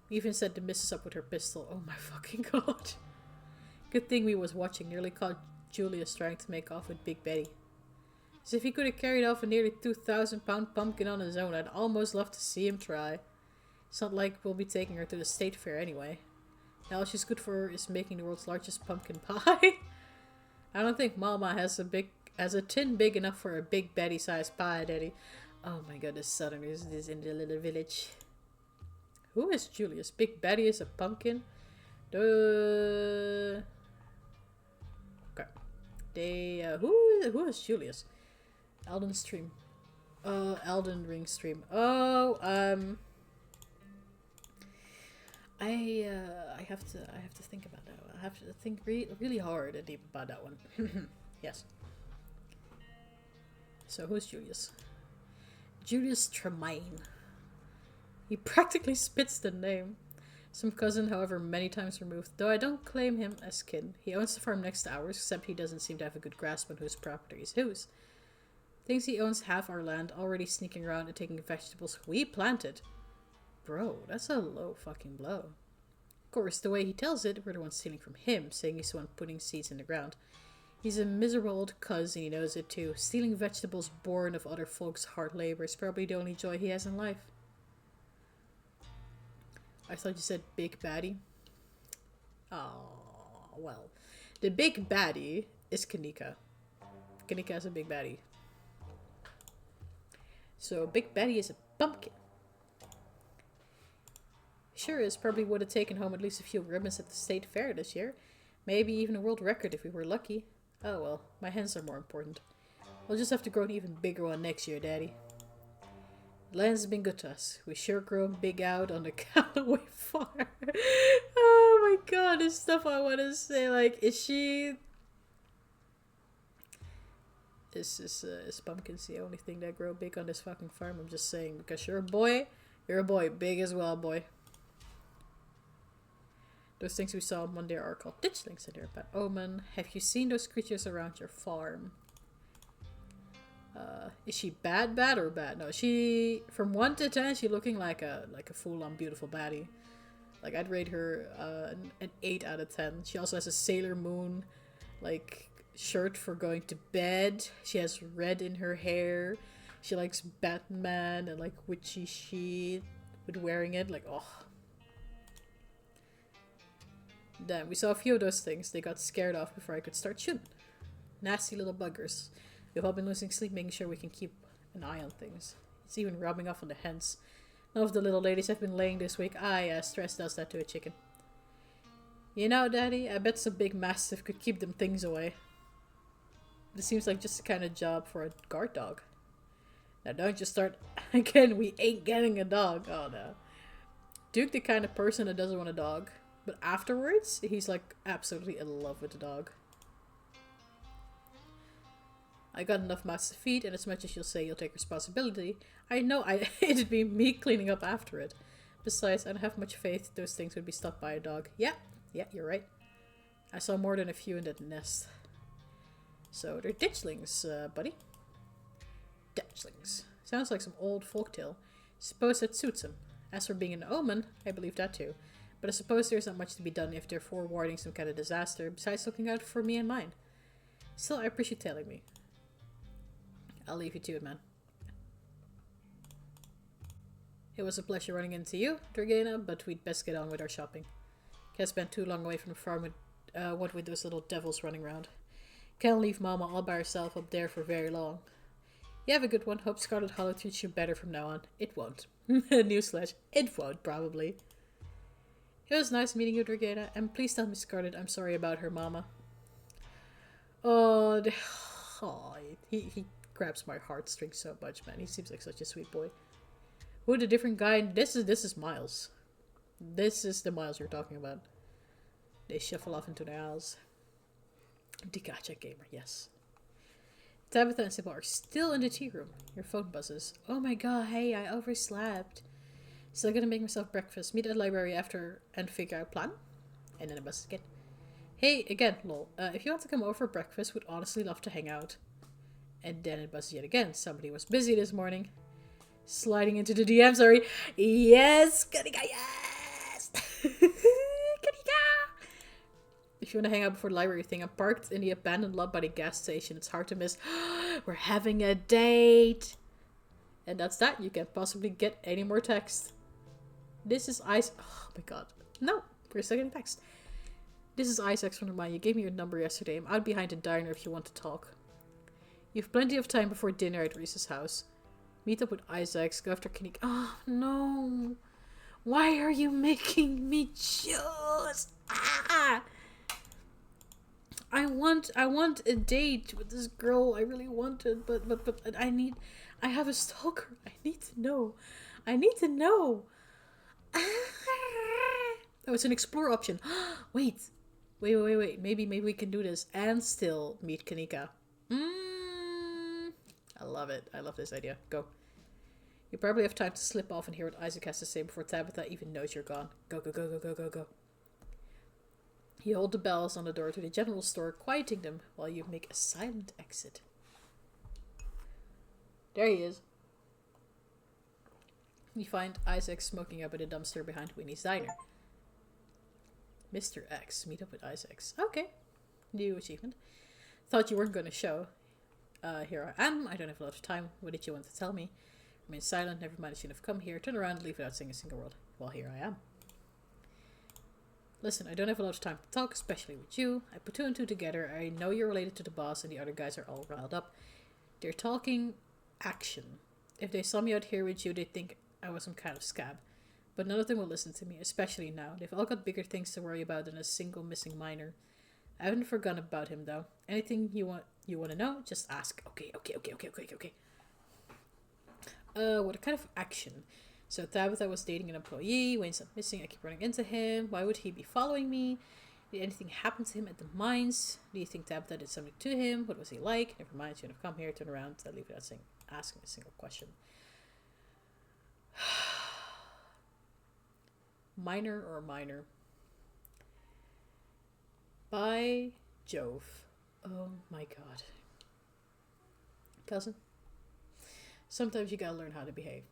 We even set the missus up with her pistol. Oh my fucking god. Good thing we was watching. Nearly caught Julius trying to make off with Big Betty. As if he could have carried off a nearly 2,000-pound pumpkin on his own. I'd almost love to see him try. It's not like we'll be taking her to the state fair anyway. Now all she's good for is making the world's largest pumpkin pie. I don't think Mama has a tin big enough for a Big Betty-sized pie, Daddy. Oh my god, the Southerners is in the little village. Who is Julius? Big Betty is a pumpkin? Okay. Who is Julius? Elden Stream. Elden Ring stream. Oh, I have to think about that one. I have to think really hard and deep about that one. Yes. So who's Julius? Julius Tremaine. He practically spits the name. Some cousin, however, many times removed, though I don't claim him as kin. He owns the farm next to ours, except he doesn't seem to have a good grasp on whose property is whose. Thinks he owns half our land, already sneaking around and taking vegetables we planted. Bro, that's a low fucking blow. Of course, the way he tells it, we're the ones stealing from him, saying he's the one putting seeds in the ground. He's a miserable old cuz, and he knows it too. Stealing vegetables born of other folks' hard labor is probably the only joy he has in life. I thought you said Big Baddie. Oh, well. The Big Baddie is Kanika. Kanika is a Big Baddie. So Big Baddie is a pumpkin. Sure is, probably would have taken home at least a few ribbons at the state fair this year. Maybe even a world record if we were lucky. Oh well, my hens are more important. We'll just have to grow an even bigger one next year, Daddy. The land's been good to us. We sure grown big out on the Callaway farm. Oh my god, there's stuff I want to say. Like, is pumpkins the only thing that grow big on this fucking farm? I'm just saying, because you're a boy, big as well, boy. Those things we saw on Monday are called ditchlings and they're a bad omen. Have you seen those creatures around your farm? Is she bad or bad? No, she, from 1 to 10, she looking like a full-on beautiful baddie. Like, I'd rate her an 8 out of 10. She also has a Sailor Moon, like, shirt for going to bed. She has red in her hair. She likes Batman and, like, witchy shit with wearing it. Like, oh. Damn, we saw a few of those things. They got scared off before I could start shooting. Nasty little buggers. We've all been losing sleep making sure we can keep an eye on things. It's even rubbing off on the hens. None of the little ladies have been laying this week. Ah, yeah, stress does that to a chicken. You know, Daddy, I bet some big mastiff could keep them things away. This seems like just the kind of job for a guard dog. Now don't just start again, we ain't getting a dog. Oh no. Duke the kind of person that doesn't want a dog. But afterwards, he's like absolutely in love with the dog. I got enough mouths to feed, and as much as you'll say you'll take responsibility, I know it'd be me cleaning up after it. Besides, I don't have much faith those things would be stopped by a dog. Yeah, you're right. I saw more than a few in that nest. So they're ditchlings, buddy. Ditchlings. Sounds like some old folktale. Suppose that suits them. As for being an omen, I believe that too. But I suppose there's not much to be done if they're forewarning some kind of disaster, besides looking out for me and mine. Still, I appreciate you telling me. I'll leave you to it, man. It was a pleasure running into you, Dragena, but we'd best get on with our shopping. Can't spend too long away from the farm with those little devils running around. Can't leave Mama all by herself up there for very long. You have a good one. Hope Scarlet Hollow treats you better from now on. It won't. Newsflash. It won't, probably. It was nice meeting you, Dragena, and please tell Miss Scarlet I'm sorry about her, Mama. Oh, he grabs my heartstrings so much, man. He seems like such a sweet boy. Who the different guy? This is Miles. This is the Miles you're talking about. They shuffle off into their house. The gacha gamer, yes. Tabitha and Sybil are still in the tea room. Your phone buzzes. Oh my god, hey, I overslept. Still gonna make myself breakfast. Meet at the library after and figure out plan. And then it buzzes again. Hey, again, lol. If you want to come over for breakfast, would honestly love to hang out. And then it buzzes yet again. Somebody was busy this morning. Sliding into the DM, sorry. Yes, Kanika, yes! Kanika! If you want to hang out before the library thing, I'm parked in the abandoned lot by the gas station. It's hard to miss. We're having a date! And that's that. You can't possibly get any more text. This is Ice. Oh my god. No, we're still getting text. This is Isaac's from the mine. You gave me your number yesterday. I'm out behind the diner if you want to talk. You have plenty of time before dinner at Reese's house. Meet up with Isaac's. Go after Kanika. Oh no. Why are you making me choose? Ah! I want a date with this girl. I really want it, but I have a stalker. I need to know. Oh, it's an explore option. Wait. Maybe we can do this and still meet Kanika. I love it. I love this idea. Go. You probably have time to slip off and hear what Isaac has to say before Tabitha even knows you're gone. Go. You hold the bells on the door to the general store, quieting them while you make a silent exit. There he is. You find Isaac smoking up in a dumpster behind Winnie's diner. Mr. X, meet up with Isaacs. Okay. New achievement. Thought you weren't going to show. Here I am. I don't have a lot of time. What did you want to tell me? Remain silent. Never mind, I shouldn't have come here. Turn around and leave without saying a single word. Well, here I am. Listen, I don't have a lot of time to talk, especially with you. I put two and two together. I know you're related to the boss and the other guys are all riled up. They're talking action. If they saw me out here with you, they'd think I was some kind of scab. But none of them will listen to me, especially now. They've all got bigger things to worry about than a single missing miner. I haven't forgotten about him, though. Anything you want to know, just ask. Okay. What kind of action? So Tabitha was dating an employee. Wayne's not missing. I keep running into him. Why would he be following me? Did anything happen to him at the mines? Do you think Tabitha did something to him? What was he like? Never mind. Shouldn't have come here. Turn around. I leave without asking a single question. Minor or minor? By Jove. Oh my god. Cousin? Sometimes you gotta learn how to behave.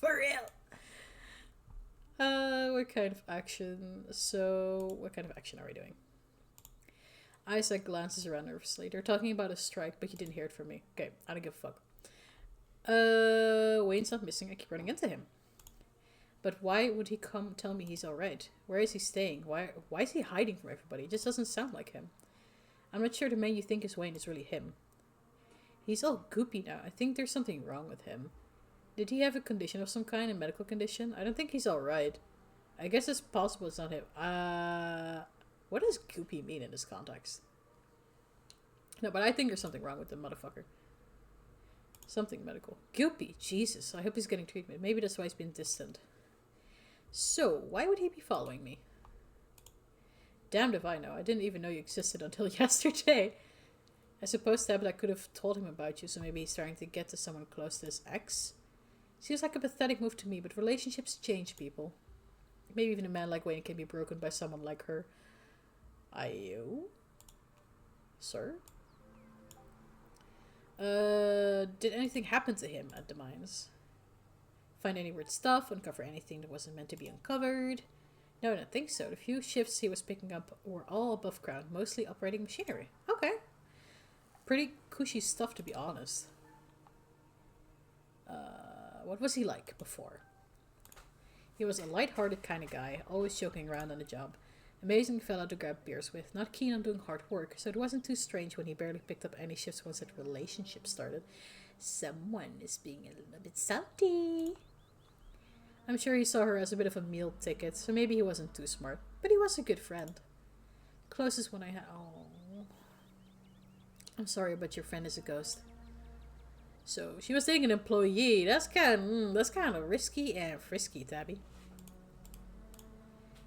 For real. What kind of action? So, what kind of action are we doing? Isaac glances around nervously. They're talking about a strike, but you didn't hear it from me. Okay, I don't give a fuck. Wayne's not missing. I keep running into him. But why would he come tell me he's alright? Where is he staying? Why is he hiding from everybody? It just doesn't sound like him. I'm not sure the man you think is Wayne is really him. He's all goopy now. I think there's something wrong with him. Did he have a condition of some kind, a medical condition? I don't think he's alright. I guess it's possible it's not him. What does goopy mean in this context? No, but I think there's something wrong with the motherfucker. Something medical. Goopy, Jesus. I hope he's getting treatment. Maybe that's why he's been distant. So, why would he be following me? Damned if I know. I didn't even know you existed until yesterday. I suppose Tabitha could have told him about you, so maybe he's trying to get to someone close to his ex. Seems like a pathetic move to me, but relationships change people. Maybe even a man like Wayne can be broken by someone like her. You? Sir? Did anything happen to him at the mines? Find any weird stuff? Uncover anything that wasn't meant to be uncovered? No, I don't think so. The few shifts he was picking up were all above ground, mostly operating machinery. Okay. Pretty cushy stuff, to be honest. What was he like before? He was a light-hearted kind of guy, always joking around on the job. Amazing fella to grab beers with, not keen on doing hard work, so it wasn't too strange when he barely picked up any shifts once that relationship started. Someone is being a little bit salty. I'm sure he saw her as a bit of a meal ticket, so maybe he wasn't too smart, but he was a good friend. Closest one I had. Oh, I'm sorry, but your friend is a ghost. So she was dating an employee. That's kind of risky and frisky, Tabby.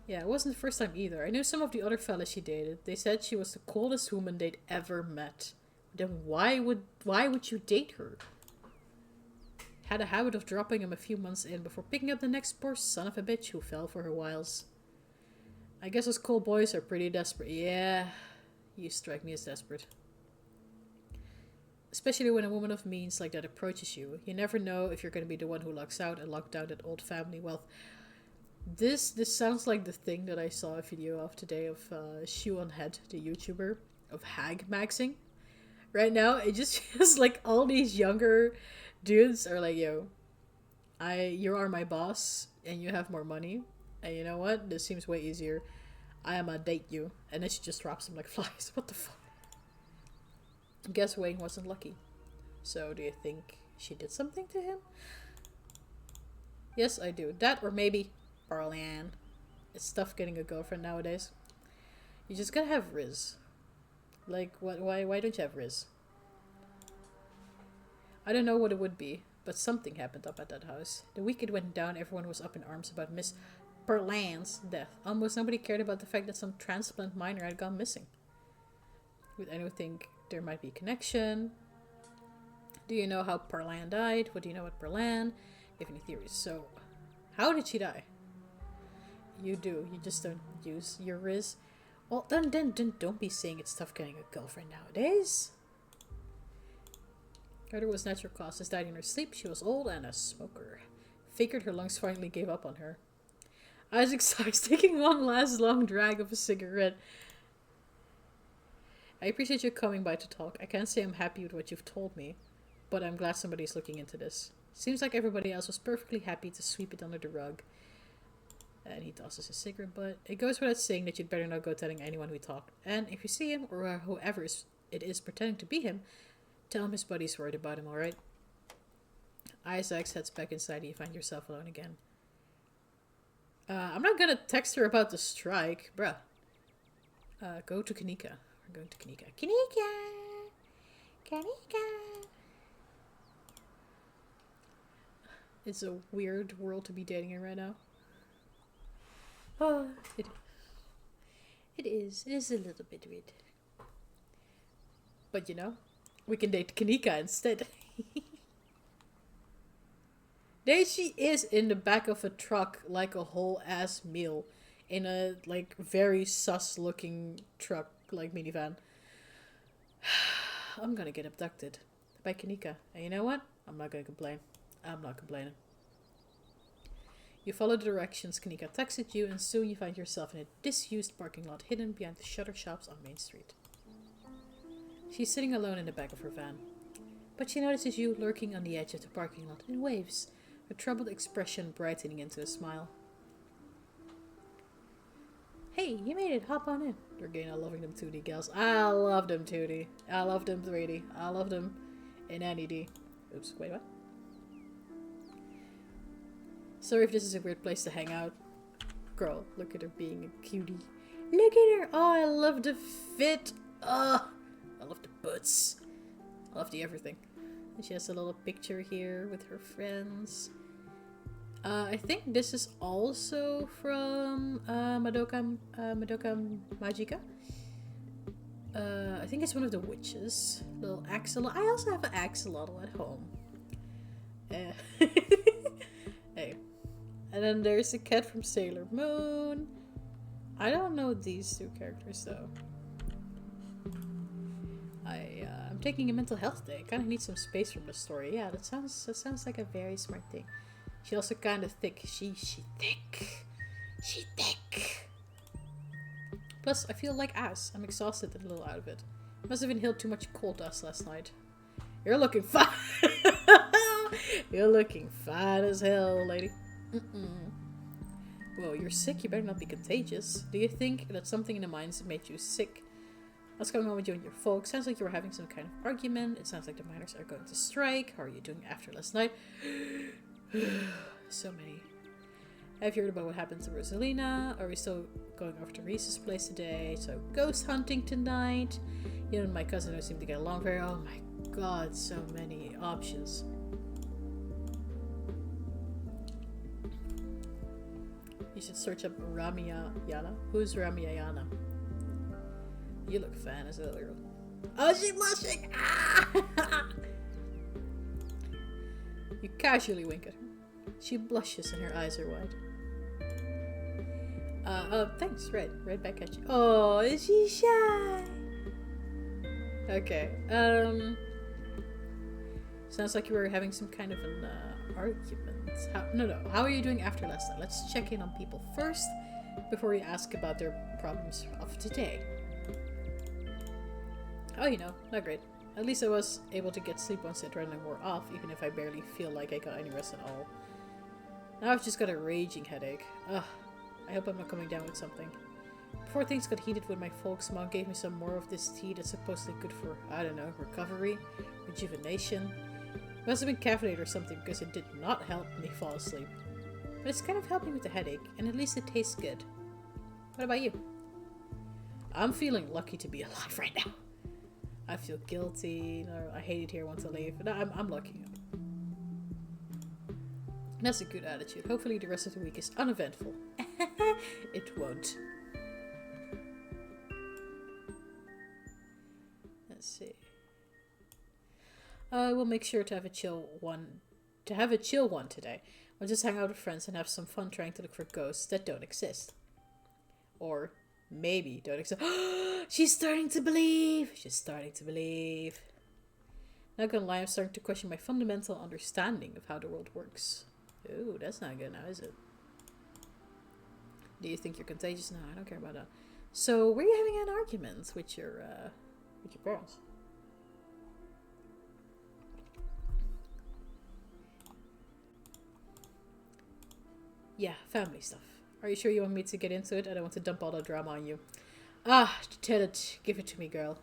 Yeah, it wasn't the first time either. I knew some of the other fellas she dated. They said she was the coldest woman they'd ever met. Then why would you date her? Had a habit of dropping him a few months in before picking up the next poor son of a bitch who fell for her wiles. I guess us cold boys are pretty desperate. Yeah, you strike me as desperate. Especially when a woman of means like that approaches you. You never know if you're going to be the one who lucks out and locked down that old family wealth. This sounds like the thing that I saw a video of today of Shoe on Head, the YouTuber, of hag maxing. Right now, it just feels like all these younger dudes are like, yo, you are my boss and you have more money. And you know what? This seems way easier. I am a date you. And then she just drops them like flies. What the fuck? Guess Wayne wasn't lucky. So do you think she did something to him? Yes, I do. That or maybe Barlan. It's tough getting a girlfriend nowadays. You just gotta have Riz. Like, why don't you have Riz? I don't know what it would be, but something happened up at that house. The week it went down, everyone was up in arms about Miss Perlan's death. Almost nobody cared about the fact that some transplant minor had gone missing. Would anyone think there might be a connection? Do you know how Perlan died? What do you know about Perlan? You have any theories? So, how did she die? You do. You just don't use your Riz. Well, then don't be saying it's tough getting a girlfriend nowadays. Carter was natural causes, died in her sleep. She was old and a smoker. Figured her lungs finally gave up on her. Isaac starts taking one last long drag of a cigarette. I appreciate you coming by to talk. I can't say I'm happy with what you've told me, but I'm glad somebody's looking into this. Seems like everybody else was perfectly happy to sweep it under the rug. And he tosses his cigarette butt. It goes without saying that you'd better not go telling anyone we talked. And if you see him, or whoever it is pretending to be him, tell him his buddy's worried about him, alright? Isaac heads back inside and you find yourself alone again. I'm not gonna text her about the strike. Bruh. Go to Kanika. We're going to Kanika. Kanika! Kanika! It's a weird world to be dating in right now. Oh, it is. It is a little bit weird. But you know, we can date Kanika instead. There she is in the back of a truck like a whole ass meal. In a like very sus looking truck, like minivan. I'm gonna get abducted by Kanika. And you know what? I'm not gonna complain. I'm not complaining. You follow the directions Kanika texted you, and soon you find yourself in a disused parking lot hidden behind the shutter shops on Main Street. She's sitting alone in the back of her van, but she notices you lurking on the edge of the parking lot and waves, her troubled expression brightening into a smile. Hey, you made it. Hop on in. Regina loving them 2D gals. I love them 2D. I love them 3D. I love them in any D. Oops, wait, what? Sorry if this is a weird place to hang out. Girl, look at her being a cutie. Look at her! Oh, I love the fit! Oh, I love the butts. I love the everything. And she has a little picture here with her friends. I think this is also from Madoka Magica. I think it's one of the witches. Little axolotl. I also have an axolotl at home. Hey. And then there's a cat from Sailor Moon. I don't know these two characters though. I'm taking a mental health day. I kind of need some space from the story. Yeah, that sounds like a very smart thing. She's also kind of thick. She thick. She thick. Plus, I feel like ass. I'm exhausted and a little out of it. Must have inhaled too much coal dust last night. You're looking fine. You're looking fine as hell, lady. Whoa, you're sick. You better not be contagious. Do you think that something in the mines made you sick? What's going on with you and your folks? Sounds like you were having some kind of argument. It sounds like the miners are going to strike. How are you doing after last night? So many. I've heard about what happened to Rosalina. Are we still going over to Reese's place today? So ghost hunting tonight. You and my cousin don't seem to get along very. Oh my god, so many options. should search up Ramayana. Who's Ramayana? You look fan as a little girl. Oh, she's blushing! Ah! You casually wink at her. She blushes and her eyes are wide. Thanks, Red back at you. Oh, is she shy? Okay, sounds like you were having some kind of an, argument. How are you doing after last night? Let's check in on people first, before we ask about their problems of today. Oh, not great. At least I was able to get sleep once the adrenaline wore off, even if I barely feel like I got any rest at all. Now I've just got a raging headache. Ugh. I hope I'm not coming down with something. Before things got heated when my folks, Mom gave me some more of this tea that's supposedly good for, I don't know, recovery, rejuvenation. It must have been caffeinated or something because it did not help me fall asleep. But it's kind of helping with the headache, and at least it tastes good. What about you? I'm feeling lucky to be alive right now. I feel guilty. No, I hate it here, want to leave. No, I'm lucky. That's a good attitude. Hopefully the rest of the week is uneventful. It won't. Let's see. I will make sure to have a chill one. Today. I'll just hang out with friends and have some fun trying to look for ghosts that don't exist. Or maybe don't exist. She's starting to believe. Not gonna lie, I'm starting to question my fundamental understanding of how the world works. Ooh, that's not good now, is it? Do you think you're contagious? No, I don't care about that. So, were you having an argument with your parents? Yeah, family stuff. Are you sure you want me to get into it? I don't want to dump all the drama on you. Tell it. Give it to me, girl.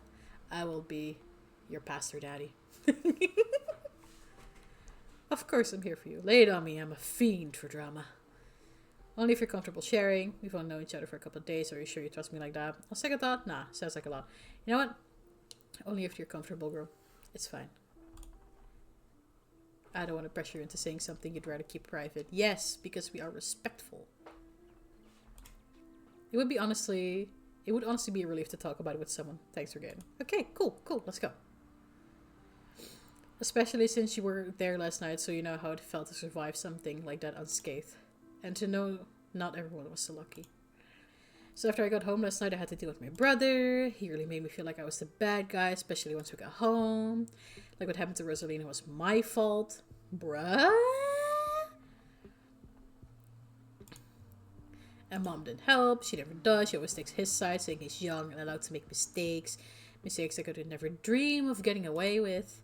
I will be your pastor daddy. Of course I'm here for you. Lay it on me. I'm a fiend for drama. Only if you're comfortable sharing. We've only known each other for a couple of days. Are you sure you trust me like that? On second thought? Nah, sounds like a lot. You know what? Only if you're comfortable, girl. It's fine. I don't want to pressure you into saying something you'd rather keep private. Yes, because we are respectful. It would honestly be a relief to talk about it with someone. Thanks for getting. Okay, cool. Let's go. Especially since you were there last night, so you know how it felt to survive something like that unscathed. And to know not everyone was so lucky. So after I got home last night, I had to deal with my brother. He really made me feel like I was the bad guy, especially once we got home. Like what happened to Rosalina was my fault. Bruh. And Mom didn't help. She never does. She always takes his side, saying he's young and allowed to make mistakes. Mistakes I could never dream of getting away with.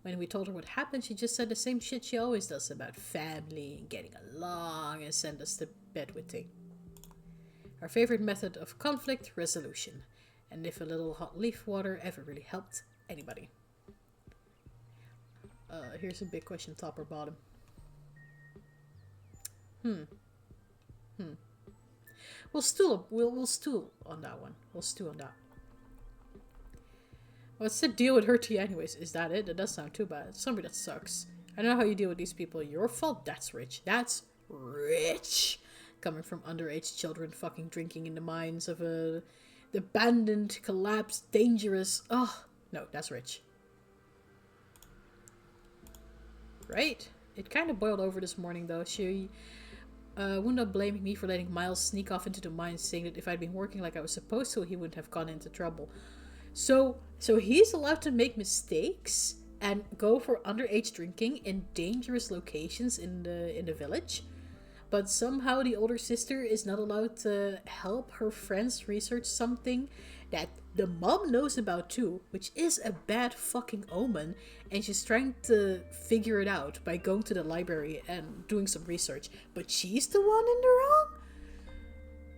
When we told her what happened, she just said the same shit she always does about family and getting along and send us to bed with tea. Our favorite method of conflict resolution. And if a little hot leaf water ever really helped anybody. Here's a big question, top or bottom. We'll stew on that one. We'll stew on that. What's the deal with her tea anyways? Is that it? That does sound too bad. Somebody that sucks. I don't know how you deal with these people. Your fault? That's rich. That's rich. Coming from underage children fucking drinking in the mines of the abandoned, collapsed, dangerous. Oh, no, that's rich. Right? It kind of boiled over this morning though. She wound up blaming me for letting Miles sneak off into the mines, saying that if I'd been working like I was supposed to, he wouldn't have gone into trouble. So he's allowed to make mistakes and go for underage drinking in dangerous locations in the village, but somehow the older sister is not allowed to help her friends research something that the mom knows about too, which is a bad fucking omen, and she's trying to figure it out by going to the library and doing some research, but she's the one in the wrong?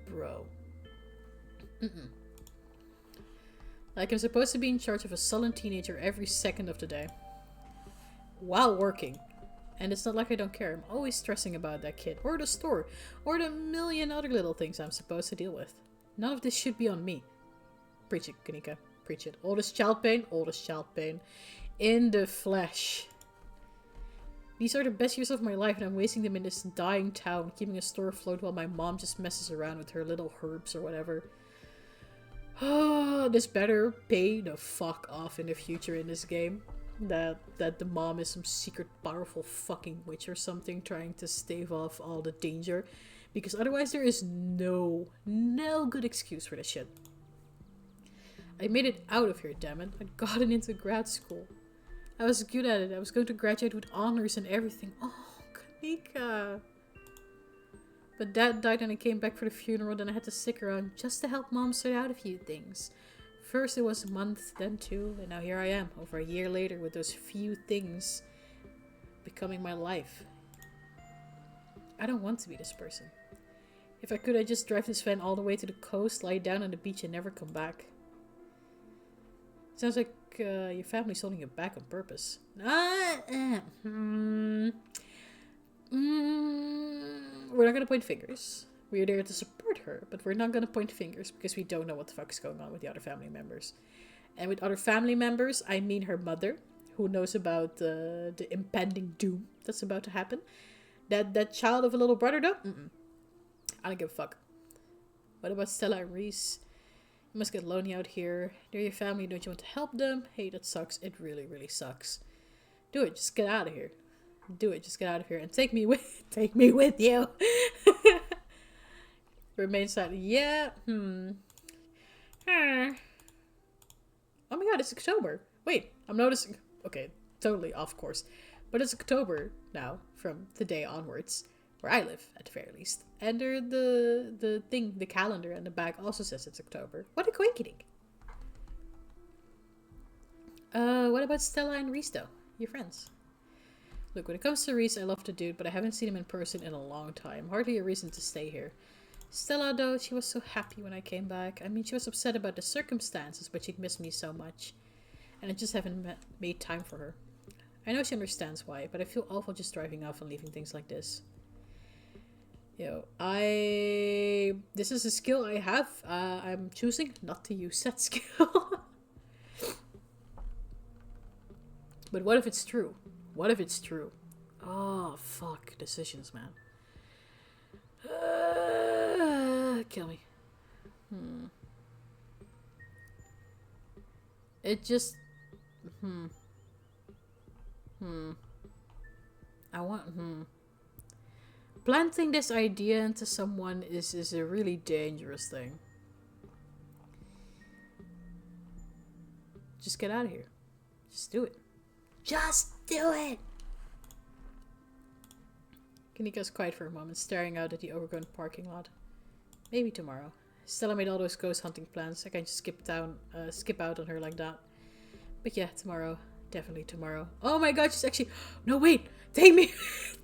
Bro. Like I'm supposed to be in charge of a sullen teenager every second of the day. While working. And it's not like I don't care. I'm always stressing about that kid. Or the store. Or the million other little things I'm supposed to deal with. None of this should be on me. Preach it, Kanika. Preach it. All this child pain. In the flesh. These are the best years of my life, and I'm wasting them in this dying town, keeping a store afloat while my mom just messes around with her little herbs or whatever. This better pay the fuck off in the future in this game. That the mom is some secret powerful fucking witch or something trying to stave off all the danger. Because otherwise there is no good excuse for this shit. I made it out of here, damn it. I'd gotten into grad school. I was good at it. I was going to graduate with honors and everything. Oh, Kanika. But Dad died and I came back for the funeral. Then I had to stick around just to help Mom sort out a few things. First it was a month, then 2, and now here I am, over a year later, with those few things becoming my life. I don't want to be this person. If I could, I'd just drive this van all the way to the coast, lie down on the beach, and never come back. Sounds like your family's holding you back on purpose. We're not gonna point fingers. We're there to support her, but we're not gonna point fingers because we don't know what the fuck is going on with the other family members. And with other family members, I mean her mother, who knows about the impending doom that's about to happen. That child of a little brother, though? I don't give a fuck. What about Stella and Reese? You must get lonely out here. They're your family, don't you want to help them? Hey, that sucks. It really, really sucks. Do it. Just get out of here. Do it. Just get out of here and take me with you. Remain silent. Yeah. Oh my god, it's October. Wait, I'm noticing. Okay, totally off course. But it's October now, from today onwards. Where I live, at the very least. And the calendar and the back also says it's October. What a coinkydink. What about Stella and Reese though? Your friends. Look, when it comes to Reese, I love the dude, but I haven't seen him in person in a long time. Hardly a reason to stay here. Stella though, she was so happy when I came back. I mean, she was upset about the circumstances, but she'd missed me so much. And I just haven't made time for her. I know she understands why, but I feel awful just driving off and leaving things like this. This is a skill I have. I'm choosing not to use that skill. But what if it's true? What if it's true? Oh, fuck. Decisions, man. Kill me. It just... Planting this idea into someone is a really dangerous thing. Just get out of here. Just do it. Just do it! Kanika's quiet for a moment, staring out at the overgrown parking lot. Maybe tomorrow. Stella made all those ghost hunting plans. I can't just skip out on her like that. But yeah, tomorrow. Definitely tomorrow. Oh my god, she's actually... No, wait! Take me!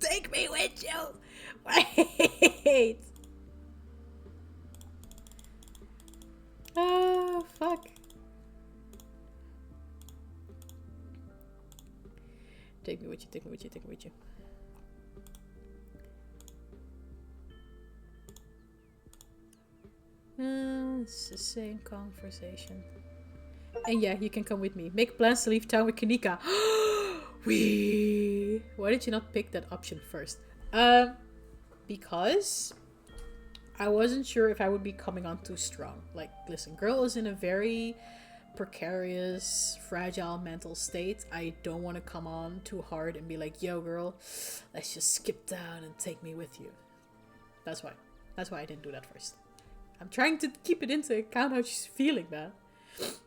Take me with you! Wait! Oh, fuck. Take me with you, take me with you, take me with you. It's the same conversation. And yeah, you can come with me. Make plans to leave town with Kanika. Why did you not pick that option first? Because I wasn't sure if I would be coming on too strong. Like, listen, girl is in a very precarious, fragile mental state. I don't want to come on too hard and be like, yo girl, let's just skip down and take me with you. That's why I didn't do that first. I'm trying to keep it into account how she's feeling, man. Let's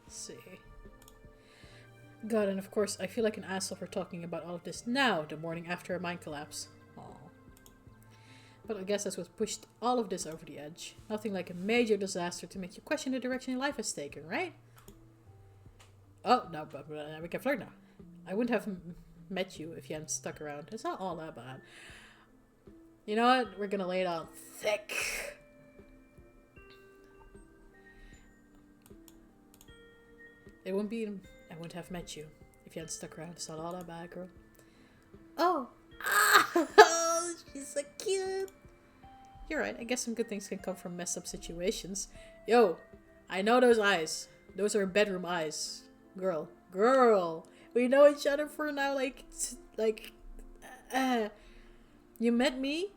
see. God, and of course I feel like an asshole for talking about all of this now, the morning after a mind collapse. Aww. But I guess that's what pushed all of this over the edge. Nothing like a major disaster to make you question the direction your life has taken, right? Oh, no, but we can flirt now. I wouldn't have met you if you hadn't stuck around. It's not all that bad. You know what? We're gonna lay it on thick. It wouldn't be... I wouldn't have met you if you hadn't stuck around. It's not all that bad, girl. Oh. Oh, she's so cute. You're right. I guess some good things can come from messed up situations. Yo, I know those eyes. Those are bedroom eyes. Girl. Girl. We know each other for now, you met me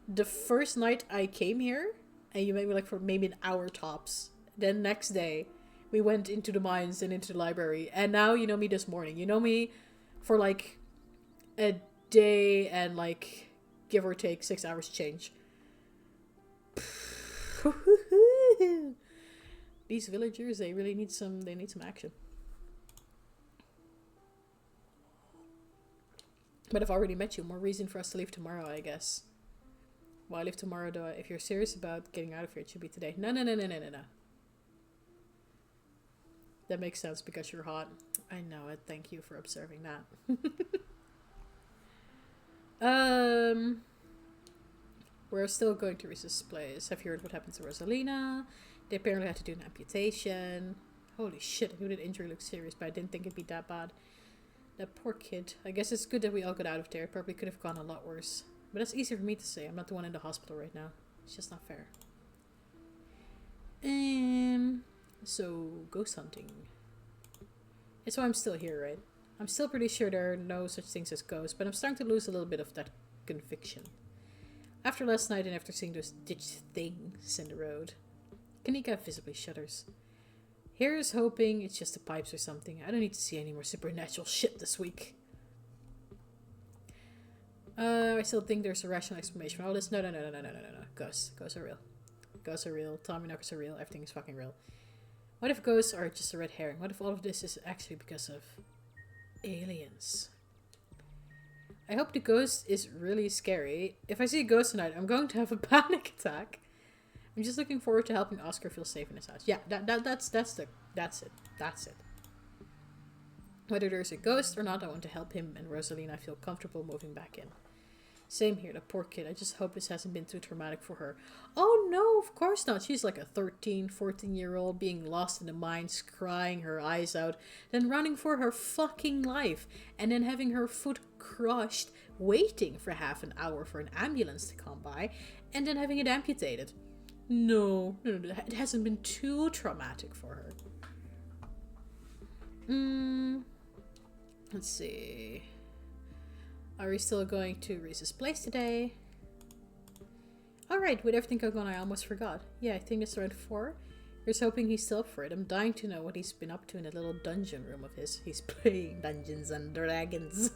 the first night I came here, and you met me like for maybe an hour tops. Then next day, we went into the mines and into the library, and now you know me this morning. You know me for like a day and like give or take 6 hours change. These villagers, they really need some action. But I've already met you. More reason for us to leave tomorrow, I guess. Why leave tomorrow, though? If you're serious about getting out of here, it should be today. No. That makes sense because you're hot. I know it. Thank you for observing that. We're still going to Reese's place. Have you heard what happened to Rosalina? They apparently had to do an amputation. Holy shit, I knew that injury looked serious, but I didn't think it'd be that bad. That poor kid. I guess it's good that we all got out of there. It probably could have gone a lot worse. But that's easy for me to say. I'm not the one in the hospital right now. It's just not fair. So, ghost hunting. That's why I'm still here, right? I'm still pretty sure there are no such things as ghosts, but I'm starting to lose a little bit of that conviction. After last night and after seeing those ditched things in the road, Kanika visibly shudders. Here's hoping it's just the pipes or something. I don't need to see any more supernatural shit this week. I still think there's a rational explanation for all this. No. Ghosts. Ghosts are real. Ghosts are real. Tommyknockers are real. Everything is fucking real. What if ghosts are just a red herring? What if all of this is actually because of aliens? I hope the ghost is really scary. If I see a ghost tonight, I'm going to have a panic attack. I'm just looking forward to helping Oscar feel safe in his house. Yeah, that's it. Whether there's a ghost or not, I want to help him and Rosalina feel comfortable moving back in. Same here, the poor kid. I just hope this hasn't been too traumatic for her. Oh no, of course not. She's like a 13, 14-year-old being lost in the mines, crying her eyes out, then running for her fucking life, and then having her foot crushed, waiting for half an hour for an ambulance to come by, and then having it amputated. No, it hasn't been too traumatic for her. Let's see. Are we still going to Reese's place today? Alright, with everything going on, I almost forgot. Yeah, I think it's around 4. Here's hoping he's still up for it. I'm dying to know what he's been up to in a little dungeon room of his. He's playing Dungeons and Dragons.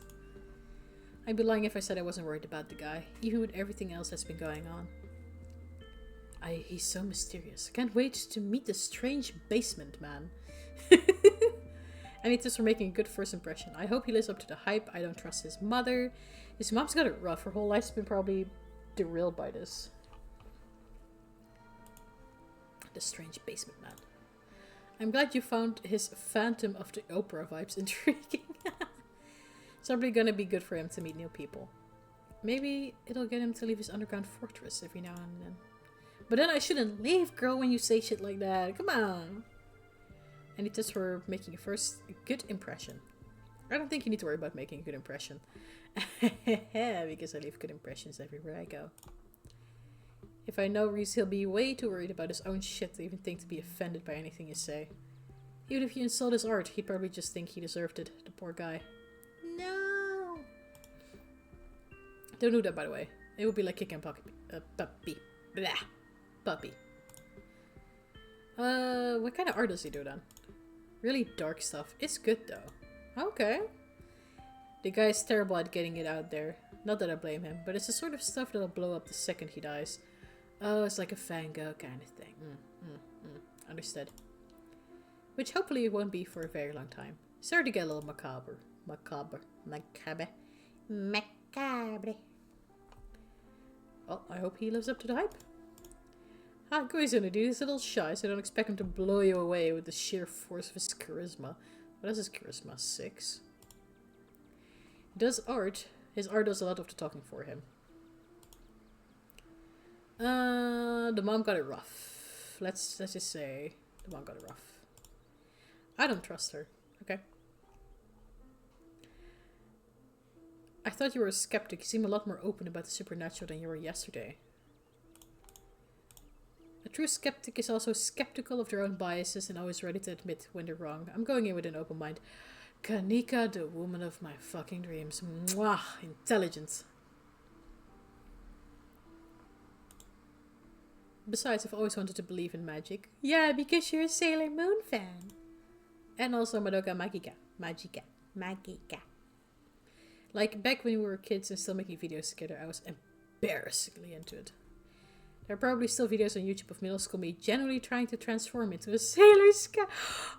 I'd be lying if I said I wasn't worried about the guy, even with everything else that's been going on. He's so mysterious. I can't wait to meet the strange basement man. Any tips for making a good first impression? I hope he lives up to the hype. I don't trust his mother. His mom's got it rough. Her whole life's been probably derailed by this. The strange basement man. I'm glad you found his Phantom of the Opera vibes intriguing. It's probably gonna be good for him to meet new people. Maybe it'll get him to leave his underground fortress every now and then. But then I shouldn't leave, girl, when you say shit like that. Come on. Any tips for making a first good impression? I don't think you need to worry about making a good impression. Because I leave good impressions everywhere I go. If I know Reese, he'll be way too worried about his own shit to even think to be offended by anything you say. Even if you insult his art, he'd probably just think he deserved it. The poor guy. No! Don't do that, by the way. It would be like kicking a puppy. Blah. Puppy. What kind of art does he do then? Really dark stuff. It's good though. Okay. The guy's terrible at getting it out there. Not that I blame him, but it's the sort of stuff that'll blow up the second he dies. Oh, it's like a Van Gogh kind of thing. Understood. Which hopefully it won't be for a very long time. Sorry to get a little macabre. Macabre. Well, I hope he lives up to the hype. Go's gonna do. He's a little shy, so I don't expect him to blow you away with the sheer force of his charisma. What is his charisma? 6? He does art. His art does a lot of the talking for him. The mom got it rough. Let's just say the mom got it rough. I don't trust her. Okay. I thought you were a skeptic. You seem a lot more open about the supernatural than you were yesterday. A true skeptic is also skeptical of their own biases and always ready to admit when they're wrong. I'm going in with an open mind. Kanika, the woman of my fucking dreams. Mwah! Intelligence. Besides, I've always wanted to believe in magic. Yeah, because you're a Sailor Moon fan. And also Madoka Magica. Magica. Like, back when we were kids and still making videos together, I was embarrassingly into it. There are probably still videos on YouTube of middle school me genuinely trying to transform into a Sailor Scout.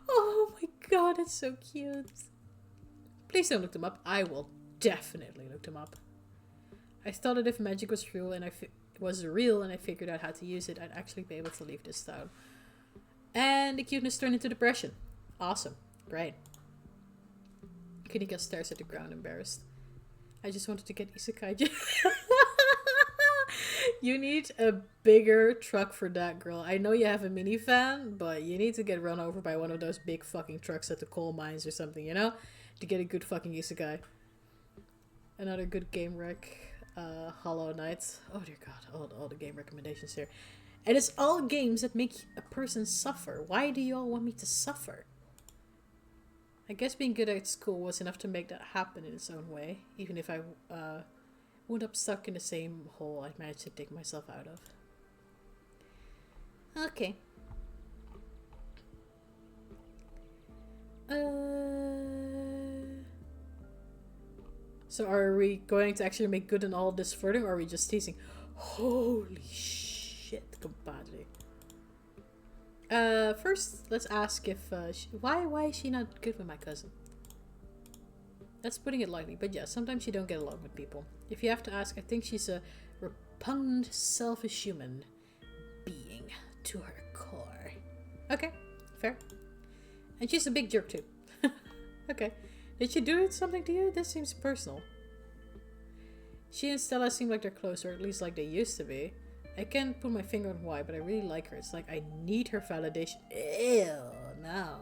Oh my god, that's so cute. Please don't look them up. I will definitely look them up. I thought that if magic was real and I figured out how to use it, I'd actually be able to leave this town. And the cuteness turned into depression. Awesome. Great. Kunika stares at the ground, embarrassed. I just wanted to get isekai. You need a bigger truck for that, girl. I know you have a minivan, but you need to get run over by one of those big fucking trucks at the coal mines or something, you know? To get a good fucking isekai. Another good game rec. Hollow Knight. Oh dear god, all the game recommendations here. And it's all games that make a person suffer. Why do you all want me to suffer? I guess being good at school was enough to make that happen in its own way. Even if I wound up stuck in the same hole I managed to dig myself out of. Okay. So are we going to actually make good on all this further, or are we just teasing? Holy shit, compadre. First, let's ask if why is she not good with my cousin? That's putting it lightly, but yeah, sometimes you don't get along with people. If you have to ask, I think she's a repugnant, selfish human being to her core. Okay, fair. And she's a big jerk too. Okay. Did she do something to you? This seems personal. She and Stella seem like they're close, or at least like they used to be. I can't put my finger on why, but I really like her. It's like I need her validation. Ew, no.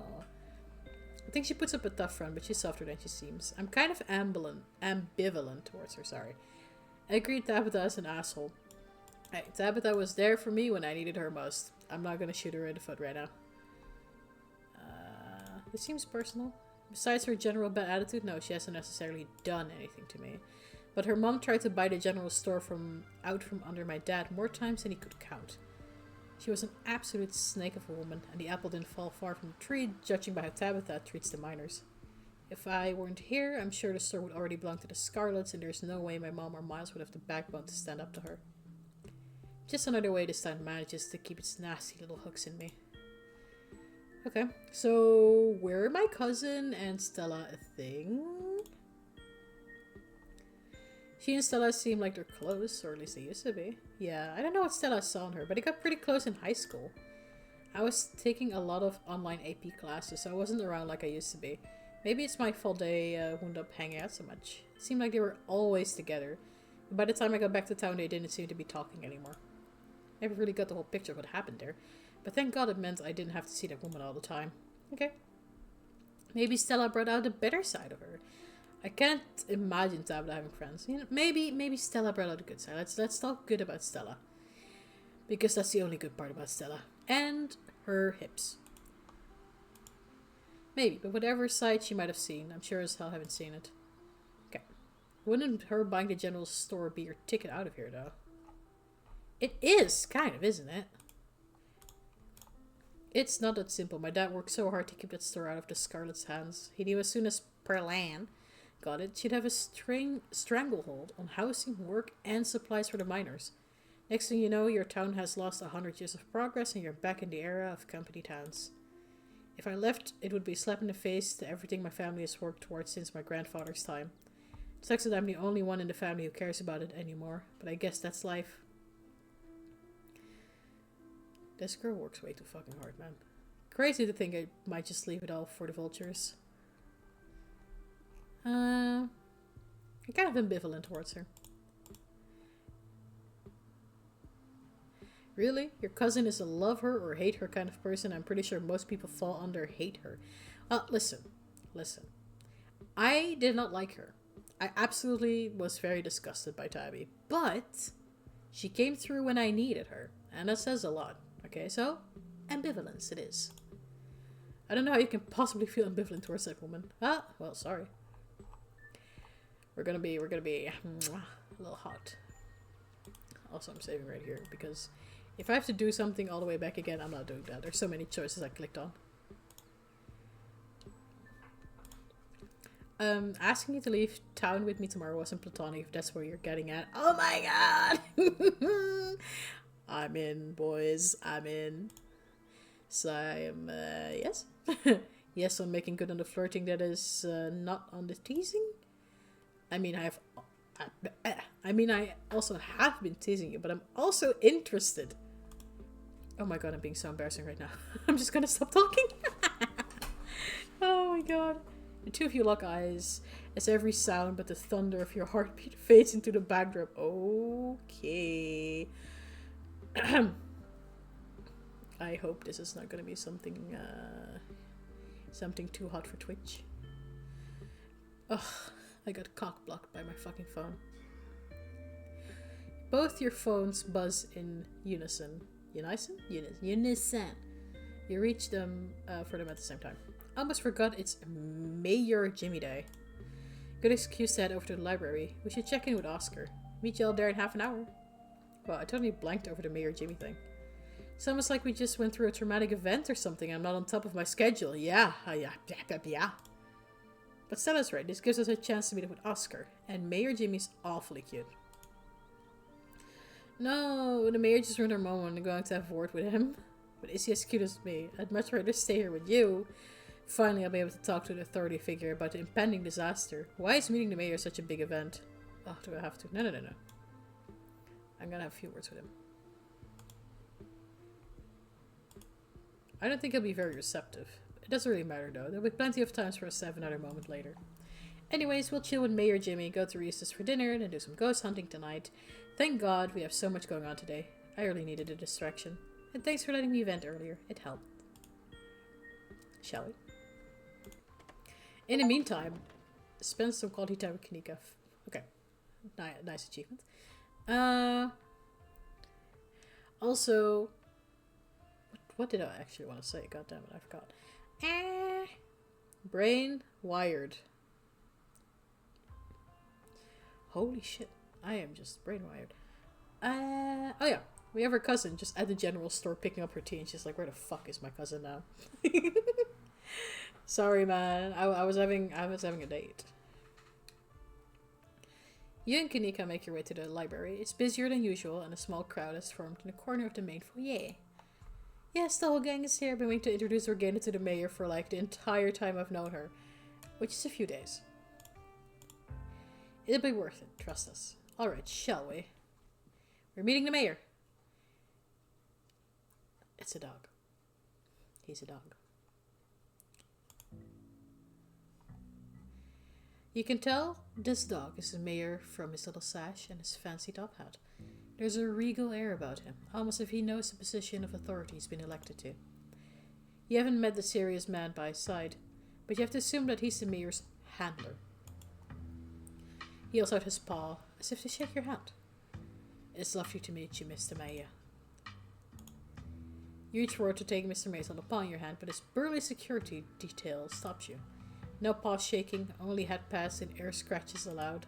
I think she puts up a tough front, but she's softer than she seems. I'm kind of ambivalent towards her, sorry. I agree Tabitha is an asshole. Hey, Tabitha was there for me when I needed her most. I'm not gonna shoot her in the foot right now. This seems personal. Besides her general bad attitude, no, she hasn't necessarily done anything to me. But her mom tried to buy the general store out from under my dad more times than he could count. She was an absolute snake of a woman, and the apple didn't fall far from the tree, judging by how Tabitha treats the minors. If I weren't here, I'm sure the store would already belong to the Scarlets, and there's no way my mom or Miles would have the backbone to stand up to her. Just another way this town manages to keep its nasty little hooks in me. Okay, so were my cousin and Stella a thing? She and Stella seem like they're close, or at least they used to be. Yeah, I don't know what Stella saw in her, but they got pretty close in high school. I was taking a lot of online AP classes, so I wasn't around like I used to be. Maybe it's my fault they wound up hanging out so much. It seemed like they were always together. But by the time I got back to town, they didn't seem to be talking anymore. Never really got the whole picture of what happened there. But thank God it meant I didn't have to see that woman all the time. Okay. Maybe Stella brought out the better side of her. I can't imagine Tabitha having friends. You know, maybe Stella brought out the good side. Let's talk good about Stella. Because that's the only good part about Stella. And her hips. Maybe, but whatever side she might have seen, I'm sure as hell haven't seen it. Okay. Wouldn't her buying the general store be your ticket out of here, though? It is, kind of, isn't it? It's not that simple. My dad worked so hard to keep that store out of the Scarlet's hands. He knew as soon as Perlan got it, she'd have a stranglehold on housing, work, and supplies for the miners. Next thing you know, your town has lost 100 years of progress and you're back in the era of company towns. If I left, it would be a slap in the face to everything my family has worked towards since my grandfather's time. It sucks that I'm the only one in the family who cares about it anymore, but I guess that's life. This girl works way too fucking hard, man. Crazy to think I might just leave it all for the vultures. I'm kind of ambivalent towards her. Really? Your cousin is a love her or hate her kind of person? I'm pretty sure most people fall under hate her. Listen. I did not like her. I absolutely was very disgusted by Tabby. But she came through when I needed her. And that says a lot. Okay, so ambivalence it is. I don't know how you can possibly feel ambivalent towards that woman. Ah, well, sorry. We're gonna be a little hot. Also, I'm saving right here because if I have to do something all the way back again, I'm not doing that. There's so many choices I clicked on. Asking you to leave town with me tomorrow wasn't platonic, if that's where you're getting at. Oh my god! I'm in, boys. I'm in. So I am, yes. Yes, I'm making good on the flirting that is not on the teasing. I mean, I also have been teasing you, but I'm also interested. Oh my god, I'm being so embarrassing right now. I'm just gonna stop talking. Oh my god. The two of you lock eyes as every sound but the thunder of your heartbeat fades into the backdrop. Okay. I hope this is not gonna be something too hot for Twitch. Ugh, I got cock blocked by my fucking phone. Both your phones buzz in unison. Unison? Unison. You reach them for them at the same time. Almost forgot it's Mayor Jimmy Day. Good excuse to head over to the library. We should check in with Oscar. Meet you all there in half an hour. Well, I totally blanked over the Mayor Jimmy thing. It's almost like we just went through a traumatic event or something. I'm not on top of my schedule. Yeah. But Stella's right. This gives us a chance to meet up with Oscar. And Mayor Jimmy's awfully cute. No, the Mayor just ruined our moment. I'm going to have a word with him. But is he as cute as me? I'd much rather stay here with you. Finally, I'll be able to talk to an authority figure about the impending disaster. Why is meeting the Mayor such a big event? Oh, do I have to? No. I'm gonna have a few words with him. I don't think he'll be very receptive. It doesn't really matter though. There'll be plenty of times for us to have another moment later. Anyways, we'll chill with Mayor Jimmy, go to Reese's for dinner, then do some ghost hunting tonight. Thank God we have so much going on today. I really needed a distraction. And thanks for letting me vent earlier. It helped. Shall we? In the meantime, spend some quality time with Kanika. Okay. Nice achievement. Also, what did I actually want to say? God damn it, I forgot. Brain wired. Holy shit. I am just brain wired. Oh yeah. We have her cousin just at the general store picking up her tea, and she's like, where the fuck is my cousin now? Sorry, man. I was having a date. You and Kanika make your way to the library. It's busier than usual, and a small crowd has formed in the corner of the main foyer. Yes, the whole gang is here. I've been waiting to introduce Organa to the mayor for like the entire time I've known her, which is a few days. It'll be worth it, trust us. Alright, shall we? We're meeting the mayor. It's a dog. He's a dog. You can tell this dog is the mayor from his little sash and his fancy top hat. There's a regal air about him, almost if he knows the position of authority he's been elected to. You haven't met the serious man by his side, but you have to assume that he's the mayor's handler. He holds out his paw, as if to shake your hand. It's lovely to meet you, Mr. Mayor. You reach forward to take Mr. May's little paw in your hand, but his burly security detail stops you. No paw shaking, only head pats and air scratches allowed.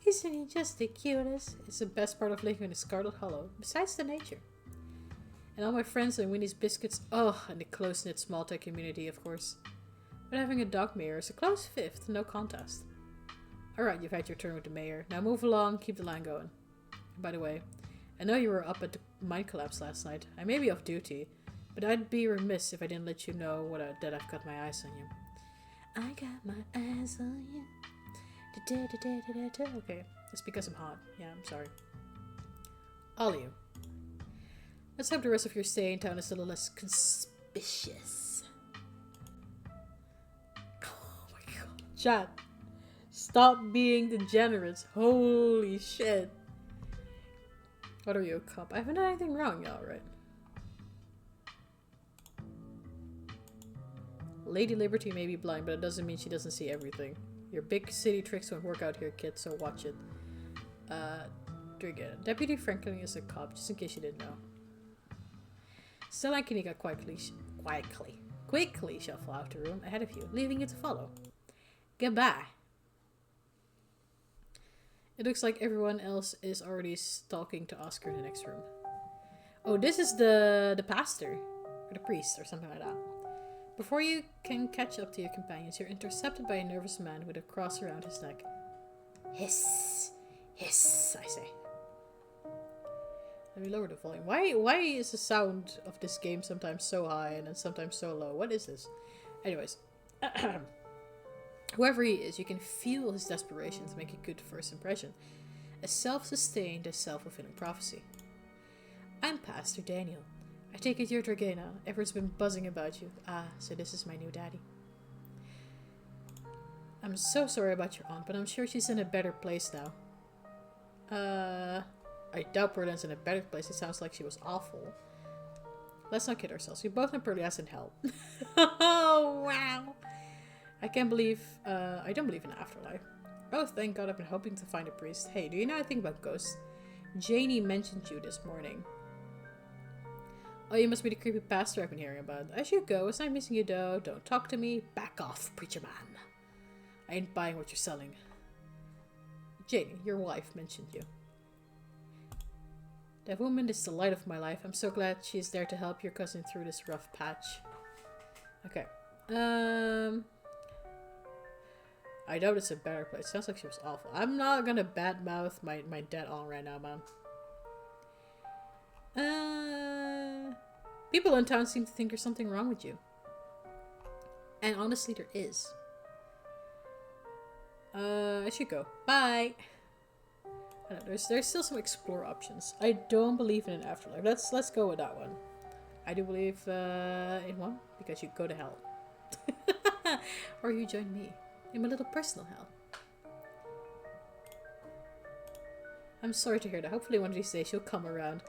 Isn't he just the cutest? It's the best part of living in the Scarlet Hollow, besides the nature. And all my friends and Winnie's biscuits, oh, and the close-knit small-tech community, of course. But having a dog mayor is a close fifth, no contest. Alright, you've had your turn with the mayor. Now move along, keep the line going. And by the way, I know you were up at the mine collapse last night. I may be off duty, but I'd be remiss if I didn't let you know that I've got my eyes on you. I got my eyes on you. Okay, it's because I'm hot. Yeah, I'm sorry. All of you. Let's hope the rest of your stay in town is a little less conspicuous. Oh my god. Chat. Stop being degenerates. Holy shit. What are you, a cop? I haven't done anything wrong, y'all, right? Lady Liberty may be blind, but it doesn't mean she doesn't see everything. Your big city tricks won't work out here, kid, so watch it. Drink it. Deputy Franklin is a cop, just in case you didn't know. Stella and Kanika quickly shuffle out the room ahead of you, leaving you to follow. Goodbye. It looks like everyone else is already stalking to Oscar in the next room. Oh, this is the pastor, or the priest, or something like that. Before you can catch up to your companions, you're intercepted by a nervous man with a cross around his neck. Hiss, hiss, I say. Let me lower the volume. Why is the sound of this game sometimes so high and then sometimes so low? What is this? Anyways. Whoever he is, you can feel his desperation to make a good first impression. A self-sustained and self-fulfilling prophecy. I'm Pastor Daniel. I take it you're Dragena. Everyone's been buzzing about you. Ah, so this is my new daddy. I'm so sorry about your aunt, but I'm sure she's in a better place now. I doubt Berlin's in a better place. It sounds like she was awful. Let's not kid ourselves. We both know Berlin's in hell. Oh, wow. I don't believe in the afterlife. Oh, thank God, I've been hoping to find a priest. Hey, do you know anything about ghosts? Janie mentioned you this morning. Oh, you must be the creepy pastor I've been hearing about. As you go, it's not missing you though. Don't talk to me. Back off, preacher man. I ain't buying what you're selling. Janie, your wife, mentioned you. That woman is the light of my life. I'm so glad she's there to help your cousin through this rough patch. Okay. I doubt it's a better place. Sounds like she was awful. I'm not gonna badmouth my dead aunt right now, man. People in town seem to think there's something wrong with you. And honestly, there is. I should go. Bye! I don't know, there's still some explore options. I don't believe in an afterlife. Let's go with that one. I do believe in one, because you go to hell. Or you join me in my little personal hell. I'm sorry to hear that. Hopefully one of these days you'll come around.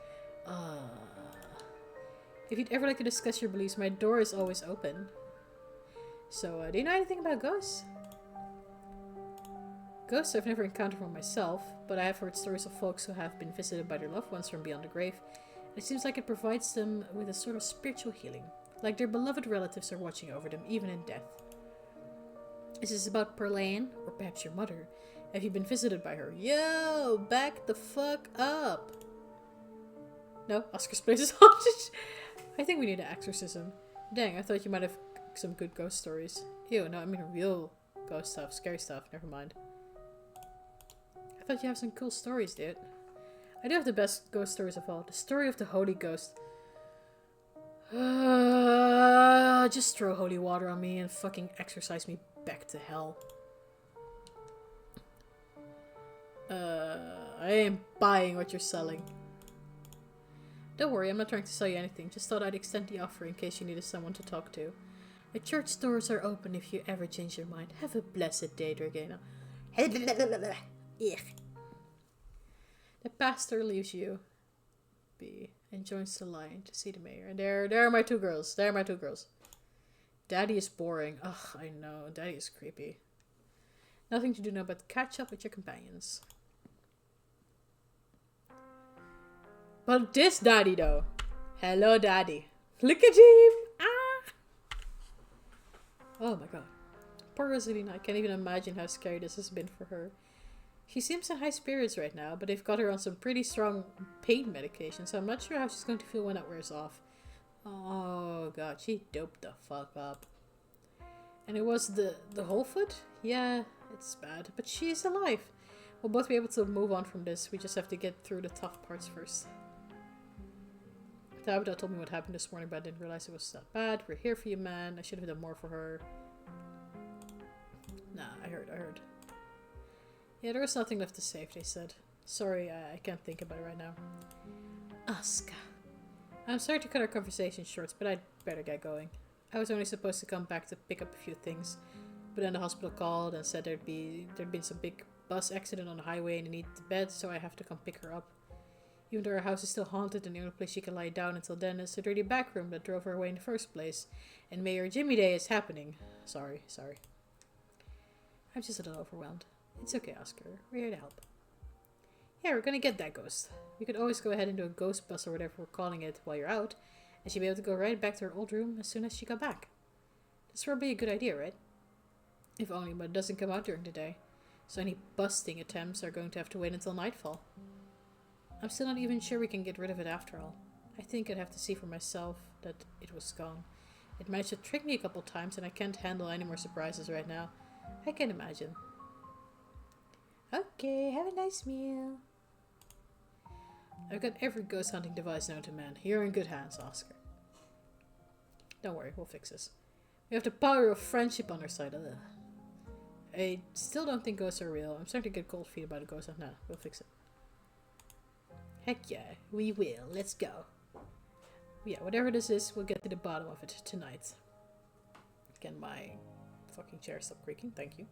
If you'd ever like to discuss your beliefs, my door is always open. So, do you know anything about ghosts? Ghosts I've never encountered one myself, but I have heard stories of folks who have been visited by their loved ones from beyond the grave. It seems like it provides them with a sort of spiritual healing, like their beloved relatives are watching over them, even in death. Is this about Perlaine, or perhaps your mother? Have you been visited by her? Yo, back the fuck up! No, Oscar's place is haunted. I think we need an exorcism. Dang, I thought you might have some good ghost stories. Ew, no, I mean real ghost stuff, scary stuff, never mind. I thought you have some cool stories, dude. I do have the best ghost stories of all. The story of the Holy Ghost. Just throw holy water on me and fucking exorcise me back to hell. I ain't buying what you're selling. Don't worry, I'm not trying to sell you anything. Just thought I'd extend the offer in case you needed someone to talk to. The church doors are open if you ever change your mind. Have a blessed day, Dragena. The pastor leaves you be and joins the line to see the mayor. And there are my two girls. There are my two girls. Daddy is boring. Ugh, I know. Daddy is creepy. Nothing to do now but catch up with your companions. But this daddy though. Hello daddy. Look at him. Ah. Oh my god. Poor Rosalina. I can't even imagine how scary this has been for her. She seems in high spirits right now, but they've got her on some pretty strong pain medication, so I'm not sure how she's going to feel when that wears off. Oh god, she doped the fuck up. And it was the whole foot? Yeah, it's bad, but she's alive. We'll both be able to move on from this. We just have to get through the tough parts first. Tabitha told me what happened this morning, but I didn't realize it was that bad. We're here for you, man. I should have done more for her. Nah, I heard. Yeah, there was nothing left to save, they said. Sorry, I can't think about it right now. Oscar. I'm sorry to cut our conversation short, but I'd better get going. I was only supposed to come back to pick up a few things, but then the hospital called and said there'd been some big bus accident on the highway and they needed the bed, so I have to come pick her up. Even though her house is still haunted and the only place she can lie down until then is the dirty back room that drove her away in the first place. And Mayor Jimmy Day is happening. Sorry. I'm just a little overwhelmed. It's okay, Oscar. We're here to help. Yeah, we're gonna get that ghost. We could always go ahead and do a ghost bus or whatever we're calling it while you're out. and she'd be able to go right back to her old room as soon as she got back. That's probably a good idea, right? If only, but it doesn't come out during the day. So any busting attempts are going to have to wait until nightfall. I'm still not even sure we can get rid of it after all. I think I'd have to see for myself that it was gone. It managed to trick me a couple times and I can't handle any more surprises right now. I can imagine. Okay, have a nice meal. I've got every ghost hunting device known to man. You're in good hands, Oscar. Don't worry, we'll fix this. We have the power of friendship on our side. Ugh. I still don't think ghosts are real. I'm starting to get cold feet about a ghost hunt now. We'll fix it. Heck yeah, we will. Let's go. Yeah, whatever this is, we'll get to the bottom of it tonight. Can my fucking chair stop creaking? Thank you.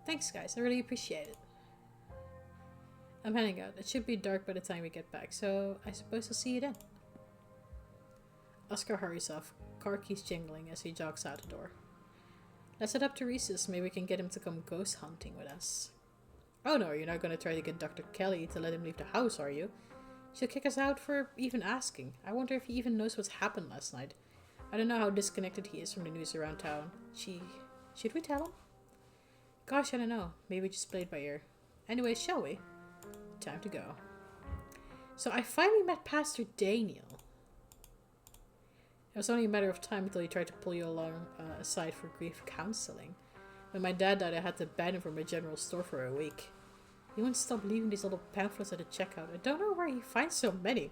Thanks, guys. I really appreciate it. I'm heading out. It should be dark by the time we get back, so I suppose I'll see you then. Oscar hurries off, car keys jingling as he jogs out the door. Let's head up to Reese's. Maybe we can get him to come ghost hunting with us. Oh no, you're not going to try to get Dr. Kelly to let him leave the house, are you? She'll kick us out for even asking. I wonder if he even knows what's happened last night. I don't know how disconnected he is from the news around town. Should we tell him? Gosh, I don't know. Maybe just play it by ear. Anyway, shall we? Time to go. So I finally met Pastor Daniel. It was only a matter of time until he tried to pull you along aside for grief counseling. When my dad died, I had to ban him from my general store for a week. He wouldn't stop leaving these little pamphlets at the checkout. I don't know where he finds so many.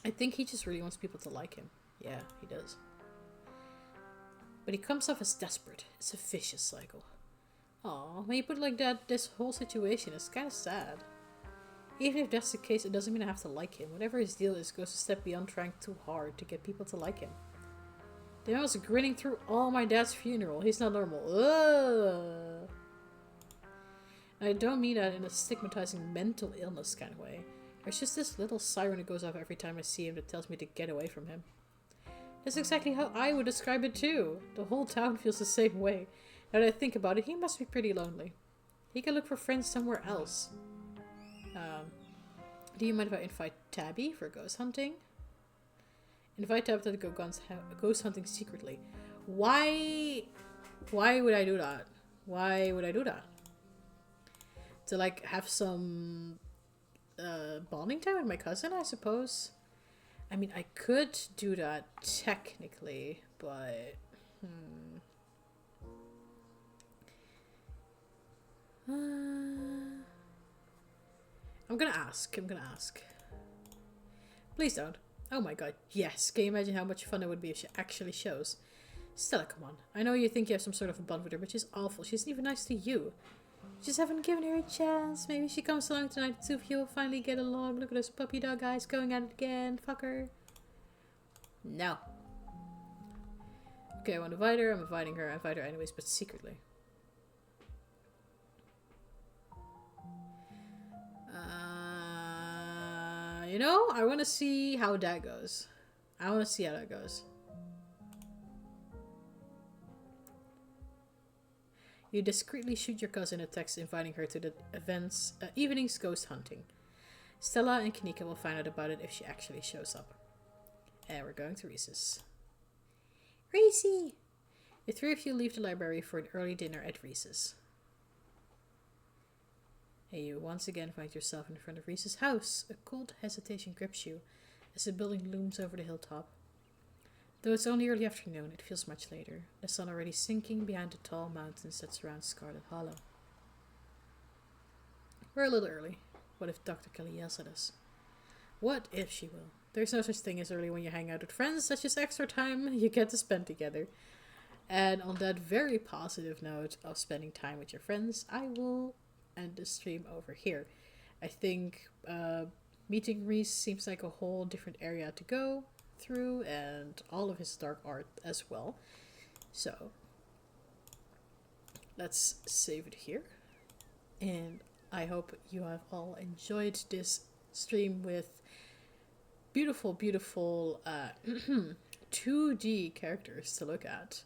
I think he just really wants people to like him. Yeah, he does. But he comes off as desperate. It's a vicious cycle. Aw, when you put it like that, this whole situation is kind of sad. Even if that's the case, it doesn't mean I have to like him. Whatever his deal is goes a step beyond trying too hard to get people to like him. The man was grinning through all my dad's funeral. He's not normal. Ugh. And I don't mean that in a stigmatizing mental illness kind of way. There's just this little siren that goes off every time I see him that tells me to get away from him. That's exactly how I would describe it too. The whole town feels the same way. Now that I think about it, he must be pretty lonely. He can look for friends somewhere else. Do you mind if I invite Tabby for ghost hunting? Invite Tabby to go ghost hunting secretly. Why would I do that? Why would I do that? To like have some bonding time with my cousin, I suppose. I mean, I could do that technically, but I'm gonna ask. Please don't. Oh my god, yes. Can you imagine how much fun it would be if she actually shows? Stella, come on. I know you think you have some sort of a bond with her, but she's awful. She isn't even nice to you. You just haven't given her a chance. Maybe she comes along tonight, the two of you will finally get along. Look at those puppy dog eyes going at it again. Fuck her. No. Okay, I want to invite her. I'm inviting her. I invite her anyways, but secretly. You know, I want to see how that goes. You discreetly shoot your cousin a text inviting her to the evening's ghost hunting. Stella and Kanika will find out about it if she actually shows up. And we're going to Reese's. Reese! The three of you leave the library for an early dinner at Reese's. And you once again find yourself in front of Reese's house. A cold hesitation grips you as the building looms over the hilltop. Though it's only early afternoon, it feels much later, the sun already sinking behind the tall mountains that surround Scarlet Hollow. We're a little early. What if Dr. Kelly yells at us? What if she will? There's no such thing as early when you hang out with friends. That's just extra time you get to spend together. And on that very positive note of spending time with your friends, I will end the stream over here. I think meeting Reese seems like a whole different area to go through, and all of his dark art as well. So let's save it here, and I hope you have all enjoyed this stream with beautiful 2D characters to look at,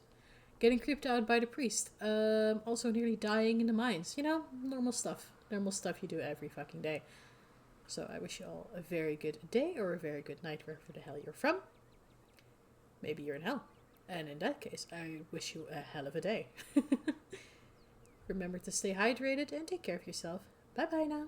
getting creeped out by the priest, also nearly dying in the mines, you know, normal stuff you do every fucking day. So I wish you all a very good day or a very good night wherever the hell you're from. Maybe you're in hell. And in that case, I wish you a hell of a day. Remember to stay hydrated and take care of yourself. Bye bye now.